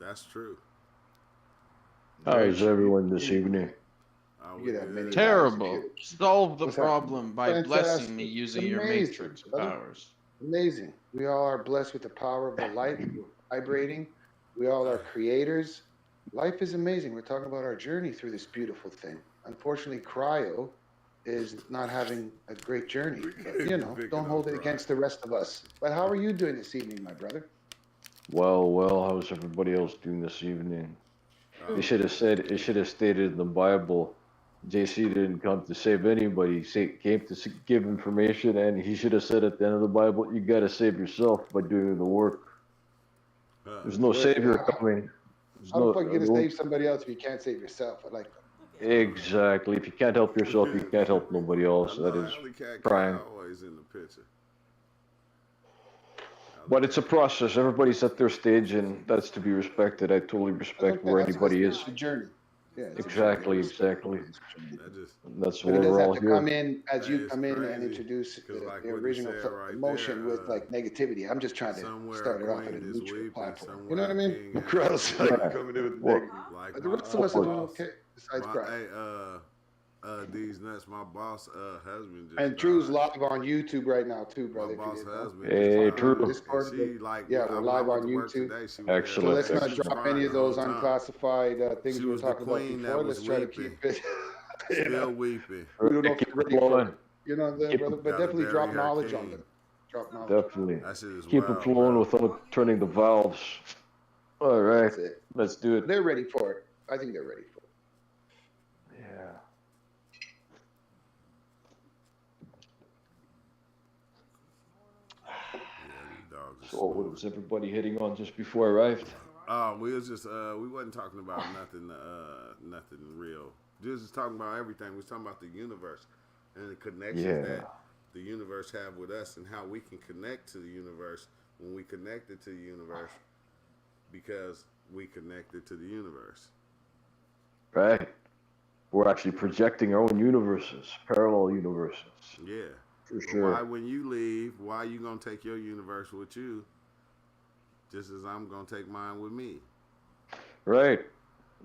Speaker 2: That's true.
Speaker 7: How is everyone this evening?
Speaker 4: You get that many
Speaker 5: Terrible.
Speaker 4: lives.
Speaker 5: Solve the
Speaker 4: What's that?
Speaker 5: problem by
Speaker 4: Fantastic.
Speaker 5: blessing me using your
Speaker 4: Amazing,
Speaker 5: matrix
Speaker 4: brother.
Speaker 5: powers.
Speaker 4: Amazing. We all are blessed with the power of the light. We're vibrating. We all are creators. Life is amazing. We're talking about our journey through this beautiful thing. Unfortunately, Cryo is not having a great journey. But, you know, don't hold it against the rest of us. But how are you doing this evening, my brother?
Speaker 7: Well, how's everybody else doing this evening? It should have stated in the Bible, JC didn't come to save anybody. He came to give information, and he should have said at the end of the Bible, you got to save yourself by doing the work. There's no savior coming.
Speaker 4: How the fuck are you going to save somebody else if you can't save yourself? I like that.
Speaker 7: Exactly. If you can't help yourself, you can't help nobody else. That is prime.
Speaker 2: Always in the picture.
Speaker 7: But it's a process. Everybody's at their stage, and that's to be respected. I totally respect where anybody is.
Speaker 4: It's a journey. Yeah,
Speaker 7: Exactly. That's
Speaker 4: But
Speaker 7: what
Speaker 4: he does
Speaker 7: we're all
Speaker 4: have to
Speaker 7: here.
Speaker 4: come in as you come in and
Speaker 2: crazy,
Speaker 4: introduce the
Speaker 2: like what you
Speaker 4: original
Speaker 2: said right
Speaker 4: emotion
Speaker 2: there,
Speaker 4: with like negativity. I'm just trying to start it off at a
Speaker 2: queen is
Speaker 4: neutral
Speaker 2: weeping,
Speaker 4: platform. You know what I
Speaker 2: somewhere a
Speaker 4: mean?
Speaker 2: king
Speaker 4: Gross.
Speaker 2: has no
Speaker 4: Like
Speaker 2: wife.
Speaker 4: coming in with
Speaker 7: Well,
Speaker 4: negative.
Speaker 2: Like
Speaker 4: But the
Speaker 2: my
Speaker 4: rest of us are doing
Speaker 2: boss-
Speaker 4: okay. Besides
Speaker 2: my,
Speaker 4: Cryo.
Speaker 2: hey, these nuts. My boss, husband just
Speaker 4: And Drew's
Speaker 2: died.
Speaker 4: live on YouTube right now too,
Speaker 2: My
Speaker 4: brother.
Speaker 2: boss
Speaker 4: If you didn't know.
Speaker 2: husband
Speaker 7: Hey,
Speaker 2: just
Speaker 7: Drew.
Speaker 2: died.
Speaker 4: Discord,
Speaker 2: And she like,
Speaker 4: yeah,
Speaker 2: when
Speaker 4: we're
Speaker 2: I
Speaker 4: live
Speaker 2: went
Speaker 4: on
Speaker 2: to work
Speaker 4: YouTube.
Speaker 2: today, she was
Speaker 7: Excellent.
Speaker 4: So let's
Speaker 2: there.
Speaker 4: not
Speaker 2: She was
Speaker 4: drop
Speaker 2: fine
Speaker 4: any of
Speaker 2: the whole
Speaker 4: those
Speaker 2: time.
Speaker 4: unclassified things
Speaker 2: She
Speaker 4: we were
Speaker 2: was the
Speaker 4: talking about
Speaker 2: queen
Speaker 4: before.
Speaker 2: that was
Speaker 4: Let's try to
Speaker 2: weeping.
Speaker 4: keep it. You
Speaker 2: Still
Speaker 4: know,
Speaker 2: weeping.
Speaker 4: we don't know if
Speaker 7: Keep
Speaker 4: we're
Speaker 7: it
Speaker 4: ready for
Speaker 7: flowing.
Speaker 4: it. You know what I'm saying,
Speaker 7: Keep
Speaker 4: brother?
Speaker 7: it-
Speaker 4: But
Speaker 2: Gotta
Speaker 4: definitely
Speaker 2: bury
Speaker 4: drop
Speaker 2: her
Speaker 4: knowledge
Speaker 2: king.
Speaker 4: on them. Drop knowledge.
Speaker 7: Definitely.
Speaker 2: That shit is
Speaker 7: Keep
Speaker 2: wild,
Speaker 7: it flowing
Speaker 2: bro.
Speaker 7: without turning the valves. All right,
Speaker 4: That's it.
Speaker 7: let's do it.
Speaker 4: They're ready for it. I think they're ready for it.
Speaker 7: Yeah.
Speaker 2: Yeah, these dogs are
Speaker 7: So what
Speaker 2: snoring.
Speaker 7: was everybody hitting on just before I arrived?
Speaker 2: We was just we wasn't talking about nothing real. Just talking about everything. We was talking about the universe and the connections
Speaker 7: Yeah.
Speaker 2: that the universe have with us and how we can connect to the universe when we connected to the universe because we connected to the universe.
Speaker 7: Right. We're actually projecting our own universes, parallel universes.
Speaker 2: Yeah.
Speaker 7: For
Speaker 2: But
Speaker 7: sure.
Speaker 2: why when you leave, why you gonna take your universe with you? just as I'm gonna take mine with me.
Speaker 7: Right.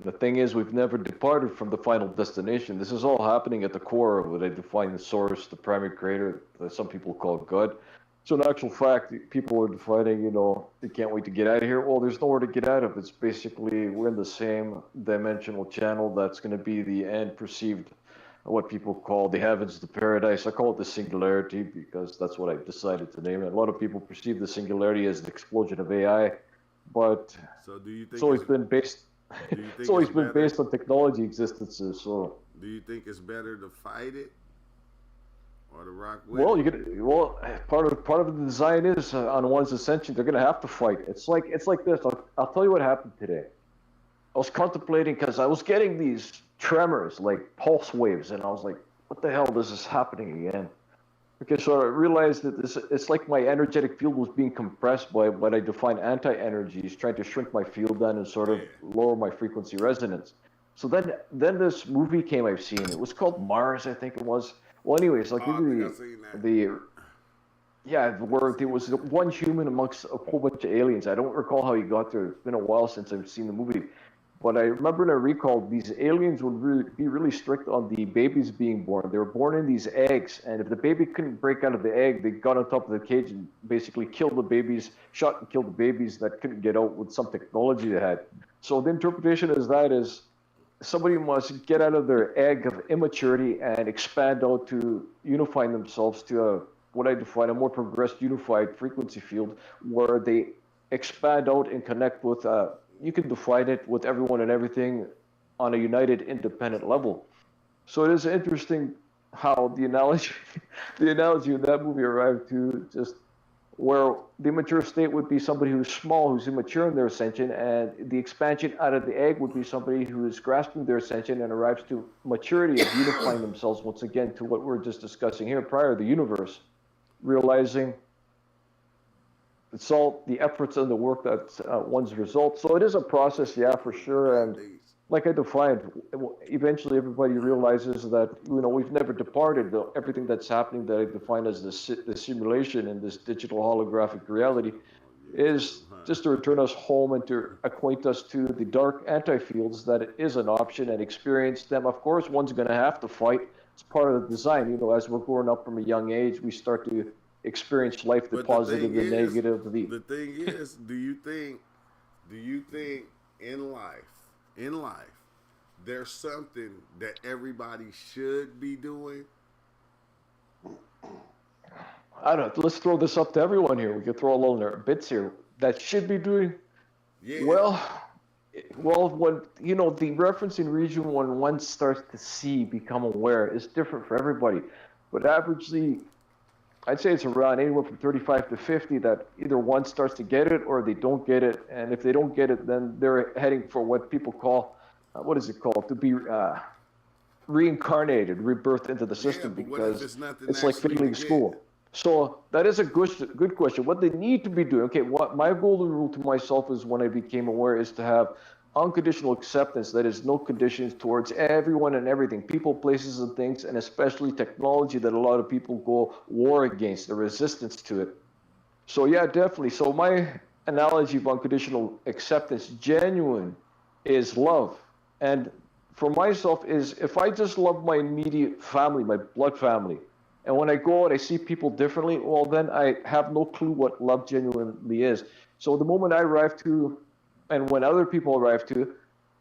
Speaker 7: The thing is, we've never departed from the final destination. This is all happening at the core of what I define the source, the primary creator, that some people call God. So, in actual fact, people are defining, they can't wait to get out of here. Well, there's nowhere to get out of. It's basically we're in the same dimensional channel that's going to be the end perceived, what people call the heavens, the paradise. I call it the singularity because that's what I decided to name it. A lot of people perceive the singularity as the explosion of AI, but
Speaker 2: So do you think
Speaker 7: it's always been based.
Speaker 2: do you
Speaker 7: It's
Speaker 2: think
Speaker 7: always
Speaker 2: it's
Speaker 7: been
Speaker 2: better?
Speaker 7: based on technology existences. So,
Speaker 2: Do you think it's better to fight it or to rock with
Speaker 7: well,
Speaker 2: it?
Speaker 7: part of the design is on one's ascension. They're gonna have to fight. It's like this. I'll tell you what happened today. I was contemplating because I was getting these tremors, like pulse waves, and I was like, "What the hell? This is happening again." Okay, so I realized that it's like my energetic field was being compressed by what I define anti-energies, trying to shrink my field down and sort of
Speaker 2: Yeah.
Speaker 7: lower my frequency resonance. So then this movie came I've seen. It was called Mars, I think it was. Well, anyways, I'll give
Speaker 2: Oh, I think
Speaker 7: you
Speaker 2: I've seen that.
Speaker 7: the yeah, where there was one human amongst a whole bunch of aliens. I don't recall how he got there. It's been a while since I've seen the movie. But I remember and I recall these aliens would be really strict on the babies being born. They were born in these eggs, and if the baby couldn't break out of the egg, they got on top of the cage and basically killed the babies, shot and killed the babies that couldn't get out with some technology they had. So the interpretation is that is somebody must get out of their egg of immaturity and expand out to unifying themselves to what I define a more progressed unified frequency field where they expand out and connect with you can define it with everyone and everything on a united independent level. So it is interesting how the analogy the analogy of that movie arrived to just where the immature state would be somebody who's small, who's immature in their ascension, and the expansion out of the egg would be somebody who is grasping their ascension and arrives to maturity of unifying themselves once again to what we are just discussing here prior to the universe, realizing it's all the efforts and the work that's one's result. So it is a process, yeah, for sure. And like I defined, eventually everybody realizes that we've never departed. Everything that's happening that I define as the simulation in this digital holographic reality is just to return us home and to acquaint us to the dark anti-fields that it is an option and experience them. Of course, one's going to have to fight. It's part of the design. As we're growing up from a young age, we start to experience life, the positive, the negative.
Speaker 2: The thing is, do you think in life, there's something that everybody should be doing?
Speaker 7: I don't know. Let's throw this up to everyone here. We could throw a little bits here that should be doing.
Speaker 2: Yeah.
Speaker 7: Well, when the reference in region when one starts to see, become aware, is different for everybody. But averagely, I'd say it's around anywhere from 35 to 50 that either one starts to get it or they don't get it. And if they don't get it, then they're heading for what people call, what is it called? To be reincarnated, rebirthed into the system, because it's like failing school. So that is a good question. What they need to be doing, okay, what my golden rule to myself is when I became aware is to have unconditional acceptance, that is no conditions towards everyone and everything, people, places, and things, and especially technology that a lot of people go war against, the resistance to it. So yeah, definitely. So my analogy of unconditional acceptance, genuine, is love. And for myself is if I just love my immediate family, my blood family, and when I go out, I see people differently, well, then I have no clue what love genuinely is. So the moment I arrive to, and when other people arrive to,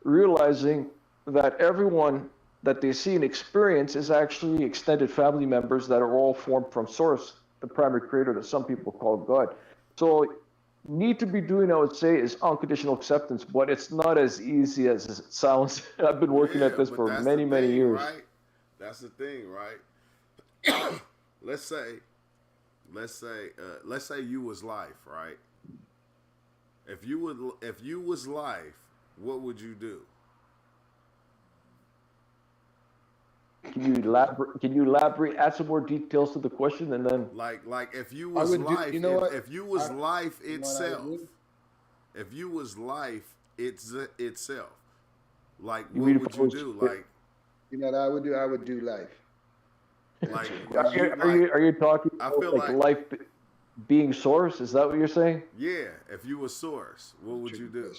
Speaker 7: realizing that everyone that they see and experience is actually extended family members that are all formed from Source, the primary creator that some people call God. So need to be doing, I would say, is unconditional acceptance, but it's not as easy as it sounds. I've been working at this for many, many years.
Speaker 2: Right? That's the thing, right? let's say you was life, right? If you was life, what would you do?
Speaker 7: Can you elaborate? Add some more details to the question, and then
Speaker 2: like if you was life, if you was life itself, if you was life itself, like what would you do? Like,
Speaker 4: what I would do? I would do life.
Speaker 2: Like,
Speaker 7: are you talking? I feel like life. being source. Is that what you're saying?
Speaker 2: Yeah, if you were source, what would you do?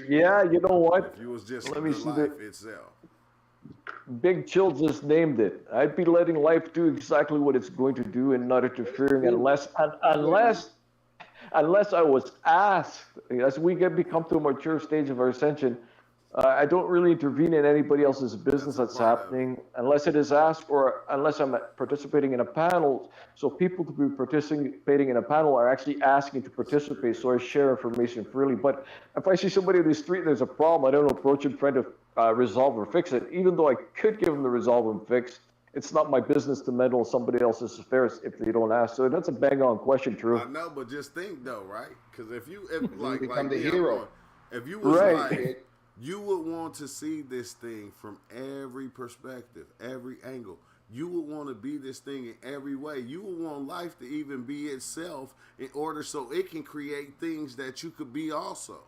Speaker 7: Yeah, you know what?
Speaker 2: If you was just
Speaker 7: Let me
Speaker 2: the
Speaker 7: see
Speaker 2: life itself.
Speaker 7: Big Chill just named it. I'd be letting life do exactly what it's going to do and not interfering unless I was asked. As we become to a mature stage of our ascension, I don't really intervene in anybody else's business that's happening unless it is asked or unless I'm participating in a panel. So people to be participating in a panel are actually asking to participate. So I share information freely. But if I see somebody in the street, there's a problem, I don't approach and try to resolve or fix it. Even though I could give them the resolve and fix, it's not my business to meddle somebody else's affairs if they don't ask. So that's a bang on question, True.
Speaker 2: I know, but just think though, right? Because if
Speaker 4: You become the
Speaker 2: me,
Speaker 4: hero.
Speaker 2: if you was
Speaker 7: Right.
Speaker 2: like, you would want to see this thing from every perspective, every angle. You would want to be this thing in every way. You would want life to even be itself in order so it can create things that you could be also.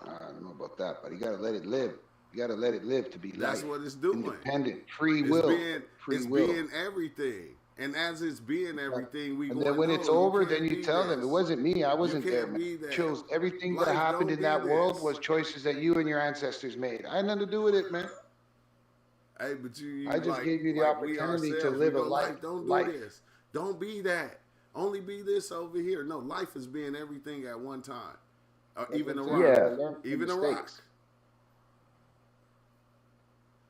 Speaker 4: I don't know about that, but you got to let it live. You got to let it live to be
Speaker 2: That's
Speaker 4: life.
Speaker 2: what it's doing.
Speaker 4: Independent, free
Speaker 2: It's
Speaker 4: will.
Speaker 2: being everything. And as it's being everything,
Speaker 4: and then when it's over, then you tell them it wasn't me. I wasn't there, man.
Speaker 2: Be that.
Speaker 4: Chose everything
Speaker 2: Life
Speaker 4: that happened
Speaker 2: don't
Speaker 4: in that
Speaker 2: be
Speaker 4: world
Speaker 2: this.
Speaker 4: was choices that you and your ancestors made. I had nothing to do with it, man.
Speaker 2: Hey, but you
Speaker 4: I just gave you the opportunity to live a life.
Speaker 2: Don't do this. Don't be that. Only be this over here. No, life is being everything at one time. Even a rock.
Speaker 7: Yeah.
Speaker 2: Even a rock.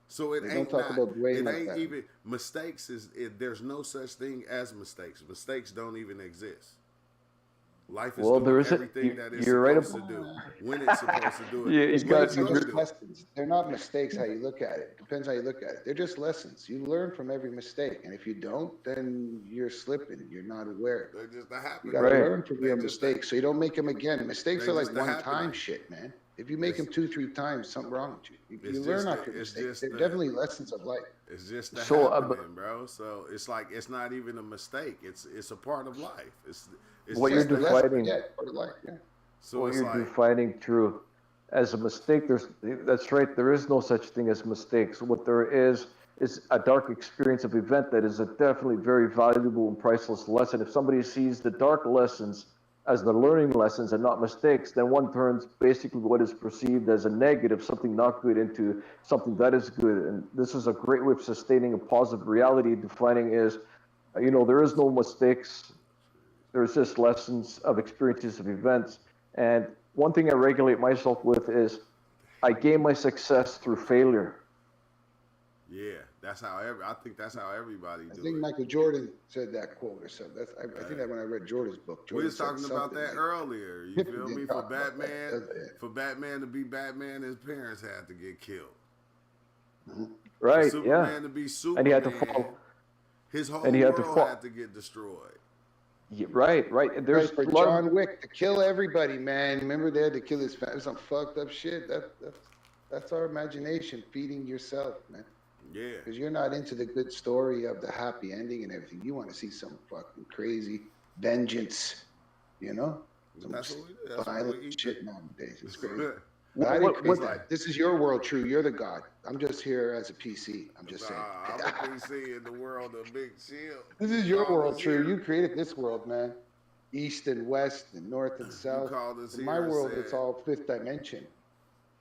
Speaker 2: So it ain't
Speaker 4: talk about Dwayne like
Speaker 2: ain't
Speaker 4: that.
Speaker 2: even mistakes. There's no such thing as mistakes. Mistakes don't even exist. Life is doing everything that it's supposed to do when it's supposed to do it.
Speaker 7: Yeah, he's got
Speaker 4: lessons. They're not mistakes how you look at it. Depends how you look at it. They're just lessons. You learn from every mistake, and if you don't, then you're slipping. You're not aware.
Speaker 2: They're just a happen.
Speaker 4: You got to learn from your mistakes, so you don't make them again. Mistakes are like one-time shit, man. If you make them 2-3 times, something wrong with you. You learn off your mistakes. They're definitely lessons of life.
Speaker 2: It's just the happening, bro. So it's like it's not even a mistake. It's a part of life. It's
Speaker 7: what you're defining.
Speaker 4: Part of life, yeah.
Speaker 7: So what you're defining, True, as a mistake. That's right. There is no such thing as mistakes. What there is a dark experience of event that is a definitely very valuable and priceless lesson. If somebody sees the dark lessons as the learning lessons and not mistakes, then one turns basically what is perceived as a negative, something not good, into something that is good. And this is a great way of sustaining a positive reality. Defining is, there is no mistakes. There's just lessons of experiences of events. And one thing I regulate myself with is I gain my success through failure.
Speaker 2: Yeah, that's how I think that's how everybody do it.
Speaker 4: I think Michael Jordan said that quote or something. I think that when I read Jordan's book.
Speaker 2: We was talking about that earlier. You feel me? For Batman to be Batman, his parents had to get killed.
Speaker 7: Right.
Speaker 2: For Superman to be Superman,
Speaker 7: and he had to fall.
Speaker 2: His whole world had to get destroyed.
Speaker 7: Yeah, right. And there's
Speaker 4: for John Wick to kill everybody, man. Remember they had to kill his family. Some fucked up shit. That's our imagination feeding yourself, man.
Speaker 2: Yeah.
Speaker 4: Because you're not into the good story of the happy ending and everything. You want to see some fucking crazy vengeance, Some violent shit nowadays. It's crazy. This is your world, True. You're the god. I'm just here as a PC. I'm just saying.
Speaker 2: I'm a PC in the world of Big Chill.
Speaker 4: This is your world, True. You created this world, man. East and west and north and south. In my world, it's all fifth dimension.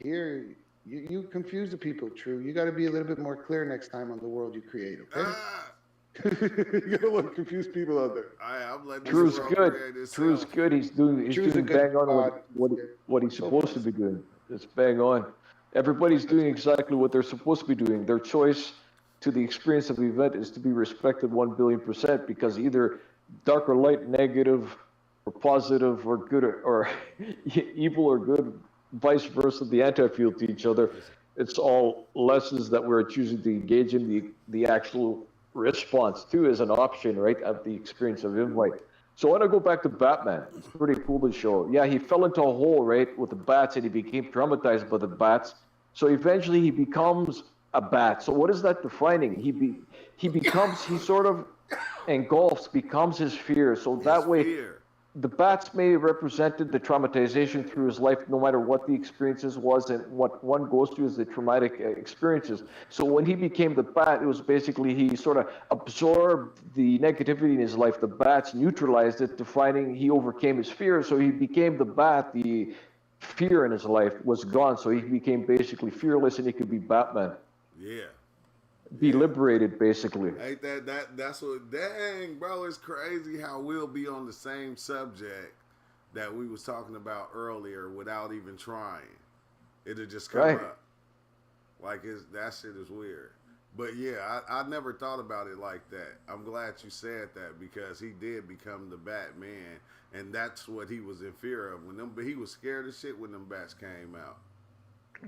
Speaker 4: Here, you confuse the people, True. You got to be a little bit more clear next time on the world you create, okay? You don't want to confuse people out there.
Speaker 2: I'm letting
Speaker 7: True's good. True's good. He's doing bang on what he's supposed to be doing. It's bang on. Everybody's doing exactly what they're supposed to be doing. Their choice to the experience of the event is to be respected 1,000,000,000%, because either dark or light, negative or positive or good or evil or good, vice versa, the anti-field to each other. It's all lessons that we're choosing to engage in. The actual response to as an option, right, of the experience of invite. So I want to go back to Batman. It's pretty cool to show. Yeah, he fell into a hole, right, with the bats, and he became traumatized by the bats. So eventually he becomes a bat. So what is that defining? He sort of engulfs, becomes his fear. So that way, the bats may have represented the traumatization through his life, no matter what the experiences was, and what one goes through is the traumatic experiences. So when he became the bat, it was basically he sort of absorbed the negativity in his life. The bats neutralized it to finding he overcame his fear. So he became the bat. The fear in his life was gone. So he became basically fearless, and he could be Batman.
Speaker 2: Yeah.
Speaker 7: Be liberated, basically.
Speaker 2: Ain't that's what, dang, bro, it's crazy how we'll be on the same subject that we was talking about earlier without even trying. It'll just come up. Like, that shit is weird. But yeah, I never thought about it like that. I'm glad you said that, because he did become the Batman, and that's what he was in fear of. He was scared as shit when them bats came out.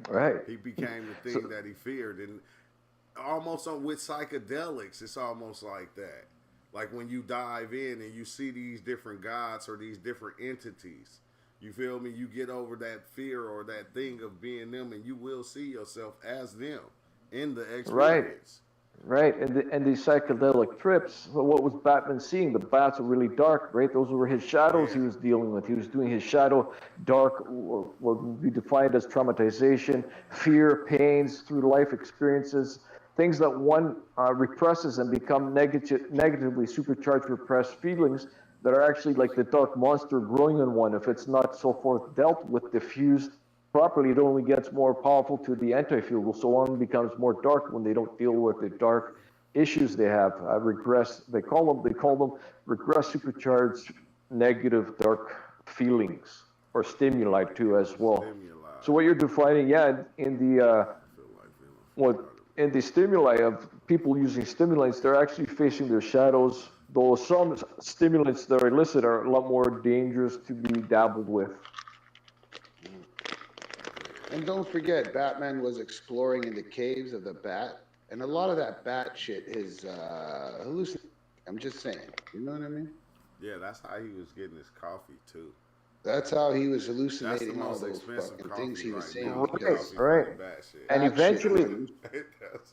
Speaker 7: Right.
Speaker 2: He became the thing that he feared, and almost with psychedelics, it's almost like that. Like when you dive in and you see these different gods or these different entities, you feel me? You get over that fear or that thing of being them, and you will see yourself as them in the experience.
Speaker 7: Right. And the psychedelic trips. So what was Batman seeing? The bats were really dark, right? Those were his shadows he was dealing with. He was doing his shadow dark, what would be defined as traumatization, fear, pains through life experiences. Things that one represses and become negatively supercharged, repressed feelings that are actually like the dark monster growing in one. If it's not so forth dealt with, diffused properly, it only gets more powerful to the anti-fuel. So one becomes more dark when they don't deal with the dark issues they have. Regress, they call them regress supercharged negative dark feelings or stimuli too as well. So what you're defining, in the stimuli of people using stimulants, they're actually facing their shadows, though some stimulants that are illicit are a lot more dangerous to be dabbled with.
Speaker 4: And don't forget, Batman was exploring in the caves of the bat, and a lot of that bat shit is hallucinating. I'm just saying, you know what I mean?
Speaker 2: Yeah, that's how he was getting his coffee too.
Speaker 4: That's how he was hallucinating all those fucking things he was saying.
Speaker 7: Right. And eventually,
Speaker 4: that's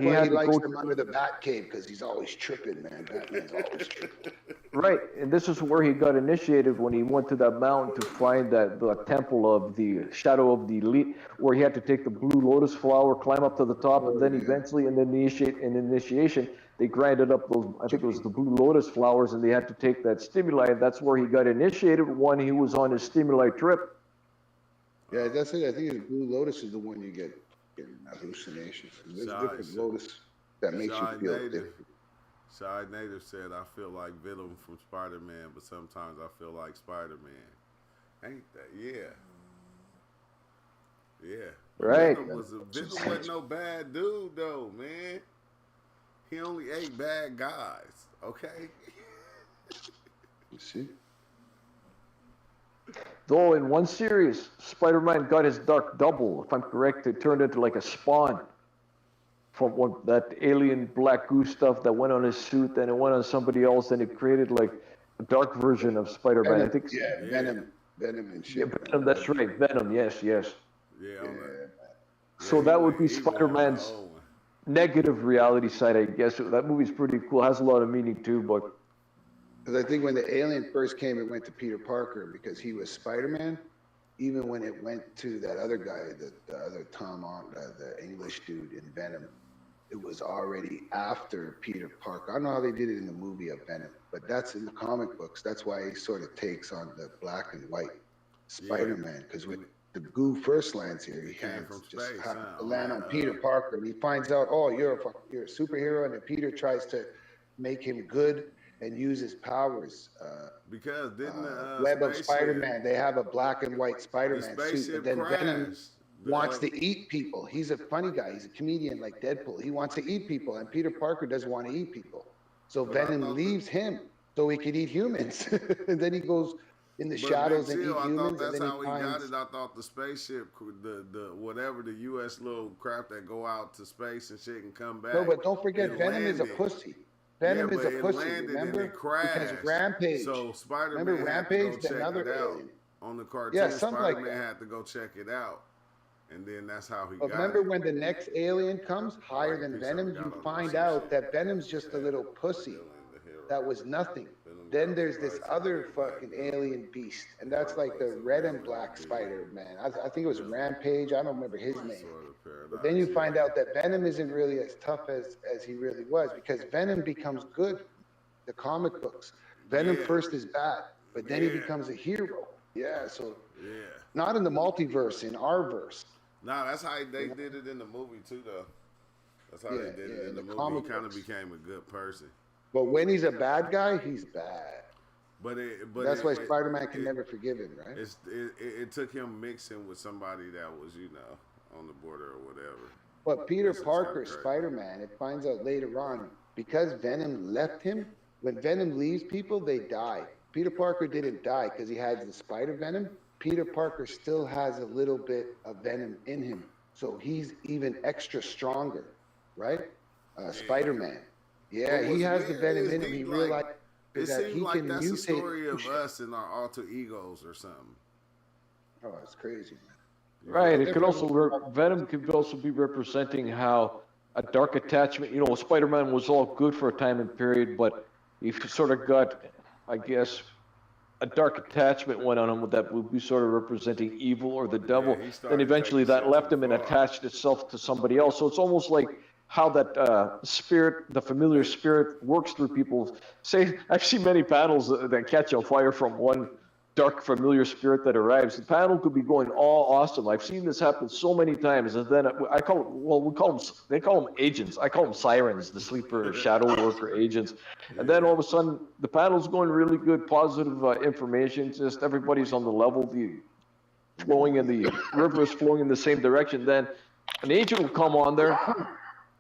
Speaker 7: he
Speaker 4: why
Speaker 7: had
Speaker 4: he
Speaker 7: to
Speaker 4: likes
Speaker 7: go
Speaker 4: them under the bat cave, because he's always tripping, man. Batman's always tripping.
Speaker 7: Right, and this is where he got initiated when he went to that mountain to find the temple of the shadow of the elite, where he had to take the blue lotus flower, climb up to the top, and then eventually, in the initiation, they grinded up those, I think it was the blue lotus flowers, and they had to take that stimuli, and that's where he got initiated when he was on his stimuli trip.
Speaker 4: Yeah, that's it. I think the blue lotus is the one you get hallucinations. There's different lotus that makes you feel different.
Speaker 2: Shy Native said, I feel like Venom from Spider-Man, but sometimes I feel like Spider-Man. Ain't that? Yeah. Yeah.
Speaker 7: Right.
Speaker 2: Venom wasn't no bad dude, though, man. He only ate bad guys, okay?
Speaker 4: You see?
Speaker 7: Though in one series, Spider-Man got his dark double, if I'm correct. It turned into like a spawn from that alien black goo stuff that went on his suit, then it went on somebody else, and it created like a dark version of Spider-Man. I think.
Speaker 4: Venom and shit.
Speaker 7: Yeah, Venom, that's right. Venom, yes.
Speaker 2: Yeah.
Speaker 7: So that would be Spider-Man's negative reality side, I guess. That movie's pretty cool. Has a lot of meaning too, but.
Speaker 4: Because I think when the alien first came, it went to Peter Parker because he was Spider-Man. Even when it went to that other guy, the other Tom, the English dude in Venom, it was already after Peter Parker. I don't know how they did it in the movie of Venom, but that's in the comic books. That's why he sort of takes on the black and white Spider-Man, because when the goo first lands here, he just happens to land on Peter Parker, and he finds out, oh, you're a superhero, and then Peter tries to make him good and use his powers.
Speaker 2: Because didn't the
Speaker 4: Web of Spider-Man, they have a black and white Spider-Man suit, but then Venom wants to eat people. He's a funny guy. He's a comedian like Deadpool. He wants to eat people, and Peter Parker doesn't want to eat people. So Venom leaves him so he could eat humans. And then he goes in the shadows and eat humans.
Speaker 2: That's how he got it. I thought the spaceship, the whatever, the U.S. little craft that go out to space and shit and come back.
Speaker 4: No, but don't forget, Venom is a pussy. Venom is a pussy, remember? Because Rampage.
Speaker 2: So Spider-Man
Speaker 4: Rampage, another alien.
Speaker 2: On the cartoon,
Speaker 4: yeah, Spider-Man
Speaker 2: had to go check it out. And then that's how he got it.
Speaker 4: Remember when the next alien comes, higher than Venom, you find out that Venom's just a little pussy. That was nothing. Then there's this other fucking alien beast, and that's like the red and black Spider-Man. I think it was Rampage. I don't remember his name. But then you find out that Venom isn't really as tough as he really was, because Venom becomes good. The comic books, Venom first is bad, but then he becomes a hero. Yeah, so not in the multiverse, in our verse.
Speaker 2: Nah, that's how they did it in the movie too, though. That's how they did it in the movie. He kind of became a good person.
Speaker 4: But when he's a bad guy, he's bad.
Speaker 2: But
Speaker 4: that's why Spider-Man can never forgive him, right?
Speaker 2: It took him mixing with somebody that was, on the border or whatever.
Speaker 4: But Peter Parker, Spider-Man, it finds out later on, because Venom left him, when Venom leaves people, they die. Peter Parker didn't die because he had the spider venom. Peter Parker still has a little bit of venom in him. So he's even extra stronger, right? Spider-Man. Yeah, he has the venom in him. He realized that he can
Speaker 2: that's
Speaker 4: mutate.
Speaker 2: The story of us and our alter egos or something.
Speaker 4: Oh, it's crazy, man.
Speaker 7: Right. It could also Venom could also be representing how a dark attachment. Spider-Man was all good for a time and period, but he sort of got, I guess, a dark attachment went on him that would be sort of representing evil or the devil. Then eventually that left him and attached itself to somebody else. So it's almost like how that spirit, the familiar spirit, works through people. Say, I've seen many panels that catch on fire from one dark familiar spirit that arrives. The panel could be going all awesome. I've seen this happen so many times, and then they call them agents. I call them sirens, the sleeper shadow worker agents. And then all of a sudden, the panel's going really good, positive information. Just everybody's on the level, the flowing, and the river is flowing in the same direction. Then an agent will come on there,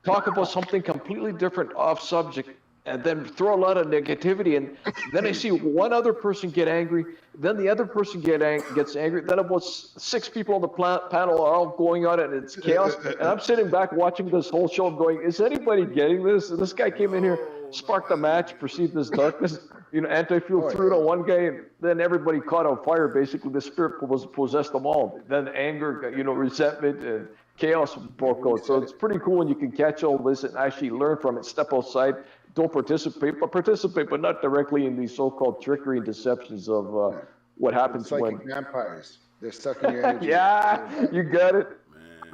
Speaker 7: talk about something completely different, off subject, and then throw a lot of negativity. And then I see one other person get angry. Then the other person gets angry. Then about 6 people on the panel are all going on it, and it's chaos. And I'm sitting back watching this whole show going, is anybody getting this? And this guy came in here, sparked a match, perceived this darkness, anti-fuel threw it on one guy, and then everybody caught on fire. Basically, the spirit possessed them all. Then anger, resentment, and chaos broke out. So it's pretty cool when you can catch all this and actually learn from it, step outside. Don't participate, but not directly in these so-called trickery and deceptions of what happens when
Speaker 4: vampires. They're sucking your energy.
Speaker 7: Yeah, you got it.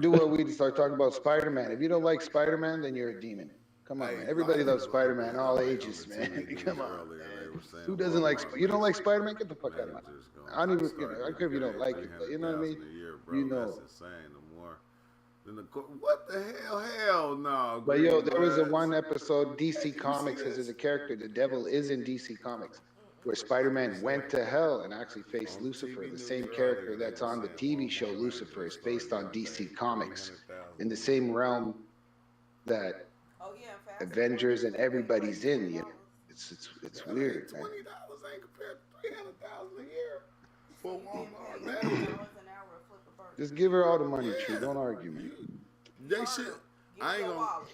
Speaker 4: Do what we start talking about Spider-Man. If you don't like Spider-Man, then you're a demon. Come on, man. Everybody loves Spider-Man, all ages, man. Come on. Who doesn't like? You don't like Spider-Man? Get the fuck out of my. I don't even. I don't care if you don't like it, but you know what I mean.
Speaker 2: What the hell? Hell no.
Speaker 4: But there was a one episode, DC Comics, because there's a character, the devil is in DC Comics, where Spider-Man went to hell and actually faced Lucifer, the same character that's on the TV show Lucifer is based on DC Comics, in the same realm that Avengers and everybody's in. It's weird, man.
Speaker 2: $20 ain't compared to $300,000 a year for Walmart, man.
Speaker 4: Just give her all the money, True. Don't argue, man.
Speaker 2: They should. I ain't gonna.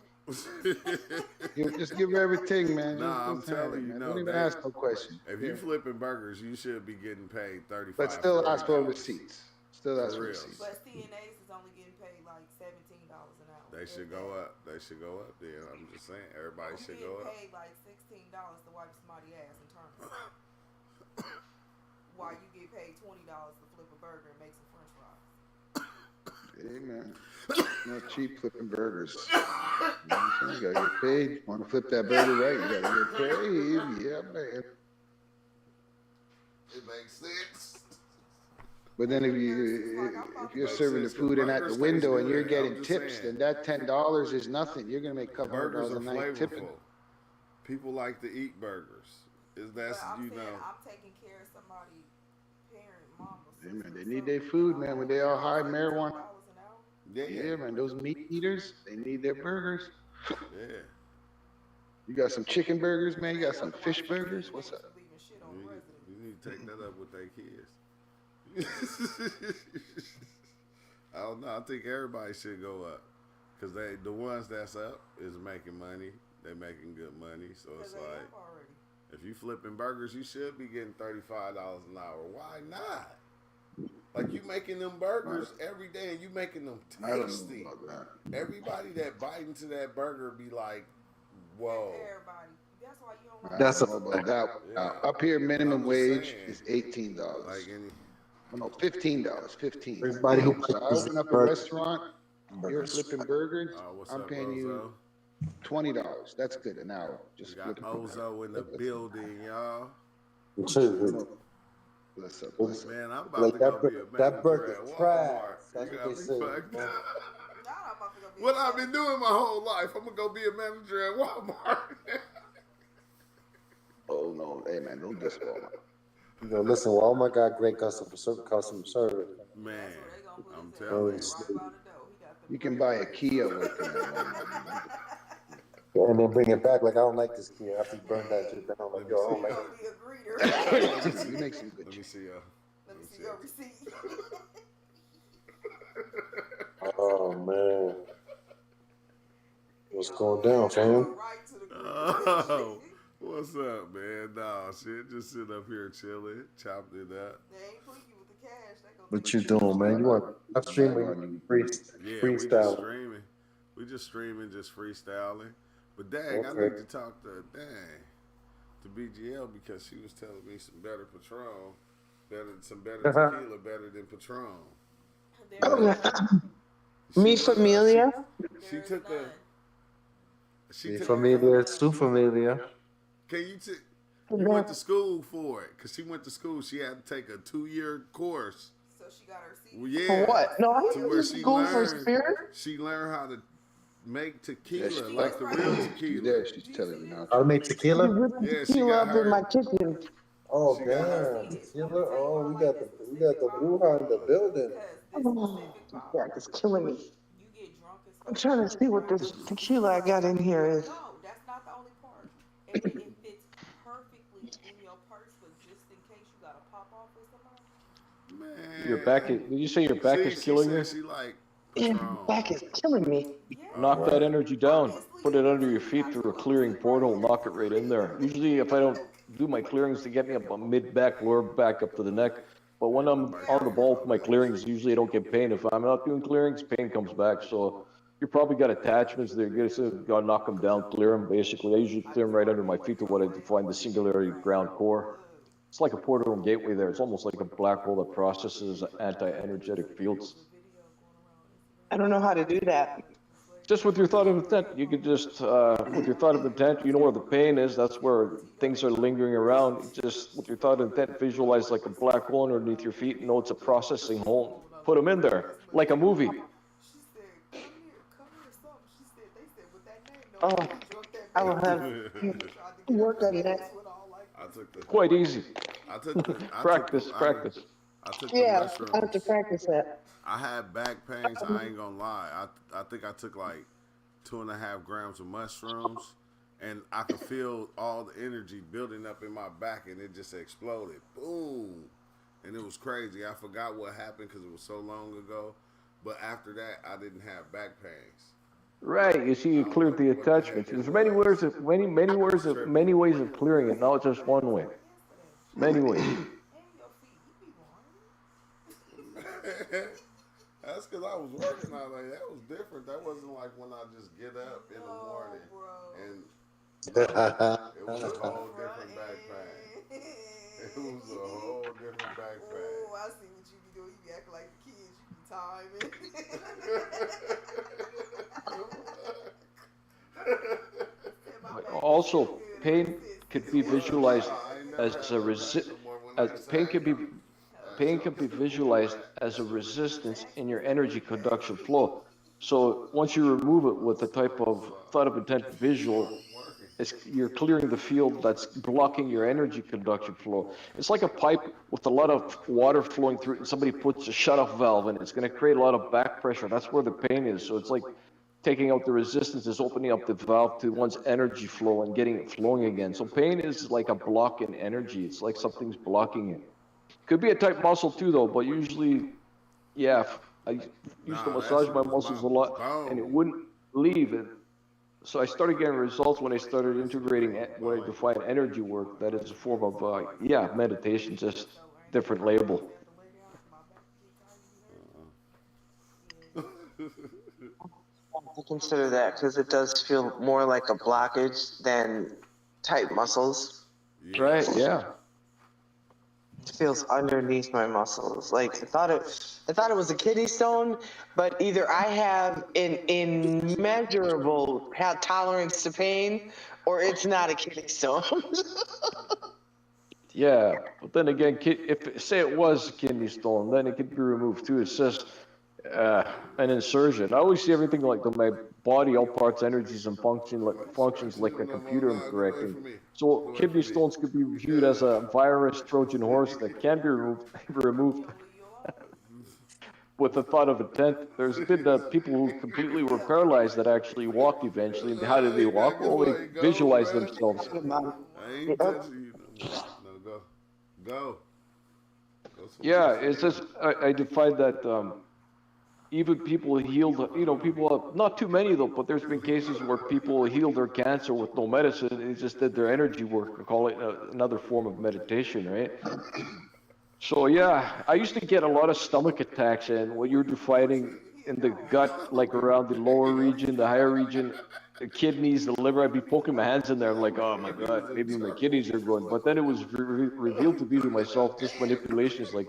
Speaker 4: Just give her everything, man.
Speaker 2: Nah, I'm telling you,
Speaker 4: don't even ask no question.
Speaker 2: If you flipping burgers, you should be getting paid $35.
Speaker 4: But still ask for receipts. Still ask for receipts.
Speaker 6: But CNAs is only getting paid like $17 an hour.
Speaker 2: They should go up. They should go up there. I'm just saying, everybody should go up.
Speaker 6: Paid like $16 to wipe somebody's ass in terms. While you get paid $20 to flip a burger and make some French fries.
Speaker 4: Hey, man. No cheap flipping burgers. You gotta get paid. Want to flip that burger right? You gotta get paid. Yeah, man.
Speaker 2: It makes sense.
Speaker 4: But then if you're serving the food and at the window and you're getting tips, then that $10 is nothing. You're gonna make a couple $100 a night tipping.
Speaker 2: People like to eat burgers. I'm taking
Speaker 6: care of somebody's parent, mom, or
Speaker 4: sister. Yeah, man, they need their food, man. When they all high marijuana. Yeah, man, those meat eaters, they need their burgers.
Speaker 2: Yeah.
Speaker 4: You got some chicken burgers, man? You got some fish burgers? What's up?
Speaker 2: You need to take that up with their kids. I don't know. I think everybody should go up. Because the ones that's up is making money. They're making good money. So it's like, if you flipping burgers, you should be getting $35 an hour. Why not? Like, you making them burgers every day and you making them tasty. Everybody that bite into that burger be like, whoa.
Speaker 6: That's why you don't
Speaker 4: I
Speaker 6: ride
Speaker 4: don't
Speaker 8: That's a
Speaker 4: know
Speaker 6: bicycles.
Speaker 4: about
Speaker 8: fact.
Speaker 4: that. Up here,
Speaker 2: I'm
Speaker 4: minimum
Speaker 2: just
Speaker 4: wage
Speaker 2: saying,
Speaker 4: is $18.
Speaker 2: like any.
Speaker 4: Oh, no, $15. 15.
Speaker 8: Everybody who
Speaker 4: Damn. So I
Speaker 8: is
Speaker 4: open up a
Speaker 8: burgers.
Speaker 4: restaurant. You're flipping burgers.
Speaker 2: What's
Speaker 4: I'm
Speaker 2: up,
Speaker 4: paying you
Speaker 2: Ozo?
Speaker 4: $20. That's good an hour.
Speaker 2: We
Speaker 4: Just
Speaker 2: got
Speaker 4: flipping.
Speaker 2: Ozo in the building, y'all.
Speaker 4: Bless up. Bless up.
Speaker 2: Man, I'm about
Speaker 8: Like
Speaker 2: to
Speaker 8: that,
Speaker 2: go be a
Speaker 8: that
Speaker 2: manager
Speaker 8: burger
Speaker 2: at
Speaker 8: trash.
Speaker 2: Walmart.
Speaker 8: That's
Speaker 2: You
Speaker 8: what they
Speaker 2: got me
Speaker 8: say.
Speaker 2: fucked up.
Speaker 6: Nah, I'm about to go be
Speaker 2: What I've been doing my whole life, I'm gonna go be a manager at Walmart.
Speaker 4: Oh no, hey man, don't diss Walmart.
Speaker 8: You know, listen, Walmart got great customer service.
Speaker 2: Man,
Speaker 6: That's where they gonna put
Speaker 2: I'm
Speaker 6: his ass
Speaker 2: telling
Speaker 6: at,
Speaker 2: you.
Speaker 6: right by the door. He got the
Speaker 4: You can buy a Kia working at Walmart.
Speaker 8: And then bring it back like I don't like this kid after you burn that shit down. Like,
Speaker 2: Let me
Speaker 8: yo, I
Speaker 2: see.
Speaker 8: don't like
Speaker 6: gonna
Speaker 8: it.
Speaker 6: be a greeter.
Speaker 4: You make some good
Speaker 2: Let me
Speaker 4: shit.
Speaker 2: see y'all.
Speaker 6: Let me see your receipt.
Speaker 8: Oh man, what's going down, fam?
Speaker 6: Right to the
Speaker 2: Oh,
Speaker 6: greeter.
Speaker 2: what's up, man? Nah, shit, just sitting up here chilling, chopping it up.
Speaker 6: They ain't put you with the cash. They gonna
Speaker 8: What
Speaker 6: take
Speaker 8: you doing, man? You want live stream or you
Speaker 2: Yeah, we just
Speaker 8: freestyle?
Speaker 2: streaming. We just streaming, just freestyling. But dang, I
Speaker 8: Okay.
Speaker 2: need to talk to to BGL because she was telling me some better Patron, some better tequila, better than Patron.
Speaker 9: Mi familia.
Speaker 2: She took a. She
Speaker 8: Mi
Speaker 2: took.
Speaker 8: familia, su familia.
Speaker 2: Can you take? You went to school for it because she went to school. She had to take a 2-year course.
Speaker 6: So she got her seat.
Speaker 2: Well, yeah,
Speaker 9: For what? No, I
Speaker 2: to
Speaker 9: went
Speaker 2: where
Speaker 9: to school for spirit.
Speaker 2: she learned how to make tequila,
Speaker 4: Yeah, she-
Speaker 2: like the real
Speaker 4: You
Speaker 2: tequila.
Speaker 4: there? She's telling you now.
Speaker 8: How to make tequila?
Speaker 9: You whip
Speaker 2: Yeah,
Speaker 9: the
Speaker 2: she
Speaker 9: tequila
Speaker 2: got
Speaker 9: up in my
Speaker 2: her.
Speaker 9: kitchen.
Speaker 8: Oh
Speaker 2: She got her.
Speaker 8: damn, tequila. Oh, we got the Wuhan in the building.
Speaker 9: Oh, that is killing me.
Speaker 6: You get drunk as
Speaker 9: I'm
Speaker 6: fuck.
Speaker 9: trying to see what this tequila I got in here is.
Speaker 6: No, that's not the only part. And it fits perfectly in your purse, but just in case you gotta pop off with somebody.
Speaker 2: Man,
Speaker 7: Your back is, did you say your back is killing you?
Speaker 2: She like
Speaker 9: Yeah,
Speaker 2: Patron.
Speaker 9: back is killing me.
Speaker 6: Yeah.
Speaker 7: Knock that energy down.
Speaker 6: Obviously,
Speaker 7: Put it
Speaker 6: you
Speaker 7: under your
Speaker 6: do.
Speaker 7: feet
Speaker 6: Got
Speaker 7: through
Speaker 6: your
Speaker 7: a clearing
Speaker 6: opposite
Speaker 7: portal.
Speaker 6: right
Speaker 7: Knock it right in there. Usually, if I don't do my clearings to get me up on mid back, lower back up to the neck. But when I'm on the ball with my clearings, usually I don't get pain. If I'm not doing clearings, pain comes back. So you probably got attachments there. You got to knock them down, clear them. Basically, I usually clear them right under my feet to what I define the singularity ground core. It's like a portal and gateway there. It's almost like a black hole that processes anti-energetic fields.
Speaker 9: I don't know how to do that.
Speaker 7: Just with your thought of intent, you could just, with your thought of intent, you know where the pain is. That's where things are lingering around. Just with your thought of intent, visualize like a black hole underneath your feet. Know it's a processing hole. Put them in there, like a movie.
Speaker 6: She said, come here, something. She said, they said, with that name, no,
Speaker 9: Oh,
Speaker 6: you drunk that
Speaker 9: I will
Speaker 6: bad.
Speaker 9: have
Speaker 6: Tried to get
Speaker 9: work
Speaker 6: her
Speaker 9: on that.
Speaker 6: this one all like
Speaker 2: I took the.
Speaker 7: Quite easy.
Speaker 2: I took the.
Speaker 7: Practice.
Speaker 2: I took the
Speaker 9: Yeah, I have to
Speaker 2: mushrooms.
Speaker 9: practice that.
Speaker 2: I had back pains. I ain't gonna lie. I think I took like 2.5 grams of mushrooms, and I could feel all the energy building up in my back, and it just exploded. Boom! And it was crazy. I forgot what happened because it was so long ago. But after that, I didn't have back pains.
Speaker 7: Right. You see, you cleared the attachments. There's many ways of many ways of clearing it. Not just one way. Many ways.
Speaker 6: and your feet. You be lying.
Speaker 2: That's because I was working all day. That was different. That wasn't like when I just get up in the morning and it was a whole different back pain. It was a whole different back pain.
Speaker 6: Oh, I see what you be doing. You be acting like the kids. You be timing.
Speaker 7: Also, pain could be visualized as pain can be visualized as a resistance in your energy conduction flow. So once you remove it with the type of thought of intent visual, you're clearing the field that's blocking your energy conduction flow. It's like a pipe with a lot of water flowing through it, and somebody puts a shut-off valve in it. It's going to create a lot of back pressure. That's where the pain is. So it's like taking out the resistance is opening up the valve to one's energy flow and getting it flowing again. So pain is like a block in energy. It's like something's blocking it. Could be a tight muscle too, though, but usually, yeah, I used to massage my muscles a lot, and it wouldn't leave. So I started getting results when I started integrating what I define energy work. That is a form of, meditation, just different label.
Speaker 9: I consider that because it does feel more like a blockage than type muscles.
Speaker 2: Yeah.
Speaker 7: Right? Yeah.
Speaker 9: It feels underneath my muscles. Like I thought it was a kidney stone, but either I have an immeasurable tolerance to pain, or it's not a kidney stone.
Speaker 7: Yeah, but then again, if say it was a kidney stone, then it could be removed too. It's just an insertion. I always see everything like my body, all parts, energies, and functions like a computer I'm correcting. So kidney stones could be viewed as a virus Trojan horse that can be removed with the thought of intent. There's been people who completely were paralyzed that actually walked eventually. And how did they walk? Well, they visualized themselves.
Speaker 2: I ain't touching you no more. No, go. Go.
Speaker 7: Yeah, it's just I defied that even people healed, people, not too many though, but there's been cases where people healed their cancer with no medicine. They just did their energy work and call it another form of meditation, right? So yeah, I used to get a lot of stomach attacks, and when you're fighting in the gut, like around the lower region, the higher region, the kidneys, the liver, I'd be poking my hands in there. I'm like, oh my God, maybe my kidneys are going. But then it was revealed to be to myself just manipulations like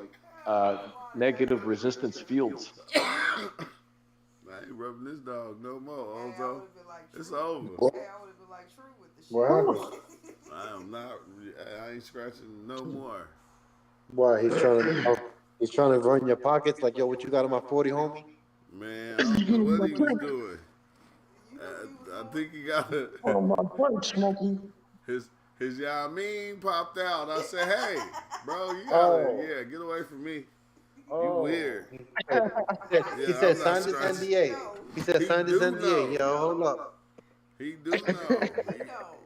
Speaker 7: negative resistance fields.
Speaker 2: I ain't rubbing this dog no more, Ozo. It's over.
Speaker 8: What?
Speaker 6: Hey, I would have been like true with the shit.
Speaker 8: What happened?
Speaker 2: I am not. I ain't scratching no more.
Speaker 8: Why he's trying to run your pockets like, yo, what you got on my 40, homie?
Speaker 2: Man, I don't know what he was doing. I think he got a,
Speaker 9: Oh my God, Smokey.
Speaker 2: his Yamin popped out. I said, hey, bro, you gotta, get away from me. You weird.
Speaker 8: He said, sign this NDA. He said, sign this NDA. Yo, hold up.
Speaker 2: He do know.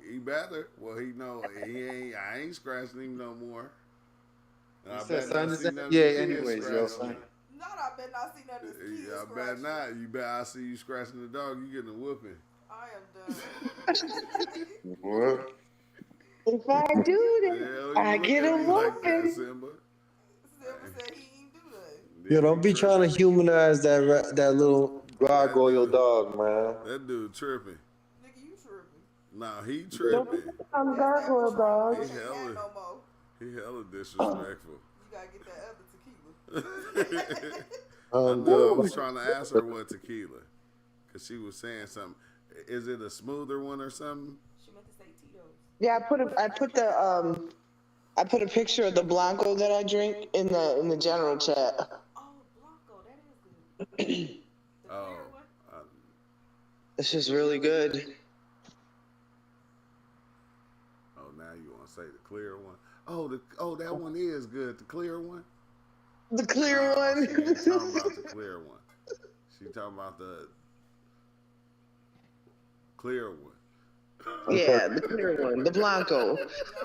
Speaker 2: He better. Well, he know he ain't. I ain't scratching him no more.
Speaker 8: He said, sign this NDA anyways, yo.
Speaker 6: Not I bet not see none of this kids
Speaker 2: I bet not. You bet I see you scratching the dog, you getting a whooping.
Speaker 6: I am done.
Speaker 8: What?
Speaker 9: If I do that, I get a
Speaker 2: like that,
Speaker 9: whooping.
Speaker 2: Simba.
Speaker 6: Simba said he ain't do that.
Speaker 8: Yo, don't be trying to humanize that little gargoyle dog, man.
Speaker 2: That dude tripping.
Speaker 6: Nigga, you tripping.
Speaker 2: Nah, he tripping.
Speaker 9: I'm gargoyle dog.
Speaker 2: He hella disrespectful.
Speaker 6: You gotta get that other tequila.
Speaker 2: I know. I was trying to ask her what tequila, cause she was saying something. Is it a smoother one or something?
Speaker 6: She meant to say Tito's.
Speaker 9: Yeah, I put a picture of the Blanco that I drink in the general chat.
Speaker 6: Oh, Blanco, that is good.
Speaker 2: Oh,
Speaker 9: This is really good.
Speaker 2: oh, now you want to say the clear one? Oh, that one is good. The clear one.
Speaker 9: The clear one.
Speaker 2: She ain't talking about the clear one. She talking about the clear one.
Speaker 9: Yeah, the clear one, the Blanco.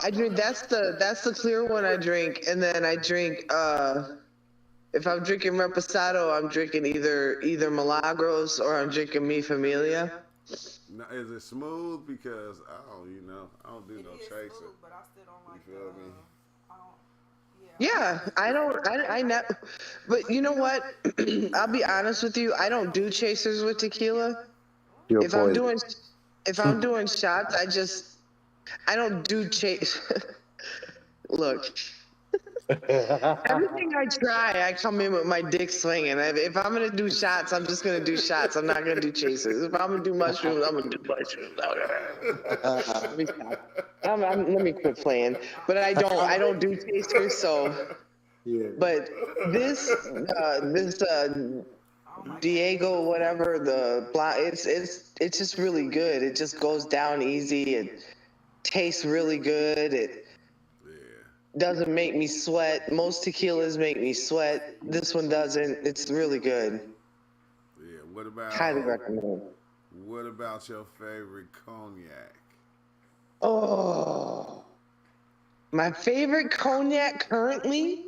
Speaker 9: I drink that's the clear one I drink, and then I drink if I'm drinking Reposado, I'm drinking either Milagros or I'm drinking Mi Familia.
Speaker 2: Now, is it smooth? Because I don't do no chaser.
Speaker 6: Smooth, but I still don't like
Speaker 2: You feel me?
Speaker 9: Yeah, I never. But you know what? I'll be honest with you. I don't do chasers with tequila. If I'm doing shots, I don't do chase. Look, everything I try, I come in with my dick swinging. If I'm gonna do shots, I'm just gonna do shots. I'm not gonna do chasers. If I'm gonna do mushrooms, I'm gonna do mushrooms. Let me quit playing. But I don't do chasers. So, but this Diego, whatever it's just really good. It just goes down easy. It tastes really good. It doesn't make me sweat. Most tequilas make me sweat. This one doesn't. It's really good.
Speaker 2: Yeah. What about?
Speaker 9: Highly recommend.
Speaker 2: What about your favorite cognac?
Speaker 9: Oh, my favorite cognac currently.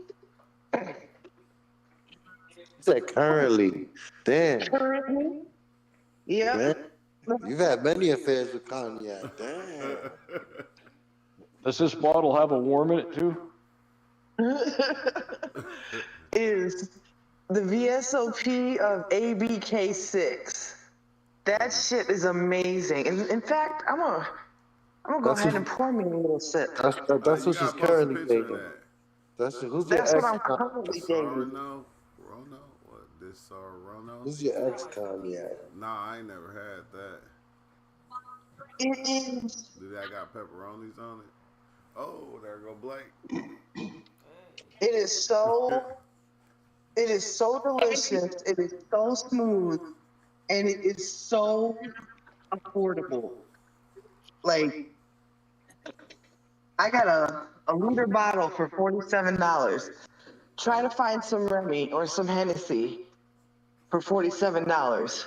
Speaker 8: Said currently. Damn.
Speaker 9: Currently. Yeah.
Speaker 8: You've had many affairs with cognac. Damn.
Speaker 7: Does this bottle have a worm in it too?
Speaker 9: Is the VSOP of ABK6. That shit is amazing. In fact, I'm gonna I'm gonna go ahead and pour me a little sip.
Speaker 8: That's
Speaker 2: You
Speaker 8: what she's
Speaker 2: gotta post a
Speaker 8: currently
Speaker 2: picture of
Speaker 8: dating.
Speaker 2: that.
Speaker 8: Who's your
Speaker 9: That's what
Speaker 8: ex?
Speaker 9: I'm currently dating.
Speaker 2: Rono? What? This Rono?
Speaker 8: Who's your ex cognac?
Speaker 2: Nah, I ain't never had that.
Speaker 9: It is.
Speaker 2: Do that got pepperonis on it? Oh, there go Blake.
Speaker 9: It is so. It is so delicious. It is so smooth, and it is so affordable. Like, I got a liter bottle for $47. Try to find some Remy or some Hennessy for $47.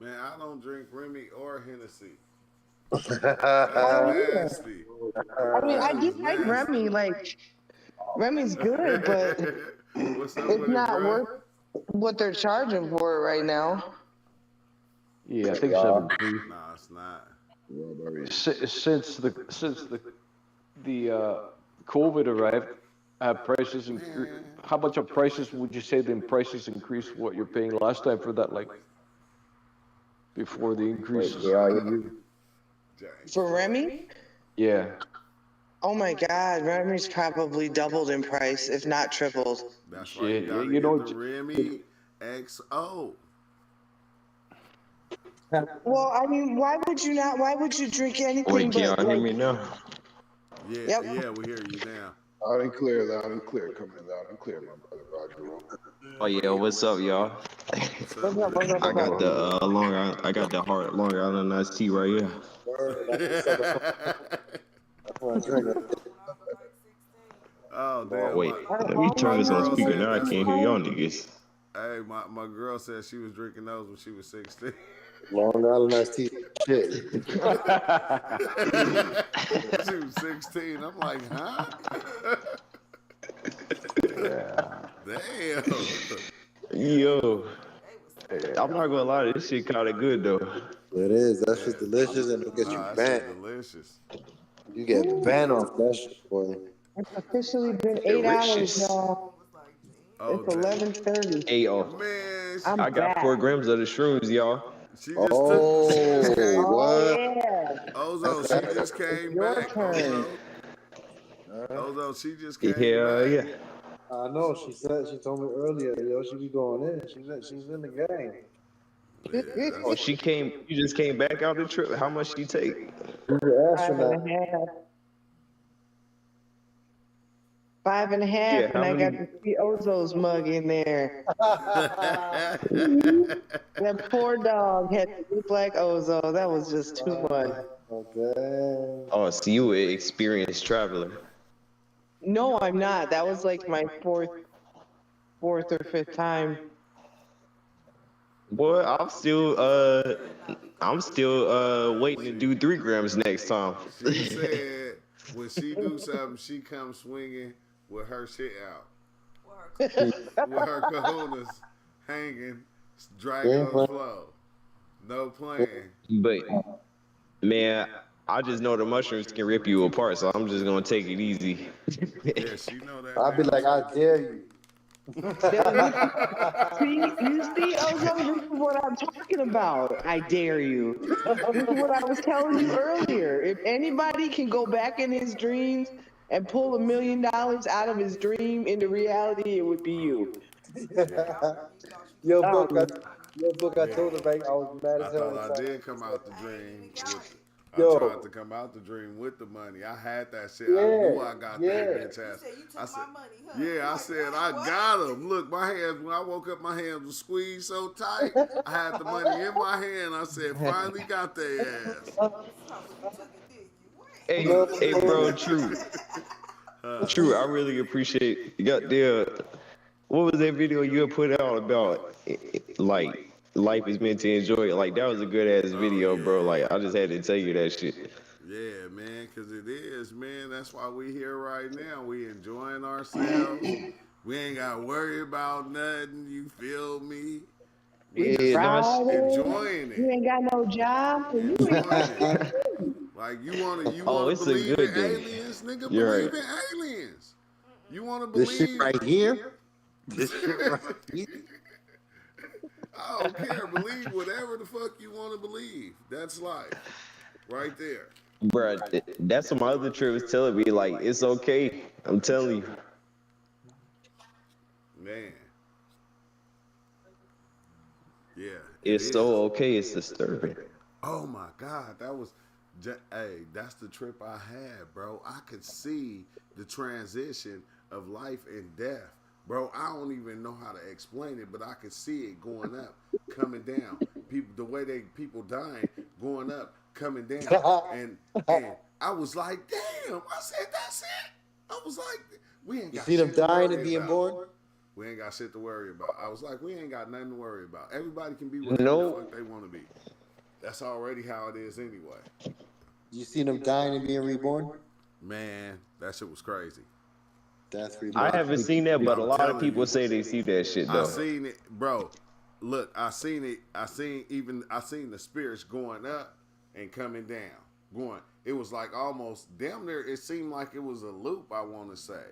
Speaker 2: Man, I don't drink Remy or Hennessy.
Speaker 9: I
Speaker 2: That's nasty.
Speaker 9: mean, I
Speaker 2: That
Speaker 9: do
Speaker 2: is
Speaker 9: like
Speaker 2: nasty.
Speaker 9: Remy. Like, Remy's good, but
Speaker 2: What's up
Speaker 9: it's
Speaker 2: with it,
Speaker 9: not
Speaker 2: bro?
Speaker 9: worth what they're charging for it right now.
Speaker 7: Yeah, I think it's having increased.
Speaker 2: Nah, it's not.
Speaker 7: Since the COVID arrived, have prices increased? How much of prices would you say the prices increased what you're paying last time for that, like before the increases?
Speaker 9: For Remy?
Speaker 7: Yeah.
Speaker 9: Oh my God, Remy's probably doubled in price, if not tripled.
Speaker 2: That's why you gotta get the Remy XO.
Speaker 9: Well, I mean, why would you not? Why would you drink anything
Speaker 10: Wait, can
Speaker 9: but
Speaker 10: y'all hear
Speaker 9: like?
Speaker 10: me now?
Speaker 2: Yeah,
Speaker 9: Yep.
Speaker 2: yeah, we hear you now.
Speaker 4: Loud and clear, loud and clear. Coming loud and clear, my brother Roger.
Speaker 10: Oh yeah, what's up, y'all?
Speaker 2: What's
Speaker 9: What's up? What's up?
Speaker 10: I got the Long Island, I got the hard Long Island iced tea right here.
Speaker 2: Oh damn!
Speaker 10: Wait, let me turn this on speaker. Now I can't hear y'all niggas.
Speaker 2: Hey, my girl said she was drinking those when she was 16.
Speaker 8: Long Island iced tea. Shit.
Speaker 2: She was 16. I'm like, huh? Damn.
Speaker 10: Yo, I'm not gonna lie, this shit kind of good though.
Speaker 8: It is. That shit's delicious, and it'll get you
Speaker 2: That
Speaker 8: banned.
Speaker 2: shit delicious.
Speaker 8: You get banned off that shit, boy.
Speaker 9: It's officially been 8 hours, y'all.
Speaker 2: Oh,
Speaker 9: It's 11:30.
Speaker 10: Hey,
Speaker 2: man,
Speaker 10: I got 4 grams of the shrooms, y'all.
Speaker 2: she just took. She just came
Speaker 8: what?
Speaker 9: Yeah.
Speaker 2: Ozo, she just came
Speaker 9: Your
Speaker 2: back.
Speaker 9: turn.
Speaker 2: Ozo, she just came
Speaker 10: Hell
Speaker 2: back.
Speaker 10: yeah.
Speaker 8: I know. She told me earlier, yo, she be going in. She's in the game.
Speaker 2: Yeah,
Speaker 10: Oh, she just came back out the trip. How much she take?
Speaker 8: She's an
Speaker 9: 5
Speaker 8: astronaut.
Speaker 9: and a half. 5 and a half,
Speaker 10: Yeah,
Speaker 9: and
Speaker 10: how
Speaker 9: I got
Speaker 10: many?
Speaker 9: the see Ozo's mug in there. That poor dog had to look like Ozo. That was just too much.
Speaker 8: Okay.
Speaker 10: Oh, so you an experienced traveler.
Speaker 9: No, I'm not. That was like my fourth or fifth time.
Speaker 10: Boy, I'm still waiting to do 3 grams next time.
Speaker 2: She said when she do something, she comes swinging with her shit out, with her kahunas hanging, dragging on the floor. No playing.
Speaker 10: But man, I just know the mushrooms can rip you apart, so I'm just gonna take it easy.
Speaker 2: Yeah, she know that.
Speaker 8: I'll be like, I dare you.
Speaker 9: You see, Ozo, this is what I'm talking about. I dare you. This is what I was telling you earlier. If anybody can go back in his dreams and pull $1 million out of his dream into reality, it would be you.
Speaker 8: Your book, I told her, like, I was mad
Speaker 2: I
Speaker 8: as hell.
Speaker 2: thought I did come out the dream. I
Speaker 8: Yo.
Speaker 2: tried to come out the dream with the money. I had that shit. I knew I got that bitch ass. I said, yeah, I said, I got him. Look, my hands, when I woke up, my hands were squeezed so tight. I had the money in my hand. I said, finally got their ass.
Speaker 10: Hey, bro, true. True, I really appreciate. What was that video you had put out about? Like, life is meant to enjoy it. Like, that was a good ass video, bro. Like, I just had to tell you that shit.
Speaker 2: Yeah, man, because it is, man. That's why we here right now. We enjoying ourselves. We ain't got to worry about nothing. You feel me? We just enjoying it.
Speaker 9: You ain't got no job. So you
Speaker 2: Enjoying it. Like, you want to
Speaker 10: it's a
Speaker 2: believe
Speaker 10: good
Speaker 2: in
Speaker 10: day.
Speaker 2: aliens? Nigga,
Speaker 10: You're
Speaker 2: believe in aliens. You want to
Speaker 8: This
Speaker 2: believe?
Speaker 8: shit right here? This shit right here?
Speaker 2: I don't care. Believe whatever the fuck you want to believe. That's life. Right there.
Speaker 10: Bruh, that's what my other trip was telling me. Like, it's okay. I'm telling you.
Speaker 2: Man. Yeah, it
Speaker 10: It's
Speaker 2: is.
Speaker 10: so okay. It's disturbing.
Speaker 2: Oh my God, that was, hey, that's the trip I had, bro. I could see the transition of life and death, bro. I don't even know how to explain it, but I could see it going up, coming down. People, the way people dying, going up, coming down, and I was like, damn. I said, that's it. I was like, we ain't
Speaker 8: You
Speaker 2: got
Speaker 8: see them
Speaker 2: shit to
Speaker 8: dying and
Speaker 2: worry
Speaker 8: being
Speaker 2: about.
Speaker 8: born?
Speaker 2: We ain't got shit to worry about. I was like, we ain't got nothing to worry about. Everybody can be whatever the
Speaker 10: No.
Speaker 2: fuck they want to be. That's already how it is anyway.
Speaker 8: You see them dying and being reborn?
Speaker 2: Man, that shit was crazy.
Speaker 8: That's
Speaker 10: I haven't seen that, but a
Speaker 2: I'm
Speaker 10: lot of
Speaker 2: telling
Speaker 10: people
Speaker 2: you.
Speaker 10: say they see that shit
Speaker 2: I
Speaker 10: though.
Speaker 2: seen it, bro. Look, I seen it. I seen the spirits going up and coming down. Going. It was like almost damn near. It seemed like it was a loop. I want to say,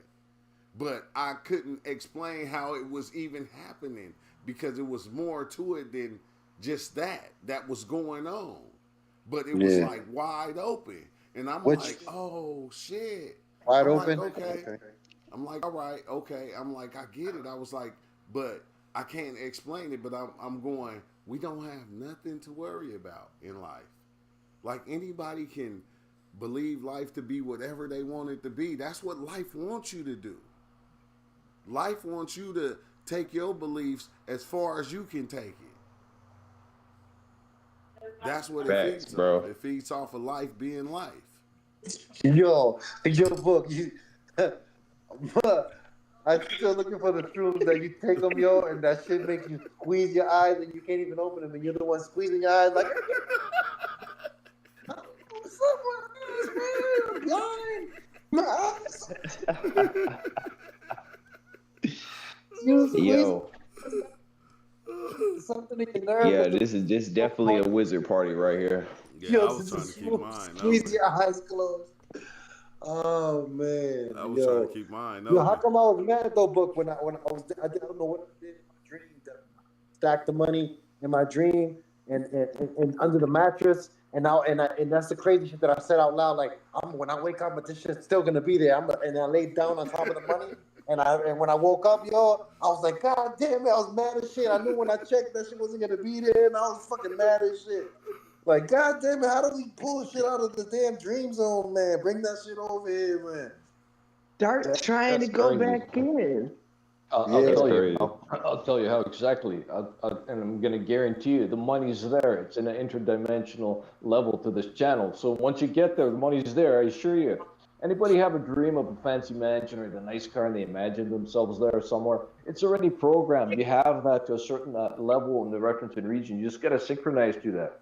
Speaker 2: but I couldn't explain how it was even happening because it was more to it than just that was going on. But it was like wide open, and I'm like, oh shit.
Speaker 8: Wide
Speaker 2: I'm
Speaker 8: open?
Speaker 2: like, okay. I'm like, all right, okay. I'm like, I get it. I was like, but I can't explain it. But I'm going. We don't have nothing to worry about in life. Like anybody can believe life to be whatever they want it to be. That's what life wants you to do. Life wants you to take your beliefs as far as you can take it. That's what it feeds
Speaker 10: bro.
Speaker 2: off. It feeds off of life being life.
Speaker 8: Yo, your book. I'm still looking for the shrooms that you take them, yo, and that shit makes you squeeze your eyes and you can't even open them, and you're the one squeezing your eyes like, what's up with my eyes, man? I'm blind. My eyes.
Speaker 10: Yo.
Speaker 8: Something in your nerve.
Speaker 10: Yeah, this is definitely a wizard party right here.
Speaker 2: Yeah, I was trying to keep mine
Speaker 8: squeeze
Speaker 2: open.
Speaker 8: your eyes closed. Oh man,
Speaker 2: I was trying to keep mine open.
Speaker 8: Yo, how come I was mad though, book when I was I don't know what I did in my dream to stack the money in my dream and under the mattress and that's the crazy shit that I said out loud. Like when I wake up, but this shit's still gonna be there. And I laid down on top of the money and when I woke up, yo, I was like, God damn it, I was mad as shit. I knew when I checked that shit wasn't gonna be there, and I was fucking mad as shit. Like, God damn it, how do we pull shit out of the damn dream zone, man? Bring that shit over here, man.
Speaker 9: Start trying to go back in.
Speaker 7: I'll
Speaker 10: That's
Speaker 7: tell you.
Speaker 10: crazy.
Speaker 7: I'll tell you how exactly. And I'm going to guarantee you the money's there. It's in an interdimensional level to this channel. So once you get there, the money's there. I assure you. Anybody have a dream of a fancy mansion or a nice car and they imagine themselves there somewhere? It's already programmed. You have that to a certain level in the reference and region. You just got to synchronize to that.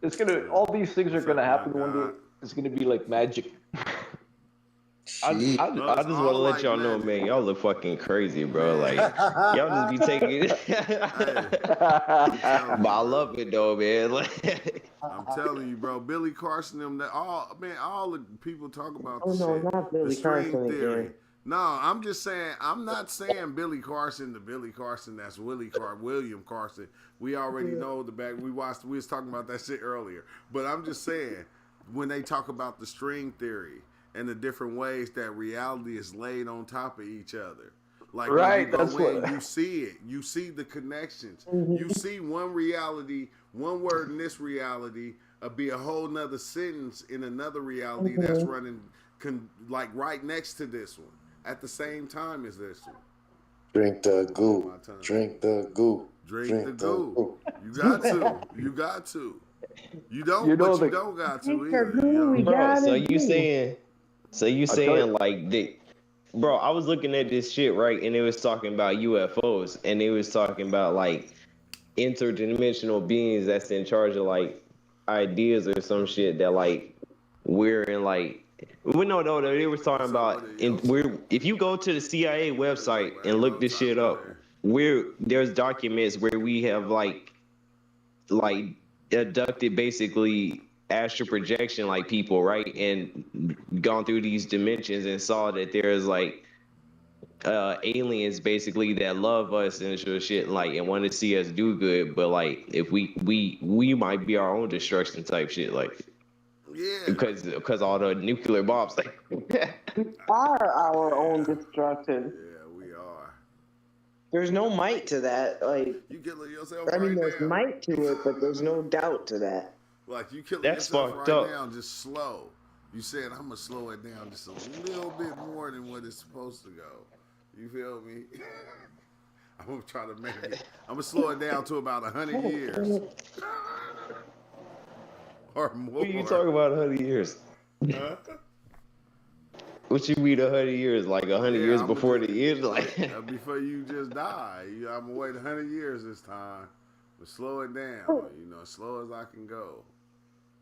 Speaker 7: It's gonna. All these things are gonna happen one day. It's gonna be like magic.
Speaker 10: I just want to let y'all know, man, y'all look fucking crazy, bro. Like, y'all just be taking it. But I love it, though, man.
Speaker 2: I'm telling you, bro. Billy Carson, them, that all the people talk about
Speaker 9: Oh
Speaker 2: the
Speaker 9: no,
Speaker 2: shit.
Speaker 9: not
Speaker 2: The
Speaker 9: Billy
Speaker 2: string
Speaker 9: Carson
Speaker 2: theory.
Speaker 9: again.
Speaker 2: No, I'm just saying. I'm not saying Billy Carson, the Billy Carson that's William Carson. We already know the back. We was talking about that shit earlier. But I'm just saying, when they talk about the string theory and the different ways that reality is laid on top of each other. Like
Speaker 7: right,
Speaker 2: when you go in, you see it. You see the connections. You see one reality, one word in this reality, be a whole nother sentence in another reality that's running like right next to this one at the same time as this one.
Speaker 8: Drink the goo. Drink the goo.
Speaker 2: Drink the goo. You got to. You got to. You don't, you don't got to either.
Speaker 10: Bro, so you saying like that? Bro, I was looking at this shit, right, and it was talking about UFOs, and it was talking about like interdimensional beings that's in charge of like ideas or some shit that like we're in like. Well, no, they were talking about if you go to the CIA website and look this shit up, there's documents where we have like abducted basically astral projection like people, right, and gone through these dimensions and saw that there's like aliens basically that love us and shit like and want to see us do good, but like if we might be our own destruction type shit like.
Speaker 2: Yeah.
Speaker 10: Because all the nuclear bombs.
Speaker 9: Are our own destruction.
Speaker 2: Yeah, we are.
Speaker 9: There's no might to that. Like,
Speaker 2: You killing yourself
Speaker 9: I mean,
Speaker 2: right
Speaker 9: there's
Speaker 2: now.
Speaker 9: might to it, but there's no doubt to that.
Speaker 2: Like you killing
Speaker 10: That's
Speaker 2: yourself
Speaker 10: fucked
Speaker 2: right
Speaker 10: up.
Speaker 2: now, just slow. You said I'm gonna slow it down just a little bit more than what it's supposed to go. You feel me? I'm gonna try to make it. I'm gonna slow it down to about 100 years or more.
Speaker 10: What are you talking about 100 years?
Speaker 2: Huh?
Speaker 10: What you mean 100 years? Like 100 years
Speaker 2: I'ma
Speaker 10: before
Speaker 2: just-
Speaker 10: the end? Like
Speaker 2: before you just die. I'm gonna wait 100 years this time, but slow it down. You know, as slow as I can go,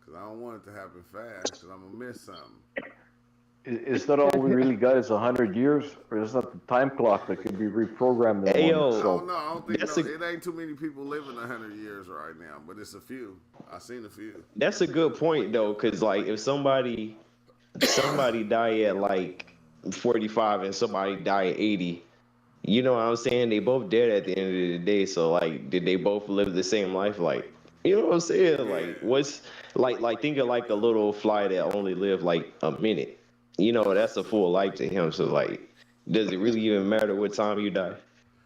Speaker 2: cause I don't want it to happen fast, cause I'm gonna miss something.
Speaker 7: Is that all we really got is 100 years? Or is that the time clock that could be reprogrammed in
Speaker 10: Hey,
Speaker 7: one?
Speaker 10: yo.
Speaker 2: I don't know. I don't think
Speaker 10: That's
Speaker 2: it ain't too many people living 100 years right now, but it's a few. I seen a few.
Speaker 10: that's a good point though, because like if somebody die at like 45 and somebody die at 80, you know what I'm saying? They both dead at the end of the day. So like, did they both live the same life? Like, you know what I'm saying? Like, what's like think of like a little fly that only lived like a minute. You know, that's a full life to him. So like, does it really even matter what time you die?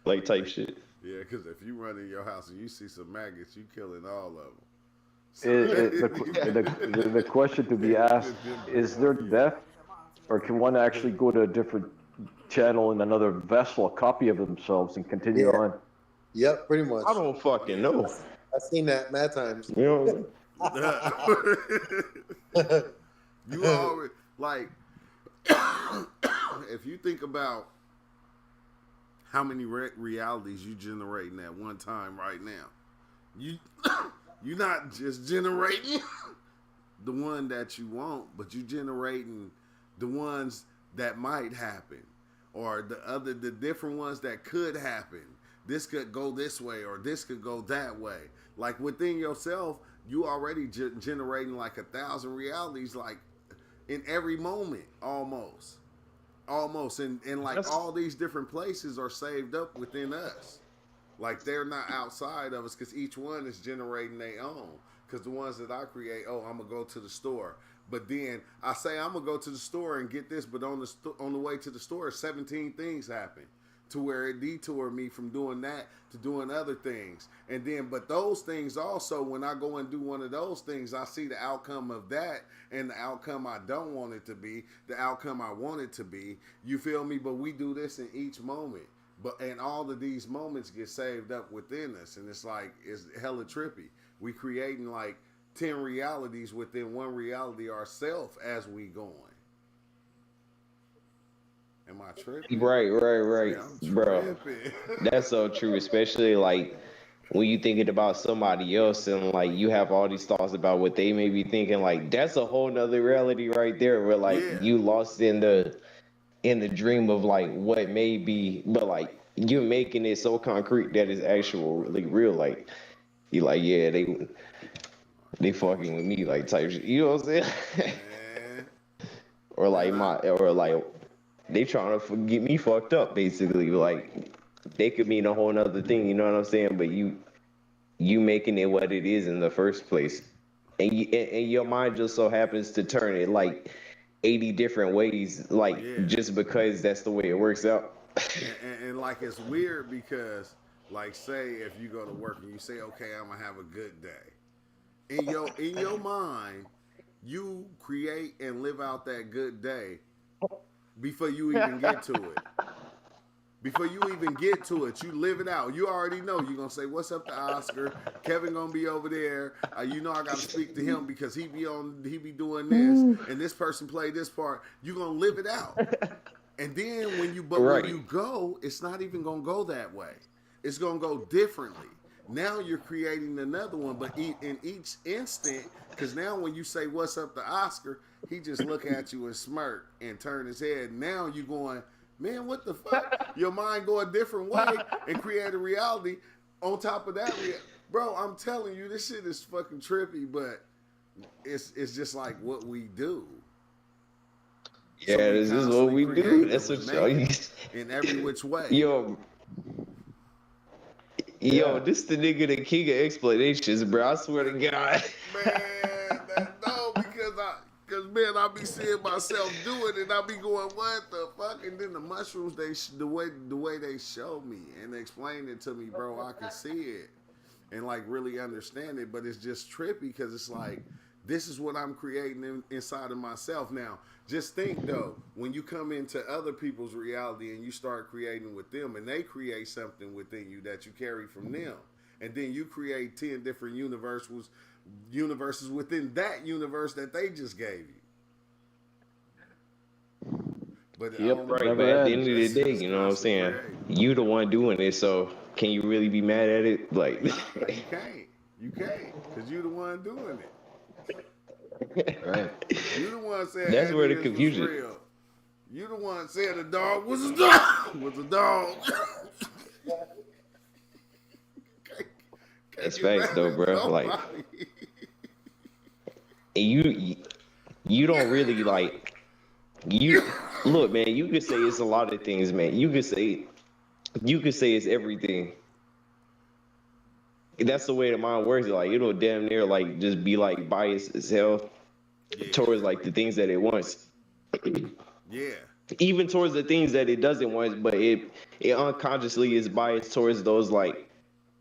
Speaker 10: Like type shit.
Speaker 2: Yeah, because if you run in your house and you see some maggots, you killing all of them.
Speaker 7: The question to be asked, is there death? Or can one actually go to a different channel in another vessel, a copy of themselves, and continue
Speaker 8: Yeah.
Speaker 7: on?
Speaker 8: Yep, pretty much.
Speaker 10: I don't fucking know.
Speaker 8: I've seen that mad times.
Speaker 10: You know,
Speaker 2: You already like if you think about how many realities you generating at one time right now, you're not just generating the one that you want, but you generating the ones that might happen, or the different ones that could happen. This could go this way, or this could go that way. Like within yourself, you already generating like 1,000 realities, like in every moment, almost, and like all these different places are saved up within us. Like they're not outside of us, because each one is generating their own. Because the ones that I create, I'm gonna go to the store, but then I say I'm gonna go to the store and get this, but on the way to the store, 17 things happen to where it detoured me from doing that to doing other things. And then, but those things also, when I go and do one of those things, I see the outcome of that and the outcome I don't want it to be, the outcome I want it to be. You feel me? But we do this in each moment. And all of these moments get saved up within us. And it's like, it's hella trippy. We creating like 10 realities within one reality ourselves as we going. Am I tripping?
Speaker 10: right,
Speaker 2: Yeah,
Speaker 10: bro. That's so true, especially like when you thinking about somebody else and like you have all these thoughts about what they may be thinking. Like that's a whole nother reality right there, where like you lost in the dream of like what may be, but like you're making it so concrete that it's actually real. Like you like, yeah, they fucking with me, like type shit. You know what I'm saying? or like they trying to get me fucked up, basically. Like they could mean a whole nother thing, you know what I'm saying? But you making it what it is in the first place, and your mind just so happens to turn it like 80 different ways, like just because that's the way it works out.
Speaker 2: and like it's weird because, like, say if you go to work and you say, okay, I'm gonna have a good day. In your mind, you create and live out that good day before you even get to it. Before you even get to it, you live it out. You already know you're gonna say, "What's up to Oscar? Kevin gonna be over there. You know I gotta speak to him because he be doing this, and this person played this part." You gonna live it out, and then when you go, it's not even gonna go that way. It's gonna go differently. Now you're creating another one, but in each instant, because now when you say, "What's up to Oscar?" he just look at you and smirk and turn his head. Now you going, man, what the fuck? Your mind go a different way and create a reality on top of that. Bro, I'm telling you, this shit is fucking trippy, but it's just like what we do.
Speaker 10: Yeah, so this is what we do. That's what y'all
Speaker 2: in every which way.
Speaker 10: Yo, this the nigga the king of explanations, bro. I swear to God.
Speaker 2: Man, no, because man, I be seeing myself do it, and I be going, what the fuck? And then the mushrooms, the way they show me and explain it to me, bro, I can see it and like really understand it. But it's just trippy because it's like this is what I'm creating inside of myself. Now, just think though, when you come into other people's reality and you start creating with them, and they create something within you that you carry from them, and then you create 10 different universes within that universe that they just gave you. But
Speaker 7: Yep,
Speaker 10: Right, but
Speaker 7: never
Speaker 10: at the end of
Speaker 7: ends.
Speaker 10: the day, you know what I'm saying? You the one doing it, so can you really be mad at it? Like,
Speaker 2: nah, you can't, cause you the one doing it.
Speaker 7: Right.
Speaker 2: You the one saying
Speaker 10: that's where the
Speaker 2: aliens was
Speaker 10: confusion.
Speaker 2: real. You the one saying the dog was a dog. Was a dog.
Speaker 10: That's facts, though, bro. Like, and you don't really like you. Look, man, you could say it's a lot of things, man. You could say it's everything. That's the way the mind works. Like, it'll damn near like just be like biased as hell towards like the things that it wants.
Speaker 2: Yeah.
Speaker 10: Even towards the things that it doesn't want, but it unconsciously is biased towards those like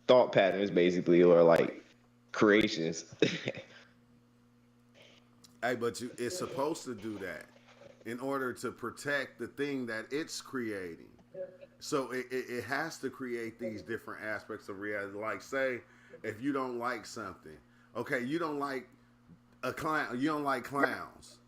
Speaker 10: thought patterns, basically, or like creations.
Speaker 2: Hey, but it's supposed to do that in order to protect the thing that it's creating. So it has to create these different aspects of reality. Like, say, if you don't like something, okay, you don't like a clown, you don't like clowns.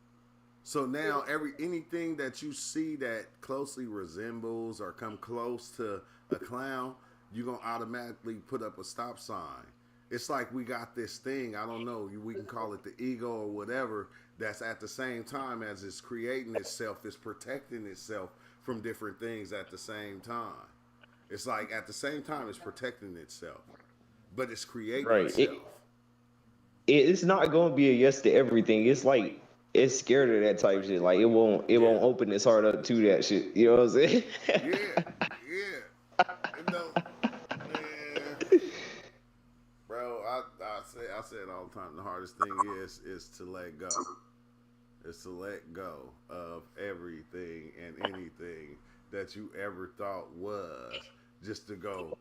Speaker 2: So now anything that you see that closely resembles or come close to a clown, you're gonna automatically put up a stop sign. It's like we got this thing, I don't know, we can call it the ego or whatever, that's at the same time as it's creating itself, it's protecting itself from different things at the same time. It's like at the same time it's protecting itself, but it's creating itself.
Speaker 10: It's not going to be a yes to everything. It's like it's scared of that type of shit. Like it won't open its heart up to that shit. You know what I'm saying?
Speaker 2: Yeah. No, man. Bro, I say it all the time. The hardest thing is to let go. Is to let go of everything and anything that you ever thought was, just to go,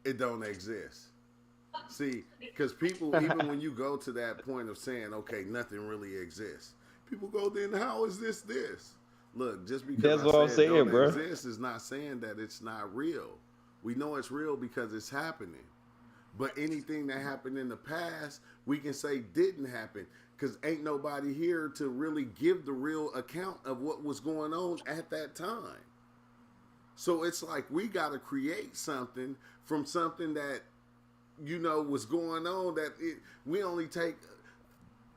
Speaker 2: it don't exist. See, because people, even when you go to that point of saying, okay, nothing really exists, people go, then how is this? Look, just because
Speaker 10: That's what I'm saying,
Speaker 2: it don't
Speaker 10: bro.
Speaker 2: exist is not saying that it's not real. We know it's real because it's happening. But anything that happened in the past, we can say didn't happen because ain't nobody here to really give the real account of what was going on at that time. So it's like we got to create something from something that, you know, was going on that we only take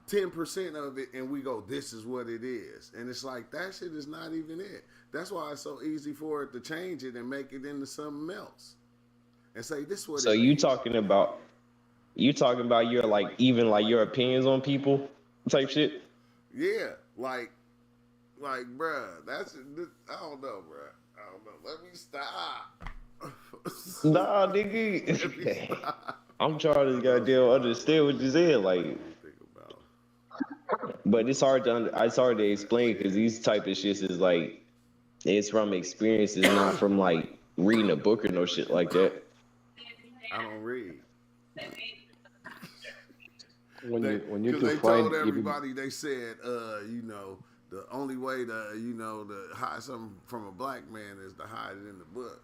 Speaker 2: 10% of it and we go, this is what it is. And it's like, that shit is not even it. That's why it's so easy for it to change it and make it into something else. And say, this is what
Speaker 10: so
Speaker 2: it
Speaker 10: you
Speaker 2: is.
Speaker 10: talking about your like even like your opinions on people type shit?
Speaker 2: Yeah, like, bruh, I don't know, bruh. I don't know. Let me stop.
Speaker 10: Nah, nigga. I'm trying to goddamn understand what you're saying, like. But it's hard to explain because these type of shits is like, it's from experiences, not from like reading a book or no shit like that.
Speaker 2: I don't read.
Speaker 7: When you
Speaker 2: Because
Speaker 7: can
Speaker 2: they
Speaker 7: find
Speaker 2: told everybody, they said, you know, the only way to, you know, to hide something from a black man is to hide it in the book.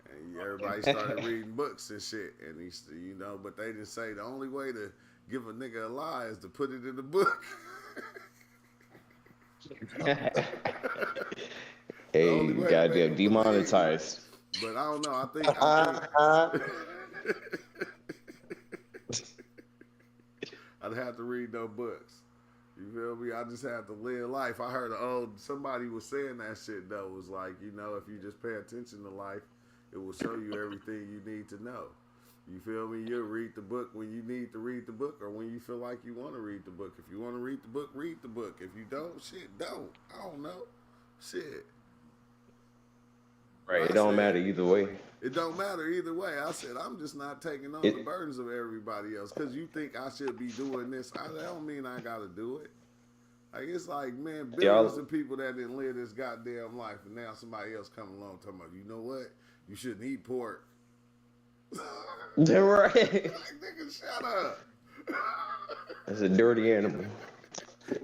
Speaker 2: And everybody started reading books and shit. And you know, but they didn't say the only way to give a nigga a lie is to put it in the book.
Speaker 10: Hey, goddamn demonetized.
Speaker 2: But I don't know. I think I'd have to read no books. You feel me? I just have to live life. I heard somebody was saying that shit though. It was like, you know, if you just pay attention to life, it will show you everything you need to know. You feel me? You'll read the book when you need to read the book or when you feel like you want to read the book. If you want to read the book, read the book. If you don't, shit, don't. I don't know. Shit.
Speaker 10: Right, it don't matter either way.
Speaker 2: It don't matter either way. I said, I'm just not taking on the burdens of everybody else. Because you think I should be doing this. I don't mean I got to do it. Like it's like, man,
Speaker 10: Yeah.
Speaker 2: billions of people that didn't live this goddamn life, and now somebody else coming along talking about, you know what? You shouldn't eat pork.
Speaker 10: They're right.
Speaker 2: Like, nigga, shut up.
Speaker 10: That's a dirty animal.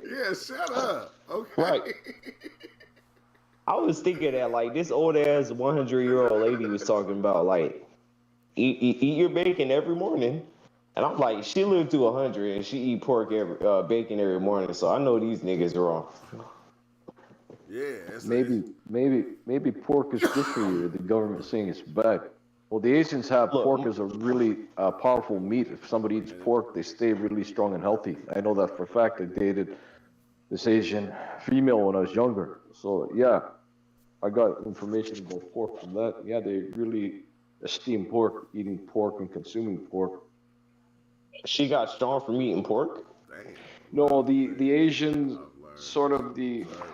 Speaker 2: Yeah, shut up. Okay.
Speaker 10: Right. I was thinking that like this old ass 100-year-old lady was talking about like eat your bacon every morning, and I'm like, she lived to 100 and she eat bacon every morning, so I know these niggas are wrong.
Speaker 2: Yeah,
Speaker 7: Maybe pork is good for you. The government saying it's bad. Well, the Asians have pork as a really powerful meat. If somebody eats pork, they stay really strong and healthy. I know that for a fact. I dated this Asian female when I was younger. So yeah, I got information about pork from that. Yeah, they really esteem pork, eating pork and consuming pork.
Speaker 10: She got strong from eating pork.
Speaker 2: Damn.
Speaker 7: No, the Asian sort of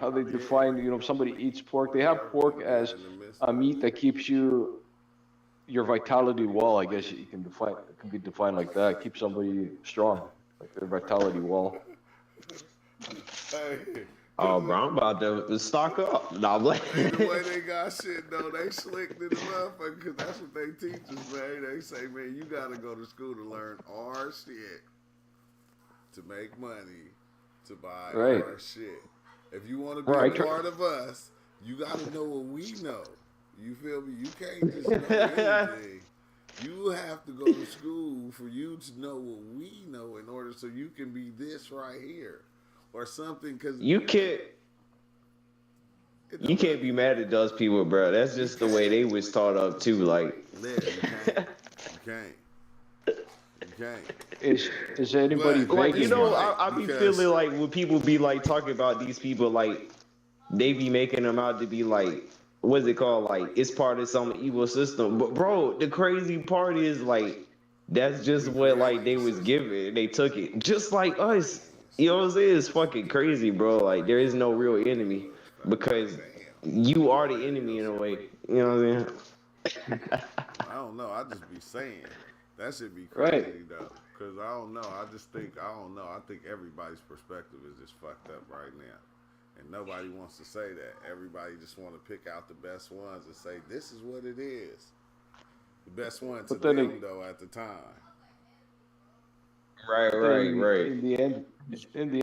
Speaker 7: how they define, if somebody eats pork, they have pork as a meat that keeps your vitality well. I guess you can define it can be defined like that. Keep somebody strong, like their vitality well.
Speaker 2: Hey,
Speaker 10: Oh, bro, I'm about to stock up. Nah, I'm like,
Speaker 2: hey, the way they got shit though, they slick to the motherfucker, because that's what they teach us, man. They say, man, you gotta go to school to learn our shit, to make money, to buy our shit. If you want to be a part of us, you gotta know what we know. You feel me? You can't just know anything. You have to go to school for you to know what we know in order so you can be this right here. Or something, because
Speaker 10: you can't be mad at those people, bro. That's just the way they was taught up too. Like,
Speaker 2: yeah, you can't.
Speaker 7: Is anybody
Speaker 10: like, you know,
Speaker 2: right,
Speaker 10: I be feeling like when people be like talking about these people, like they be making them out to be like, what's it called? Like it's part of some evil system. But bro, the crazy part is like that's just what like they was given. They took it just like us. You know what I'm saying? It's fucking crazy, bro. Like there is no real enemy because you are the enemy in a way. You know what I'm saying?
Speaker 2: I don't know. I just be saying that should be crazy though, because I don't know. I don't know. I think everybody's perspective is just fucked up right now, and nobody wants to say that. Everybody just want to pick out the best ones and say this is what it is. The best one to them though at the time.
Speaker 10: Right.
Speaker 7: In the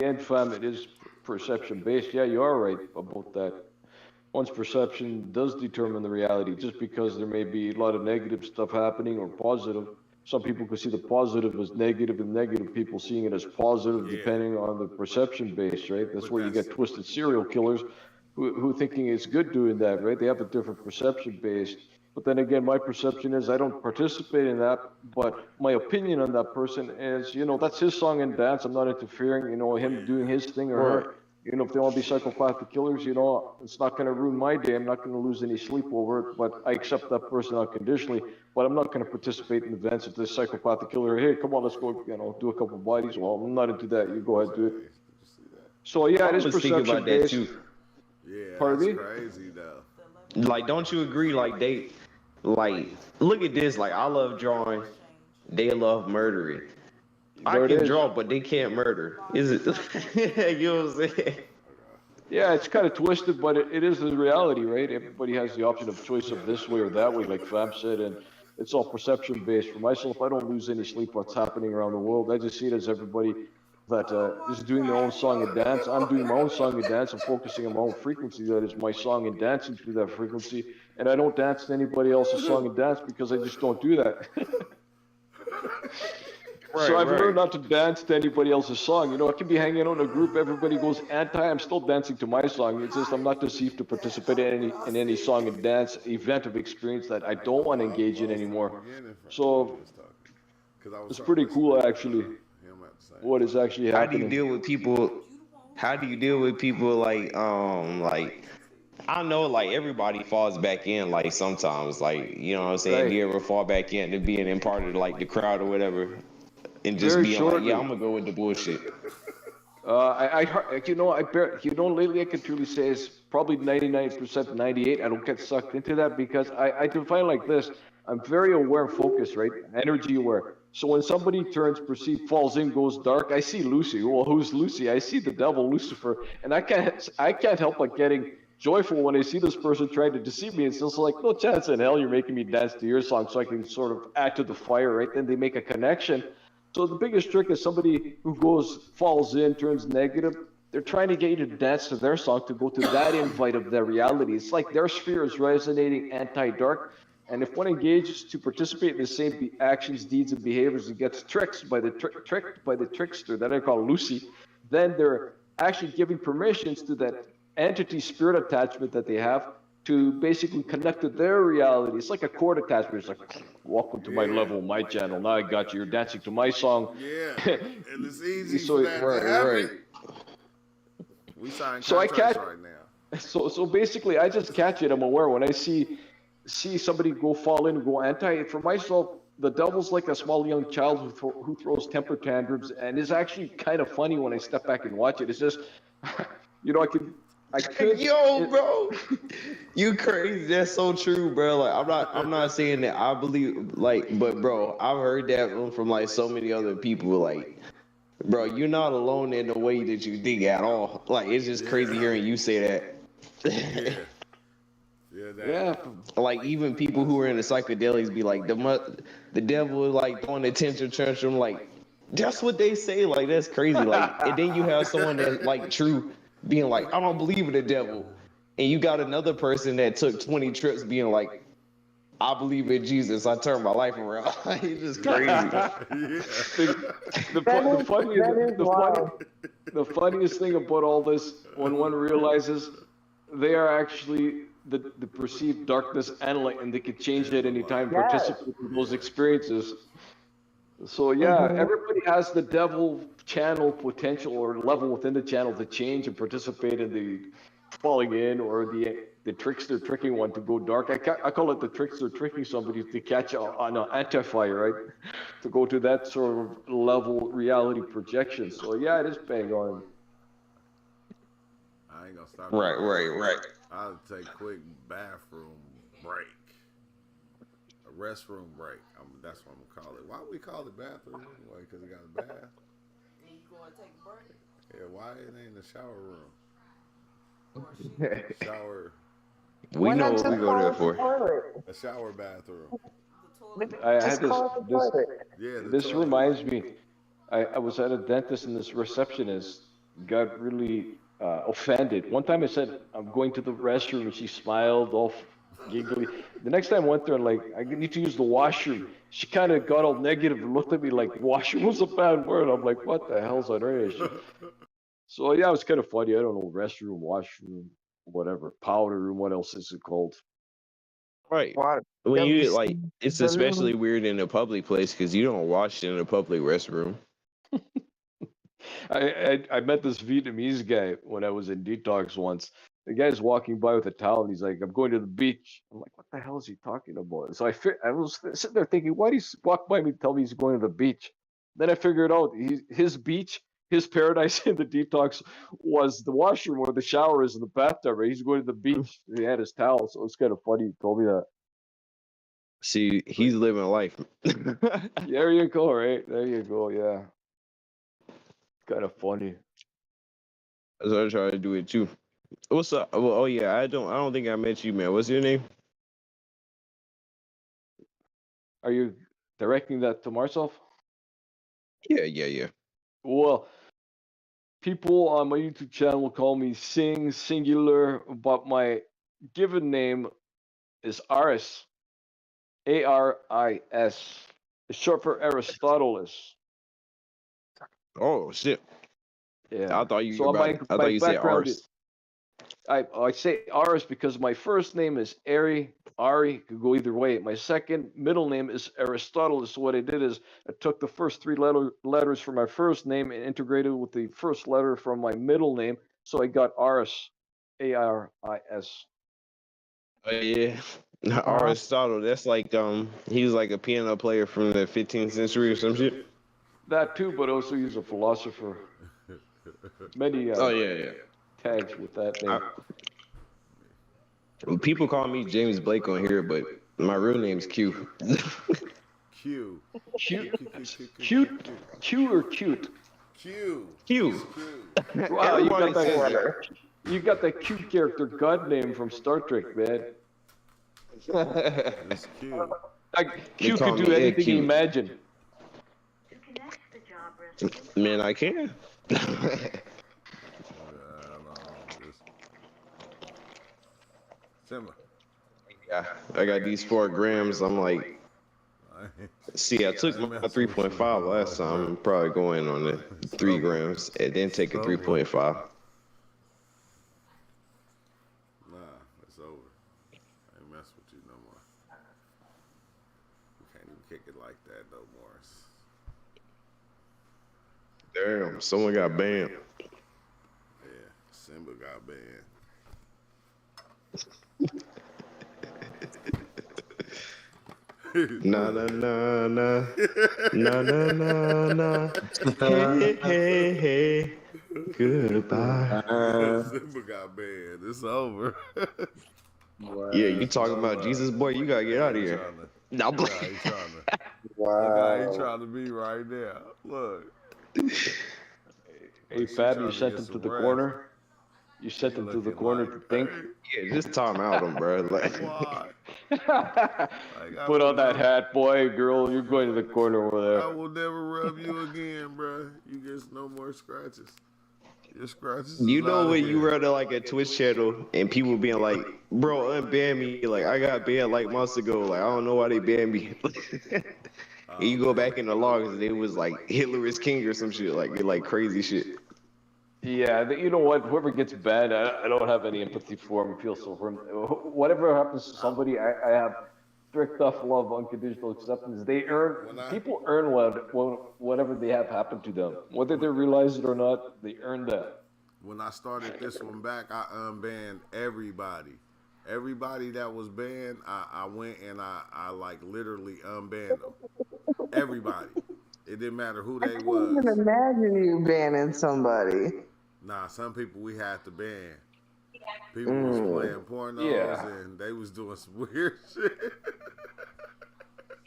Speaker 7: end, fam, it is perception based. Yeah, you are right about that. One's perception does determine the reality. Just because there may be a lot of negative stuff happening or positive, some people could see the positive as negative, and negative people seeing it as positive, depending on the perception base, right? That's where you get twisted serial killers who thinking it's good doing that, right? They have a different perception base. But then again, my perception is I don't participate in that, but my opinion on that person is, that's his song and dance. I'm not interfering, him doing his thing or her. If they want to be psychopathic killers, it's not going to ruin my day. I'm not going to lose any sleep over it, but I accept that person unconditionally. But I'm not going to participate in events if this psychopathic killer, hey, come on, let's go, do a couple of bodies. Well, I'm not into that. You go ahead, do it. So yeah, it is perception based.
Speaker 2: Yeah, that's crazy though.
Speaker 10: Like, don't you agree? Like look at this. Like, I love drawing. They love murdering. I can draw, but they can't murder. Is it? You know what I'm saying?
Speaker 7: Yeah, it's kind of twisted, but it is the reality, right? Everybody has the option of choice of this way or that way, like Fab said, and it's all perception based. For myself, I don't lose any sleep what's happening around the world. I just see it as everybody that is doing their own song and dance. I'm doing my own song and dance. I'm focusing on my own frequency. That is my song and dancing through that frequency. And I don't dance to anybody else's song and dance because I just don't do that. So I've learned not to dance to anybody else's song. I can be hanging out in a group, everybody goes anti, I'm still dancing to my song. It's just I'm not deceived to participate in any song and dance event of experience that I don't want to engage in anymore. So it's pretty cool actually what is actually happening.
Speaker 10: How do you deal with people? How do you deal with people like I know like everybody falls back in like sometimes, like, you know what I'm saying? Do you ever fall back in to being in part of like the crowd or whatever? And just being like, yeah, I'm gonna go with the bullshit.
Speaker 7: Lately I can truly say it's probably 99%, 98. I don't get sucked into that because I define like this. I'm very aware and focused, right? Energy aware. So when somebody turns perceived, falls in, goes dark, I see Lucy. Well, who's Lucy? I see the devil, Lucifer, and I can't help but getting joyful when I see this person trying to deceive me. It's just like, no chance in hell you're making me dance to your song so I can sort of add to the fire, right? Then they make a connection. So the biggest trick is somebody who falls in, turns negative. They're trying to get you to dance to their song to go to that invite of their reality. It's like their sphere is resonating anti-dark. And if one engages to participate in the same actions, deeds, and behaviors and gets tricked by the trickster that I call Lucy, then they're actually giving permissions to that entity spirit attachment that they have to basically connect to their reality. It's like a chord attachment. It's like, welcome to my level, my channel. Now I got you. You're dancing to my song.
Speaker 2: Yeah, and it's easy
Speaker 7: So-
Speaker 2: for that to happen. We sign contracts right now.
Speaker 7: So basically, I just catch it. I'm aware when I see somebody fall in, go anti. For myself, the devil's like a small young child who throws temper tantrums, and is actually kind of funny when I step back and watch it. It's just, I could.
Speaker 10: Yo, bro, you crazy? That's so true, bro. Like, I'm not saying that I believe, like, but bro, I've heard that from like so many other people. Like, bro, you're not alone in the way that you think at all. Like, it's just crazy hearing you say that.
Speaker 7: Yeah.
Speaker 10: Like, even people who are in the psychedelics be like, the devil is like throwing the tantrum tantrum. Like, that's what they say. Like, that's crazy. Like, and then you have someone that's like true being like, I don't believe in the devil. And you got another person that took 20 trips being like, I believe in Jesus. I turned my life around. It's just crazy.
Speaker 7: The funniest thing about all this, when one realizes they are actually the perceived darkness and light, and they can change at any time, participate in those experiences. So yeah, everybody has the devil channel potential or level within the channel to change and participate in the falling in, or the trickster tricking one to go dark. I call it the trickster tricking somebody to catch on an anti-fire, right? To go to that sort of level reality projection. So yeah, it is bang on.
Speaker 2: I ain't gonna stop.
Speaker 10: Right.
Speaker 2: I'll take a quick bathroom break. A restroom break. That's what I'm gonna call it. Why we call it bathroom anyway? Because it got a bath.
Speaker 6: You going to take a break?
Speaker 2: Yeah, why it ain't the shower room? Shower.
Speaker 10: We know what we go there for.
Speaker 2: A shower bathroom.
Speaker 7: I had this
Speaker 2: toilet.
Speaker 7: reminds me, I was at a dentist, and this receptionist got really offended. One time I said, I'm going to the restroom, and she smiled all giggly. The next time I went there, and like, I need to use the washroom, she kind of got all negative and looked at me like washroom was a bad word. I'm like, what the hell's on her issue? So yeah, it was kind of funny. I don't know, restroom, washroom, whatever, powder room, what else is it called?
Speaker 10: Right. When you like, it's especially weird in a public place because you don't wash in a public restroom.
Speaker 7: I met this Vietnamese guy when I was in detox once. The guy's walking by with a towel, and he's like, I'm going to the beach. I'm like, what the hell is he talking about? So I was sitting there thinking, why did he walk by me and tell me he's going to the beach? Then I figured out his beach, his paradise in the detox was the washroom where the shower is in the bathtub, right? He's going to the beach. He had his towel, so it's kind of funny he told me that.
Speaker 10: See, he's living life.
Speaker 7: There you go, right? There you go, yeah. Kind of funny.
Speaker 10: That's what I try to do it too. What's up? Well, oh yeah, I don't think I met you, man. What's your name?
Speaker 7: Are you directing that to myself?
Speaker 10: Yeah.
Speaker 7: Well, people on my YouTube channel call me Sing singular, but my given name is Aris. Aris. It's short for Aristoteles.
Speaker 10: Oh shit.
Speaker 7: Yeah.
Speaker 10: I thought you
Speaker 7: So
Speaker 10: I thought you said Ars.
Speaker 7: I say Aris because my first name is Ari could go either way. My second middle name is Aristoteles. So what I did is I took the first three letters from my first name and integrated with the first letter from my middle name. So I got Aris. Aris.
Speaker 10: Oh yeah. Aristotle. That's like he was like a piano player from the 15th century or some shit.
Speaker 7: That too, but also he's a philosopher. Many
Speaker 10: yeah.
Speaker 7: tags with that name.
Speaker 10: People call me James Blake on here, but my real name's Q.
Speaker 2: Q.
Speaker 7: Q or cute?
Speaker 2: Q.
Speaker 10: Q.
Speaker 7: Wow, you
Speaker 10: Everybody
Speaker 7: got that.
Speaker 10: says it.
Speaker 7: You got that cute character god name from Star Trek, man.
Speaker 2: It's Q.
Speaker 7: Q
Speaker 10: call
Speaker 7: could
Speaker 10: me
Speaker 7: do
Speaker 10: Ed
Speaker 7: anything you
Speaker 10: Cute.
Speaker 7: imagine.
Speaker 10: Man, I can.
Speaker 2: Simmer.
Speaker 10: Yeah, I got these 4 grams. I'm like, see, I took my 3.5 last time. I'm probably going on the 3 grams and then take a 3.5.
Speaker 2: Nah, it's over. I ain't mess with you no more. You can't even kick it like that no more.
Speaker 10: Damn, someone got banned.
Speaker 2: Yeah, Simba got banned.
Speaker 10: Na na na na na na na na. Hey hey hey. Goodbye.
Speaker 2: Simba got banned. It's over.
Speaker 10: Yeah, you talking about Jesus, boy? You gotta get out of here. No,
Speaker 2: Look how he trying to.
Speaker 8: Wow.
Speaker 2: Look how he trying to be right now. Look.
Speaker 7: Hey, Fab, you sent him to the corner. You sent him to the corner to think.
Speaker 10: Yeah, just time out him, bro. Like,
Speaker 2: why?
Speaker 7: Put on that hat, boy, girl. You're going to the corner over there.
Speaker 2: I will never rub you again, bro. You get no more scratches. Your scratches.
Speaker 10: you know
Speaker 2: when
Speaker 10: when you run to like a Twitch channel and people being like, "Bro, unban me." Like I got banned like months ago. Like I don't know why they banned me. And you go back in the logs and it was like Hitler is king or some shit, like crazy shit.
Speaker 7: Yeah, you know what? Whoever gets banned, I don't have any empathy for him. Feel so for him. Whatever happens to somebody, I have strict tough love, unconditional acceptance. People earn whatever they have happened to them, whether they realize it or not. They earn that.
Speaker 2: When I started this one back, I unbanned everybody. Everybody that was banned, I went and I like literally unbanned them. Everybody. It didn't matter who
Speaker 9: I
Speaker 2: they
Speaker 9: can't
Speaker 2: was.
Speaker 9: even imagine you banning somebody.
Speaker 2: Nah, some people we had to ban. People was playing pornos and they was doing some weird shit.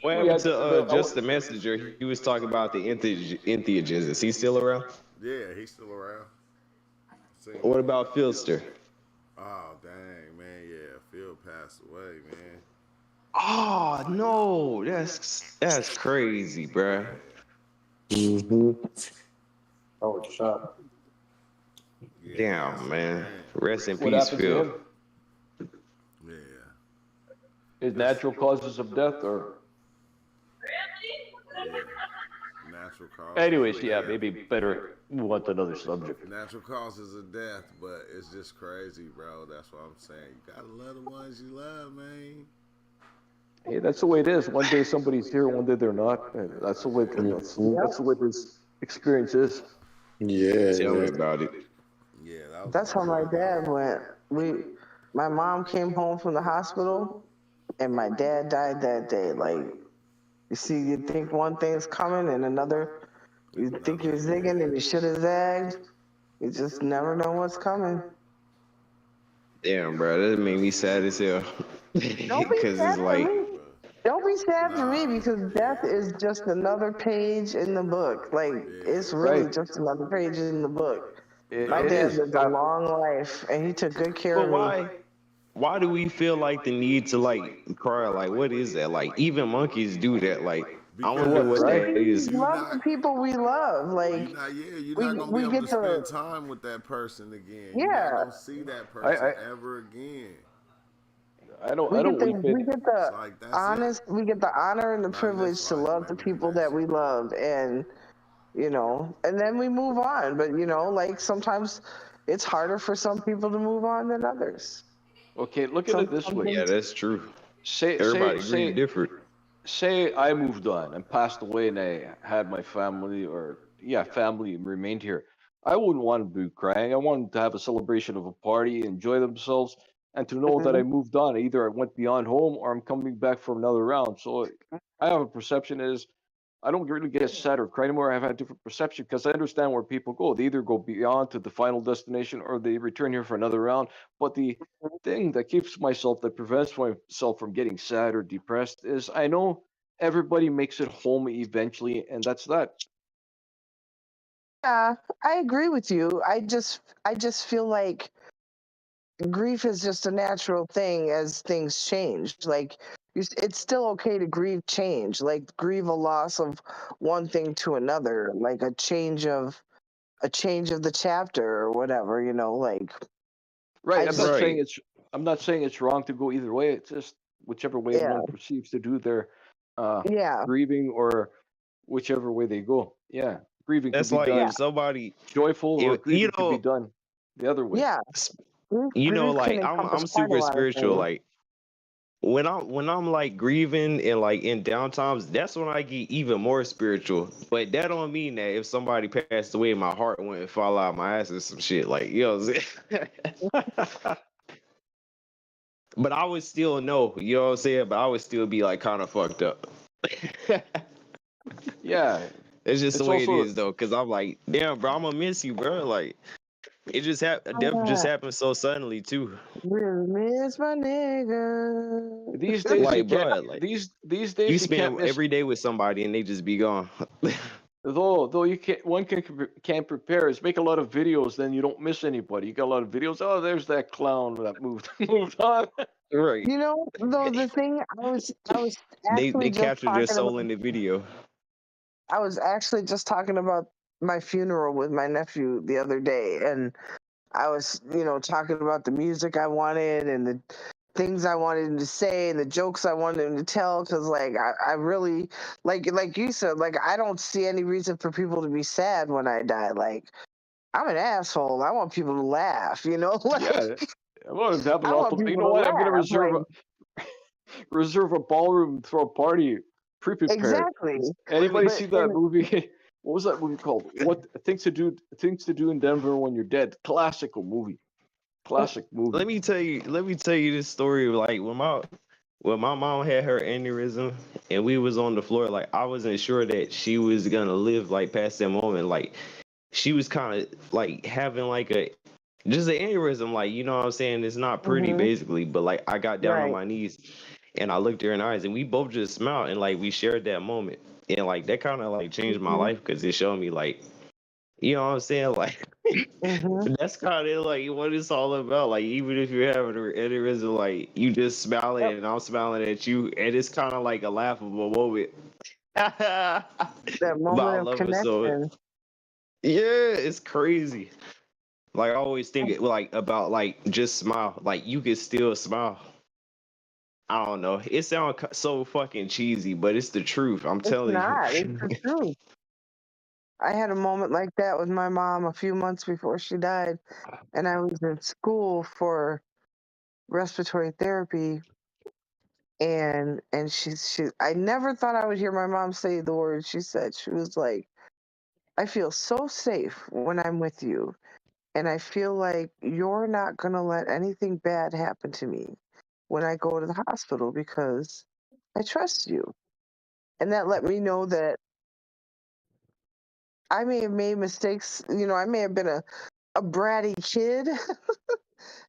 Speaker 10: What happened to Just the Messenger? He was talking about the entheogens. Is he still around?
Speaker 2: Yeah, he's still around.
Speaker 10: What about Filster?
Speaker 2: Oh, dang, man. Yeah, Phil passed away, man.
Speaker 10: Oh, no. That's crazy, bruh.
Speaker 8: Oh, shot.
Speaker 2: Yeah,
Speaker 10: damn, man. Rest in
Speaker 7: What
Speaker 10: peace,
Speaker 7: happened to
Speaker 10: Phil.
Speaker 7: him?
Speaker 2: Yeah.
Speaker 7: Is natural causes of death or?
Speaker 2: Natural causes.
Speaker 7: Anyways, yeah, maybe better move on to another subject.
Speaker 2: Natural causes of death, but it's just crazy, bro. That's what I'm saying. You gotta love the ones you love, man.
Speaker 7: Hey, that's the way it is. One day somebody's here, one day they're not. And that's the way. That's the way this experience is.
Speaker 8: Yeah.
Speaker 10: Tell me about it.
Speaker 2: Yeah,
Speaker 9: That's how my dad went. My mom came home from the hospital, and my dad died that day. Like, you see, you think one thing's coming, and another. You think you're zigging, and you should have zagged. You just never know what's coming.
Speaker 10: Damn, bro. That made me sad as hell.
Speaker 9: Don't be
Speaker 10: Because
Speaker 9: sad
Speaker 10: it's
Speaker 9: for
Speaker 10: like,
Speaker 9: me. Don't be sad for me because death is just another page in the book. Like, it's really just another page in the book. My dad lived a long life, and he took good care of me.
Speaker 10: Why do we feel like the need to like cry? Like, what is that? Like, even monkeys do that. Like, I wonder what that is.
Speaker 9: We love the people we love. Like,
Speaker 2: you're not gonna be able to spend time with that person again. You're not gonna see that person ever again.
Speaker 7: We get
Speaker 9: the honor and the privilege to love the people that we love, and and then we move on. But like sometimes it's harder for some people to move on than others.
Speaker 7: Okay, look at it this way.
Speaker 10: Yeah, that's true.
Speaker 7: Everybody
Speaker 10: agrees different.
Speaker 7: Say I moved on and passed away and I had my family family remained here. I wouldn't want to be crying. I wanted to have a celebration of a party, enjoy themselves, and to know that I moved on. Either I went beyond home or I'm coming back for another round. So I have a perception is I don't really get sad or cry anymore. I've had a different perception because I understand where people go. They either go beyond to the final destination or they return here for another round. But the thing that prevents myself from getting sad or depressed is I know everybody makes it home eventually, and that's that.
Speaker 9: Yeah, I agree with you. I just feel like grief is just a natural thing as things change. Like it's still okay to grieve change, like grieve a loss of one thing to another, like a change of the chapter or whatever, like
Speaker 7: Right.
Speaker 9: I just
Speaker 10: Right.
Speaker 7: I'm not saying it's wrong to go either way. It's just whichever way
Speaker 9: yeah,
Speaker 7: one perceives to do their
Speaker 9: yeah,
Speaker 7: grieving, or whichever way they go. Yeah. Grieving could
Speaker 10: That's
Speaker 7: be
Speaker 10: like
Speaker 9: yeah,
Speaker 10: if
Speaker 7: done
Speaker 10: somebody,
Speaker 7: joyful, or
Speaker 10: you
Speaker 7: grieving could be
Speaker 10: know,
Speaker 7: done the other way.
Speaker 9: yeah. Grief can
Speaker 10: like
Speaker 9: encompass
Speaker 10: I'm
Speaker 9: quite a
Speaker 10: super
Speaker 9: lot of
Speaker 10: spiritual.
Speaker 9: things.
Speaker 10: Like when I'm like grieving and like in downtimes, that's when I get even more spiritual. But that don't mean that if somebody passed away, my heart wouldn't fall out my ass or some shit. Like, you know what I'm saying? But I would still know, you know what I'm saying? But I would still be like kind of fucked up.
Speaker 7: Yeah.
Speaker 10: It's just the
Speaker 7: It's
Speaker 10: way it
Speaker 7: also
Speaker 10: is though, cause I'm like, damn, bro, I'm gonna miss you, bro. Like, it just death just
Speaker 9: Ah,
Speaker 10: happened so suddenly too.
Speaker 9: really miss my nigga.
Speaker 7: these days you
Speaker 10: Like,
Speaker 7: can't.
Speaker 10: bro, like
Speaker 7: These
Speaker 10: you
Speaker 7: days you can't
Speaker 10: spend
Speaker 7: miss.
Speaker 10: every day with somebody and they just be gone.
Speaker 7: Though you can't. One can't prepare is make a lot of videos. Then you don't miss anybody. You got a lot of videos. Oh, there's that clown that moved moved on.
Speaker 10: Right.
Speaker 9: Though the thing I was
Speaker 10: They
Speaker 9: actually just
Speaker 10: captured their
Speaker 9: talking
Speaker 10: soul
Speaker 9: about
Speaker 10: in the video.
Speaker 9: I was actually just talking about my funeral with my nephew the other day, and I was, talking about the music I wanted and the things I wanted him to say and the jokes I wanted him to tell. Because, like, I really, like you said, like, I don't see any reason for people to be sad when I die. Like, I'm an asshole. I want people to laugh, like,
Speaker 7: Yeah. I want to have an
Speaker 9: I want
Speaker 7: awful. You
Speaker 9: people
Speaker 7: know
Speaker 9: to
Speaker 7: what? I'm gonna
Speaker 9: laugh. Like,
Speaker 7: reserve a ballroom, throw a party, pre-prepared.
Speaker 9: exactly.
Speaker 7: Anybody
Speaker 9: But,
Speaker 7: see that movie? What was that movie called? What things to do in Denver when you're dead? Classical movie. Classic movie.
Speaker 10: Let me tell you this story. Like when my mom had her aneurysm and we was on the floor, like I wasn't sure that she was gonna live like past that moment. Like she was kind of like having like a just an aneurysm, like you know what I'm saying? It's not pretty
Speaker 9: hmm
Speaker 10: basically, but like I got down on
Speaker 9: right.
Speaker 10: my knees and I looked her in the eyes and we both just smiled and like we shared that moment. And like that kind of like changed my
Speaker 9: hmm
Speaker 10: life because it showed me like you know what I'm saying? Like
Speaker 9: hmm
Speaker 10: that's kind of like what it's all about. Like even if you're having an aneurysm, like you just smiling
Speaker 9: Yep.
Speaker 10: and I'm smiling at you, and it's kind of like a laughable moment. But
Speaker 9: That
Speaker 10: I
Speaker 9: moment of
Speaker 10: love it so.
Speaker 9: connection.
Speaker 10: Yeah, it's crazy. Like I always think it like about like just smile. Like you can still smile. I don't know. It sounds so fucking cheesy, but it's the truth. I'm
Speaker 9: It's
Speaker 10: telling you.
Speaker 9: not. It's the truth. I had a moment like that with my mom a few months before she died, and I was in school for respiratory therapy, and she I never thought I would hear my mom say the words she said. She was like, "I feel so safe when I'm with you, and I feel like you're not gonna let anything bad happen to me when I go to the hospital because I trust you." And that let me know that I may have made mistakes. I may have been a bratty kid.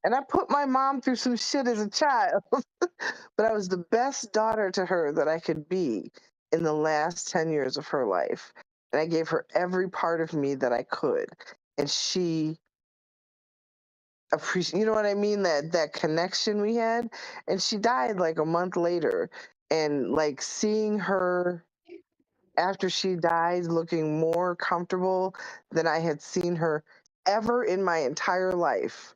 Speaker 9: And I put my mom through some shit as a child, but I was the best daughter to her that I could be in the last 10 years of her life. And I gave her every part of me that I could. And she appreciated, you know what I mean? That connection we had. And she died like a month later. And like seeing her after she died looking more comfortable than I had seen her ever in my entire life.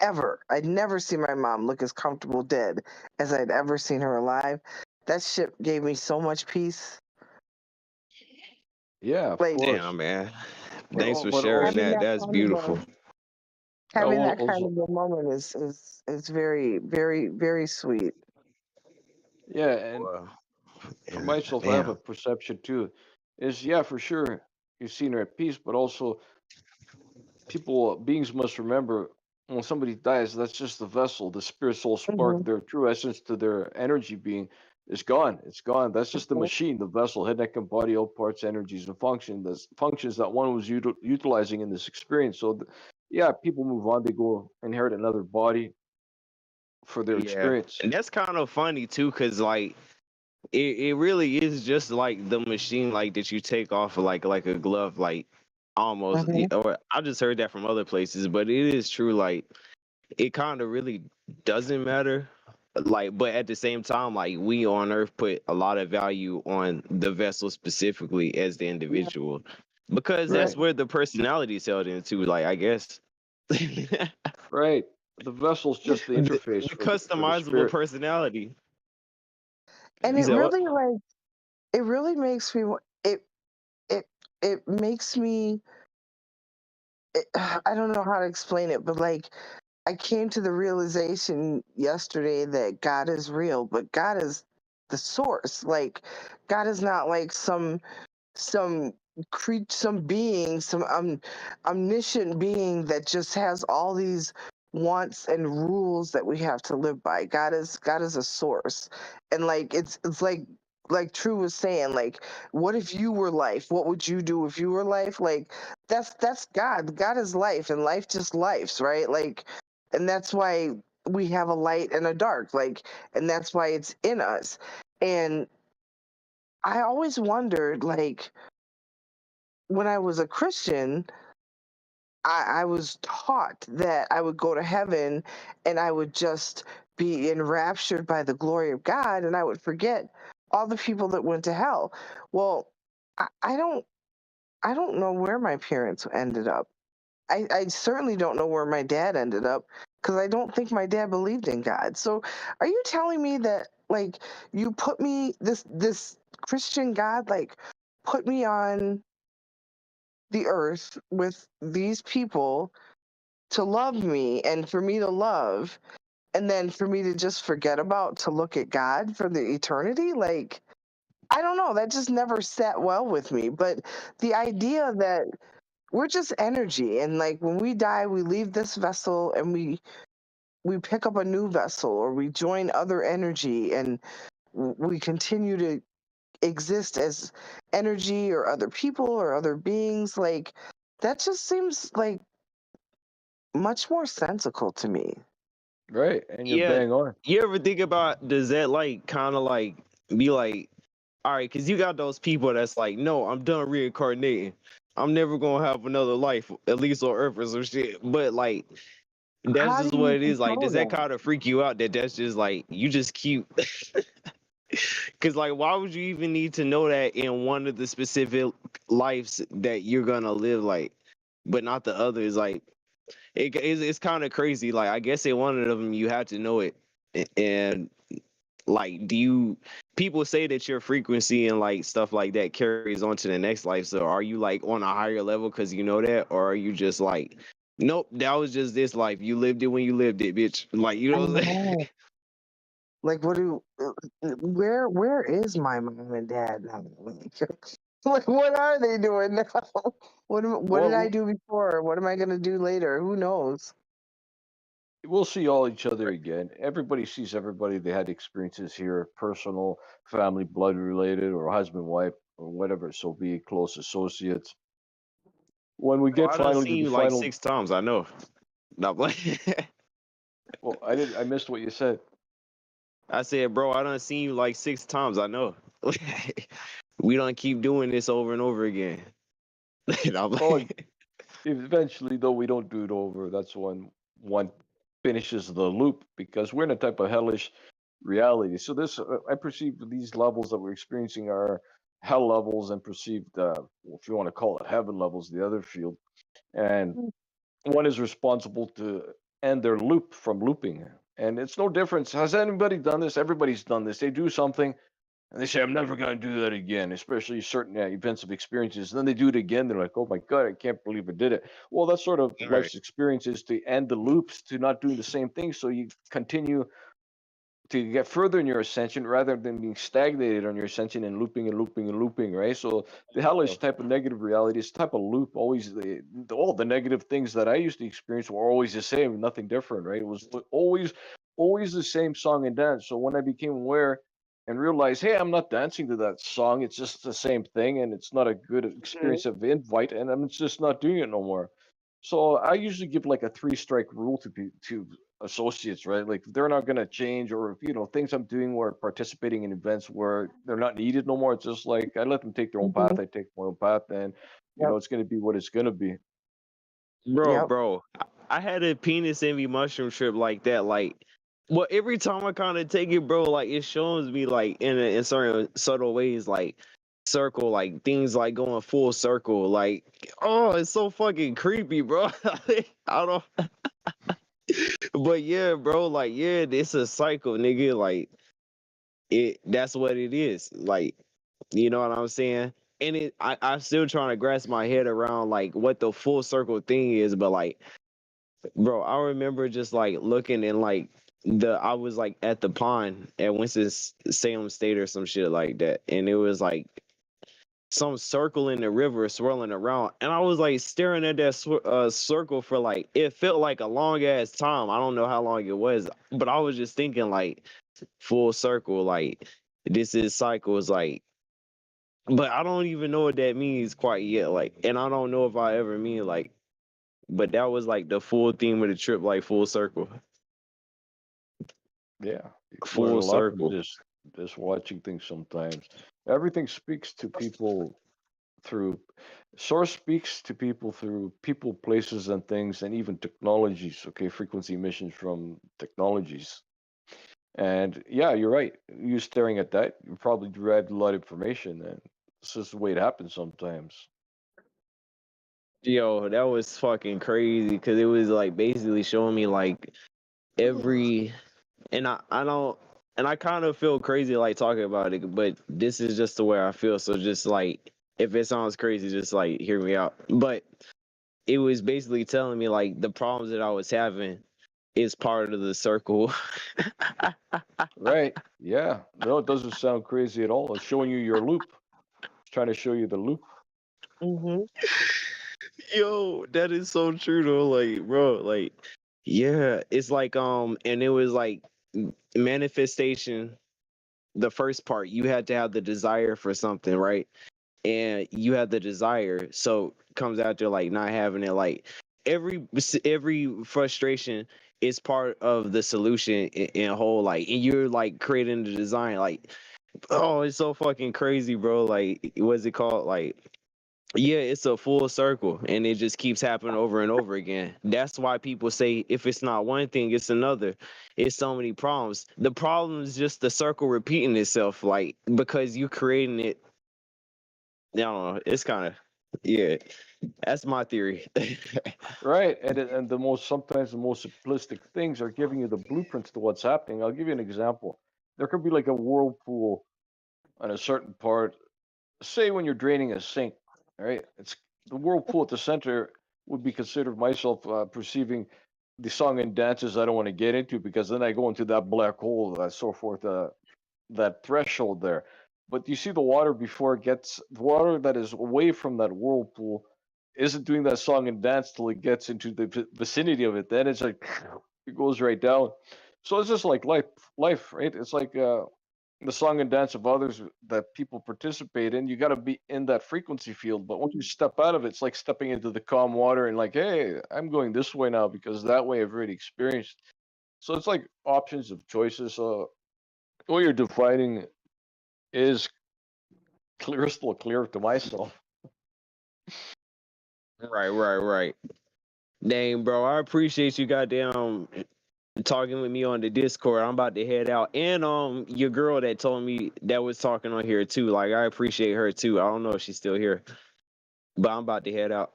Speaker 9: Ever. I'd never seen my mom look as comfortable dead as I'd ever seen her alive. That shit gave me so much peace.
Speaker 7: Yeah, of
Speaker 9: Like
Speaker 7: course.
Speaker 10: Damn, man. Thanks
Speaker 7: But
Speaker 10: for
Speaker 7: but
Speaker 10: sharing
Speaker 7: also
Speaker 9: having
Speaker 10: that.
Speaker 9: that
Speaker 10: That's
Speaker 9: kind of
Speaker 10: beautiful.
Speaker 9: a having that kind
Speaker 7: also
Speaker 9: of a moment is very, very, very sweet.
Speaker 7: yeah, and
Speaker 10: Wow.
Speaker 7: for
Speaker 10: Yeah.
Speaker 7: myself, I have a
Speaker 10: Damn.
Speaker 7: perception too. Is yeah, for sure, you've seen her at peace, but also beings must remember when somebody dies, that's just the vessel, the spirit, soul,
Speaker 9: hmm
Speaker 7: spark, their true essence to their energy being is gone. It's gone. That's just the machine, the vessel, head, neck, and body, all parts, energies, and functions that one was utilizing in this experience. So, yeah, people move on. They go inherit another body for their
Speaker 10: Yeah.
Speaker 7: experience.
Speaker 10: And that's kind of funny too, cause like it really is just like the machine like that you take off of like a glove, like almost.
Speaker 9: Hmm.
Speaker 10: Or I just heard that from other places, but it is true. Like it kind of really doesn't matter. Like, but at the same time, like we on Earth put a lot of value on the vessel specifically as the
Speaker 9: Yeah.
Speaker 10: individual, because
Speaker 7: Right,
Speaker 10: that's where the personality is held into. Like, I guess the
Speaker 7: right. The vessel's just the interface for the
Speaker 10: customizable
Speaker 7: spirit.
Speaker 10: personality.
Speaker 9: And
Speaker 10: You
Speaker 9: it
Speaker 10: said what?
Speaker 9: really like it really makes me it it makes me I don't know how to explain it, but like I came to the realization yesterday that God is real, but God is the source. Like God is not like some some being, some omniscient being that just has all these wants and rules that we have to live by. God is a source. And like it's like True was saying, like, what if you were life? What would you do if you were life? Like that's God. God is life, and life just lifes, right? Like, and that's why we have a light and a dark, like, and that's why it's in us. And I always wondered, like, when I was a Christian, I was taught that I would go to heaven and I would just be enraptured by the glory of God, and I would forget all the people that went to hell. Well, I don't know where my parents ended up. I certainly don't know where my dad ended up because I don't think my dad believed in God. So are you telling me that, like, you put me this Christian God, like, put me on the earth with these people to love me and for me to love, and then for me to just forget about to look at God for the eternity? Like, I don't know, that just never sat well with me. But the idea that we're just energy, and like when we die we leave this vessel and we pick up a new vessel, or we join other energy, and we continue to exist as energy or other people or other beings, like that just seems like much more sensical to me.
Speaker 7: Right, and you're
Speaker 10: Yeah.
Speaker 7: bang on.
Speaker 10: You ever think about, does that like kind of like be like, all right, because you got those people that's like, no, I'm done reincarnating. I'm never gonna have another life, at least on Earth or some shit. But like, that's
Speaker 9: How do
Speaker 10: just what
Speaker 9: you
Speaker 10: it is. Like,
Speaker 9: control
Speaker 10: does that
Speaker 9: that?
Speaker 10: kind of freak you out that that's just like you just keep? Because like, why would you even need to know that in one of the specific lives that you're gonna live, like, but not the others? Like, it's kind of crazy. Like, I guess in one of them you have to know it, and like, do you? People say that your frequency and like stuff like that carries on to the next life. So are you like on a higher level because you know that, or are you just like, nope, that was just this life. You lived it when you lived it, bitch. Like, you
Speaker 9: I
Speaker 10: know what I'm saying?
Speaker 9: know. Like, what do where is my mom and dad now? Like, what are they doing now? What did I
Speaker 7: Well,
Speaker 9: do before? What am I gonna do later? Who knows?
Speaker 7: we'll see all each other again. Everybody sees everybody. They had experiences here, personal, family, blood related, or husband, wife, or whatever. So be close associates. When we
Speaker 10: Bro,
Speaker 7: get
Speaker 10: I done
Speaker 7: finally to
Speaker 10: seen
Speaker 7: the
Speaker 10: you like
Speaker 7: final,
Speaker 10: 6 times. I know. Not like
Speaker 7: well, I missed what you said.
Speaker 10: I said, bro, I done seen you like 6 times. I know. We don't keep doing this over and over again. Not
Speaker 7: Well,
Speaker 10: like,
Speaker 7: eventually, though, we don't do it over. That's when one finishes the loop because we're in a type of hellish reality. So this, I perceive these levels that we're experiencing are hell levels and perceived, if you want to call it heaven levels, the other field. And one is responsible to end their loop from looping. And it's no difference. Has anybody done this? Everybody's done this. They do something and they say, I'm never going to do that again, especially certain events of experiences. And then they do it again. They're like, oh my God, I can't believe I did it. Well, that's sort of
Speaker 10: all right.
Speaker 7: life's experiences to end the loops, to not doing the same thing. So you continue to get further in your ascension rather than being stagnated on your ascension and looping and looping and looping, right? So the hellish type of negative reality is type of loop. Always all the negative things that I used to experience were always the same, nothing different, right? It was always the same song and dance. So when I became aware and realized, hey, I'm not dancing to that song, it's just the same thing, and it's not a good
Speaker 9: Mhm.
Speaker 7: experience of invite, and I'm just not doing it no more. So I usually give like a 3-strike rule to associates, right? Like if they're not gonna change, or if things I'm doing or participating in events where they're not needed no more, it's just like I let them take their own path. I take my own path, and
Speaker 8: Yep.
Speaker 7: it's gonna be what it's gonna be.
Speaker 8: Yep.
Speaker 10: Bro, I had a penis envy mushroom trip like that. Like, well, every time I kind of take it, bro, like it shows me like in certain subtle ways, like circle, like things like going full circle. Like, oh, it's so fucking creepy, bro. I don't. But yeah, bro, like yeah, it's a cycle, nigga. Like that's what it is. Like, you know what I'm saying? And I'm still trying to grasp my head around like what the full circle thing is, but like, bro, I remember just like looking and like I was like at the pond at Winston-Salem State or some shit like that, and it was like some circle in the river swirling around, and I was like staring at that circle for like it felt like a long ass time. I don't know how long it was, but I was just thinking like full circle, like this is cycles, like. But I don't even know what that means quite yet, like, and I don't know if I ever mean like. But that was like the full theme of the trip, like full circle.
Speaker 7: Yeah, you learn
Speaker 10: Full
Speaker 7: a lot from
Speaker 10: circle.
Speaker 7: just watching things sometimes. Everything speaks to people through source speaks to people through people, places, and things, and even technologies. Okay, frequency emissions from technologies. And yeah, you're right. You staring at that, you probably derived a lot of information, and this is the way it happens sometimes.
Speaker 10: Yo, that was fucking crazy because it was like basically showing me like every, and I don't, and I kind of feel crazy like talking about it, but this is just the way I feel. So just like, if it sounds crazy, just like hear me out. But it was basically telling me like the problems that I was having is part of the circle.
Speaker 7: Right? Yeah. No, it doesn't sound crazy at all. It's showing you your loop. It's trying to show you the loop.
Speaker 10: Mm-hmm. Yo, that is so true though. Like, bro, like, yeah, it's like and it was like manifestation. The first part, you had to have the desire for something, right? And you have the desire, so comes after like not having it. Like every frustration is part of the solution in whole. Like, and you're like creating the design. Like, oh, it's so fucking crazy, bro. Like, what's it called? Like, yeah, it's a full circle and it just keeps happening over and over again. That's why people say if it's not one thing, it's another. It's so many problems. The problem is just the circle repeating itself, like because you creating it. I don't know. It's kind of, yeah, that's my theory.
Speaker 7: Right. And sometimes the most simplistic things are giving you the blueprints to what's happening. I'll give you an example. There could be like a whirlpool on a certain part. Say when you're draining a sink, right? It's the whirlpool at the center would be considered myself perceiving the song and dances I don't want to get into, because then I go into that black hole, so forth, that threshold there. But you see the water before it gets the water that is away from that whirlpool isn't doing that song and dance till it gets into the vicinity of it. Then it's like it goes right down. So it's just like life, right? It's like the song and dance of others that people participate in. You got to be in that frequency field. But once you step out of it, it's like stepping into the calm water and like, hey, I'm going this way now because that way I've already experienced. So it's like options of choices. What you're defining is crystal clear to myself.
Speaker 10: Right. Dang, bro, I appreciate you goddamn talking with me on the Discord. I'm about to head out. And your girl that told me that was talking on here too. Like I appreciate her too. I don't know if she's still here. But I'm about to head out.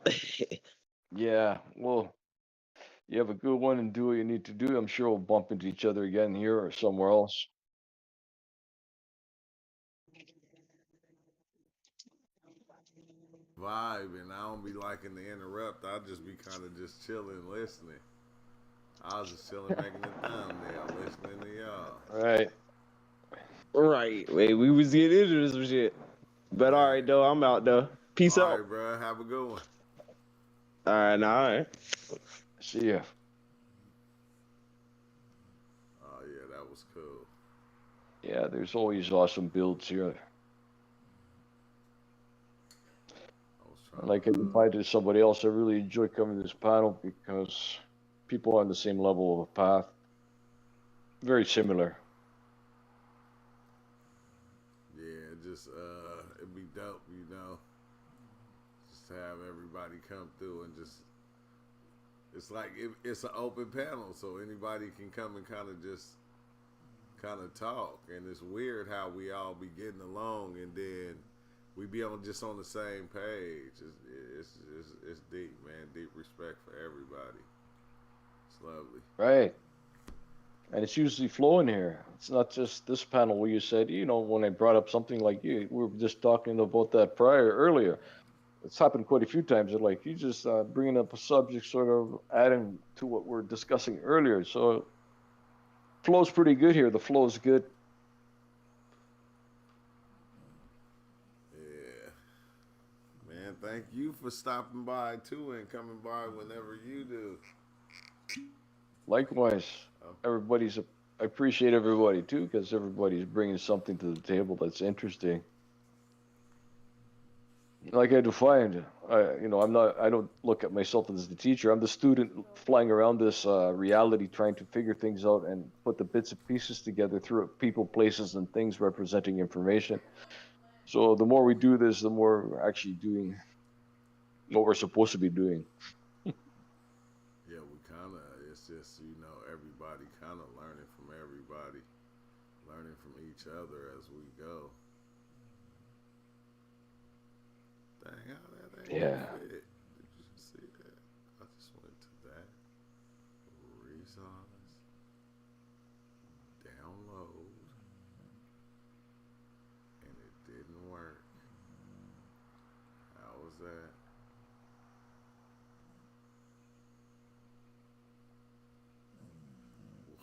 Speaker 7: Yeah, well, you have a good one and do what you need to do. I'm sure we'll bump into each other again here or somewhere else.
Speaker 2: Vibe, and I don't be liking to interrupt. I just be kind of just chilling, listening. I was just chilling, making a thumbnail, listening to y'all.
Speaker 7: Right.
Speaker 10: Right. Wait, we was getting into this shit. But all right, though, I'm out though. Peace
Speaker 2: All
Speaker 10: out.
Speaker 2: right, bro. Have a good one.
Speaker 10: All right, all right.
Speaker 7: See ya.
Speaker 2: Oh yeah, that was cool.
Speaker 7: Yeah, there's always awesome builds here.
Speaker 2: I was
Speaker 7: Like I confided to somebody else, I really enjoy coming to this panel because people are on the same level of a path, very similar.
Speaker 2: Yeah, just it'd be dope, you know, just to have everybody come through and just it's like it's an open panel, so anybody can come and kind of talk, and it's weird how we all be getting along, and then we be on just on the same page. It's deep, man. Deep respect for everybody. It's lovely.
Speaker 7: Right. And it's usually flowing here. It's not just this panel where you said, you know, when I brought up something like you, we were just talking about that earlier. It's happened quite a few times. Like you just bringing up a subject, sort of adding to what we're discussing earlier. So flow's pretty good here. The flow is good.
Speaker 2: Yeah, man. Thank you for stopping by too and coming by whenever you do.
Speaker 7: Likewise, I appreciate everybody too, because everybody's bringing something to the table that's interesting. Like I defined, I don't look at myself as the teacher. I'm the student flying around this reality, trying to figure things out and put the bits and pieces together through people, places, and things representing information. So the more we do this, the more we're actually doing what we're supposed to be doing.
Speaker 2: Yeah, we kind of, it's just, you know, everybody kind of learning from everybody, learning from each other as we go. Dang, how that ain't
Speaker 7: Yeah.
Speaker 2: fit. Did you see that? I just went to that. Resource. Download. And it didn't work. How was that?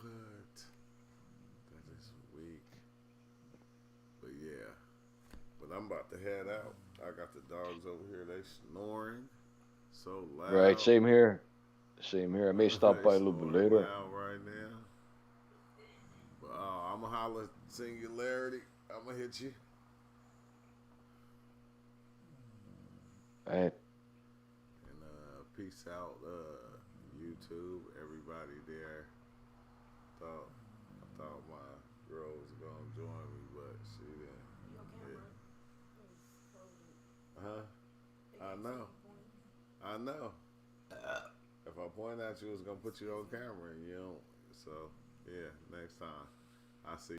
Speaker 2: What? That is weak. But yeah. But I'm about to head out. I got the dogs over here. They snoring so loud.
Speaker 7: Right. Same here. Same here. I may stop by a little bit later.
Speaker 2: Loud right now. But I'm gonna holler singularity. I'm gonna hit you.
Speaker 7: All right.
Speaker 2: And peace out, YouTube, everybody there. I thought my girl was gonna join me, but she didn't. Yeah. I know. If I point at you, it's gonna put you on camera, and you don't. So yeah, next time I see.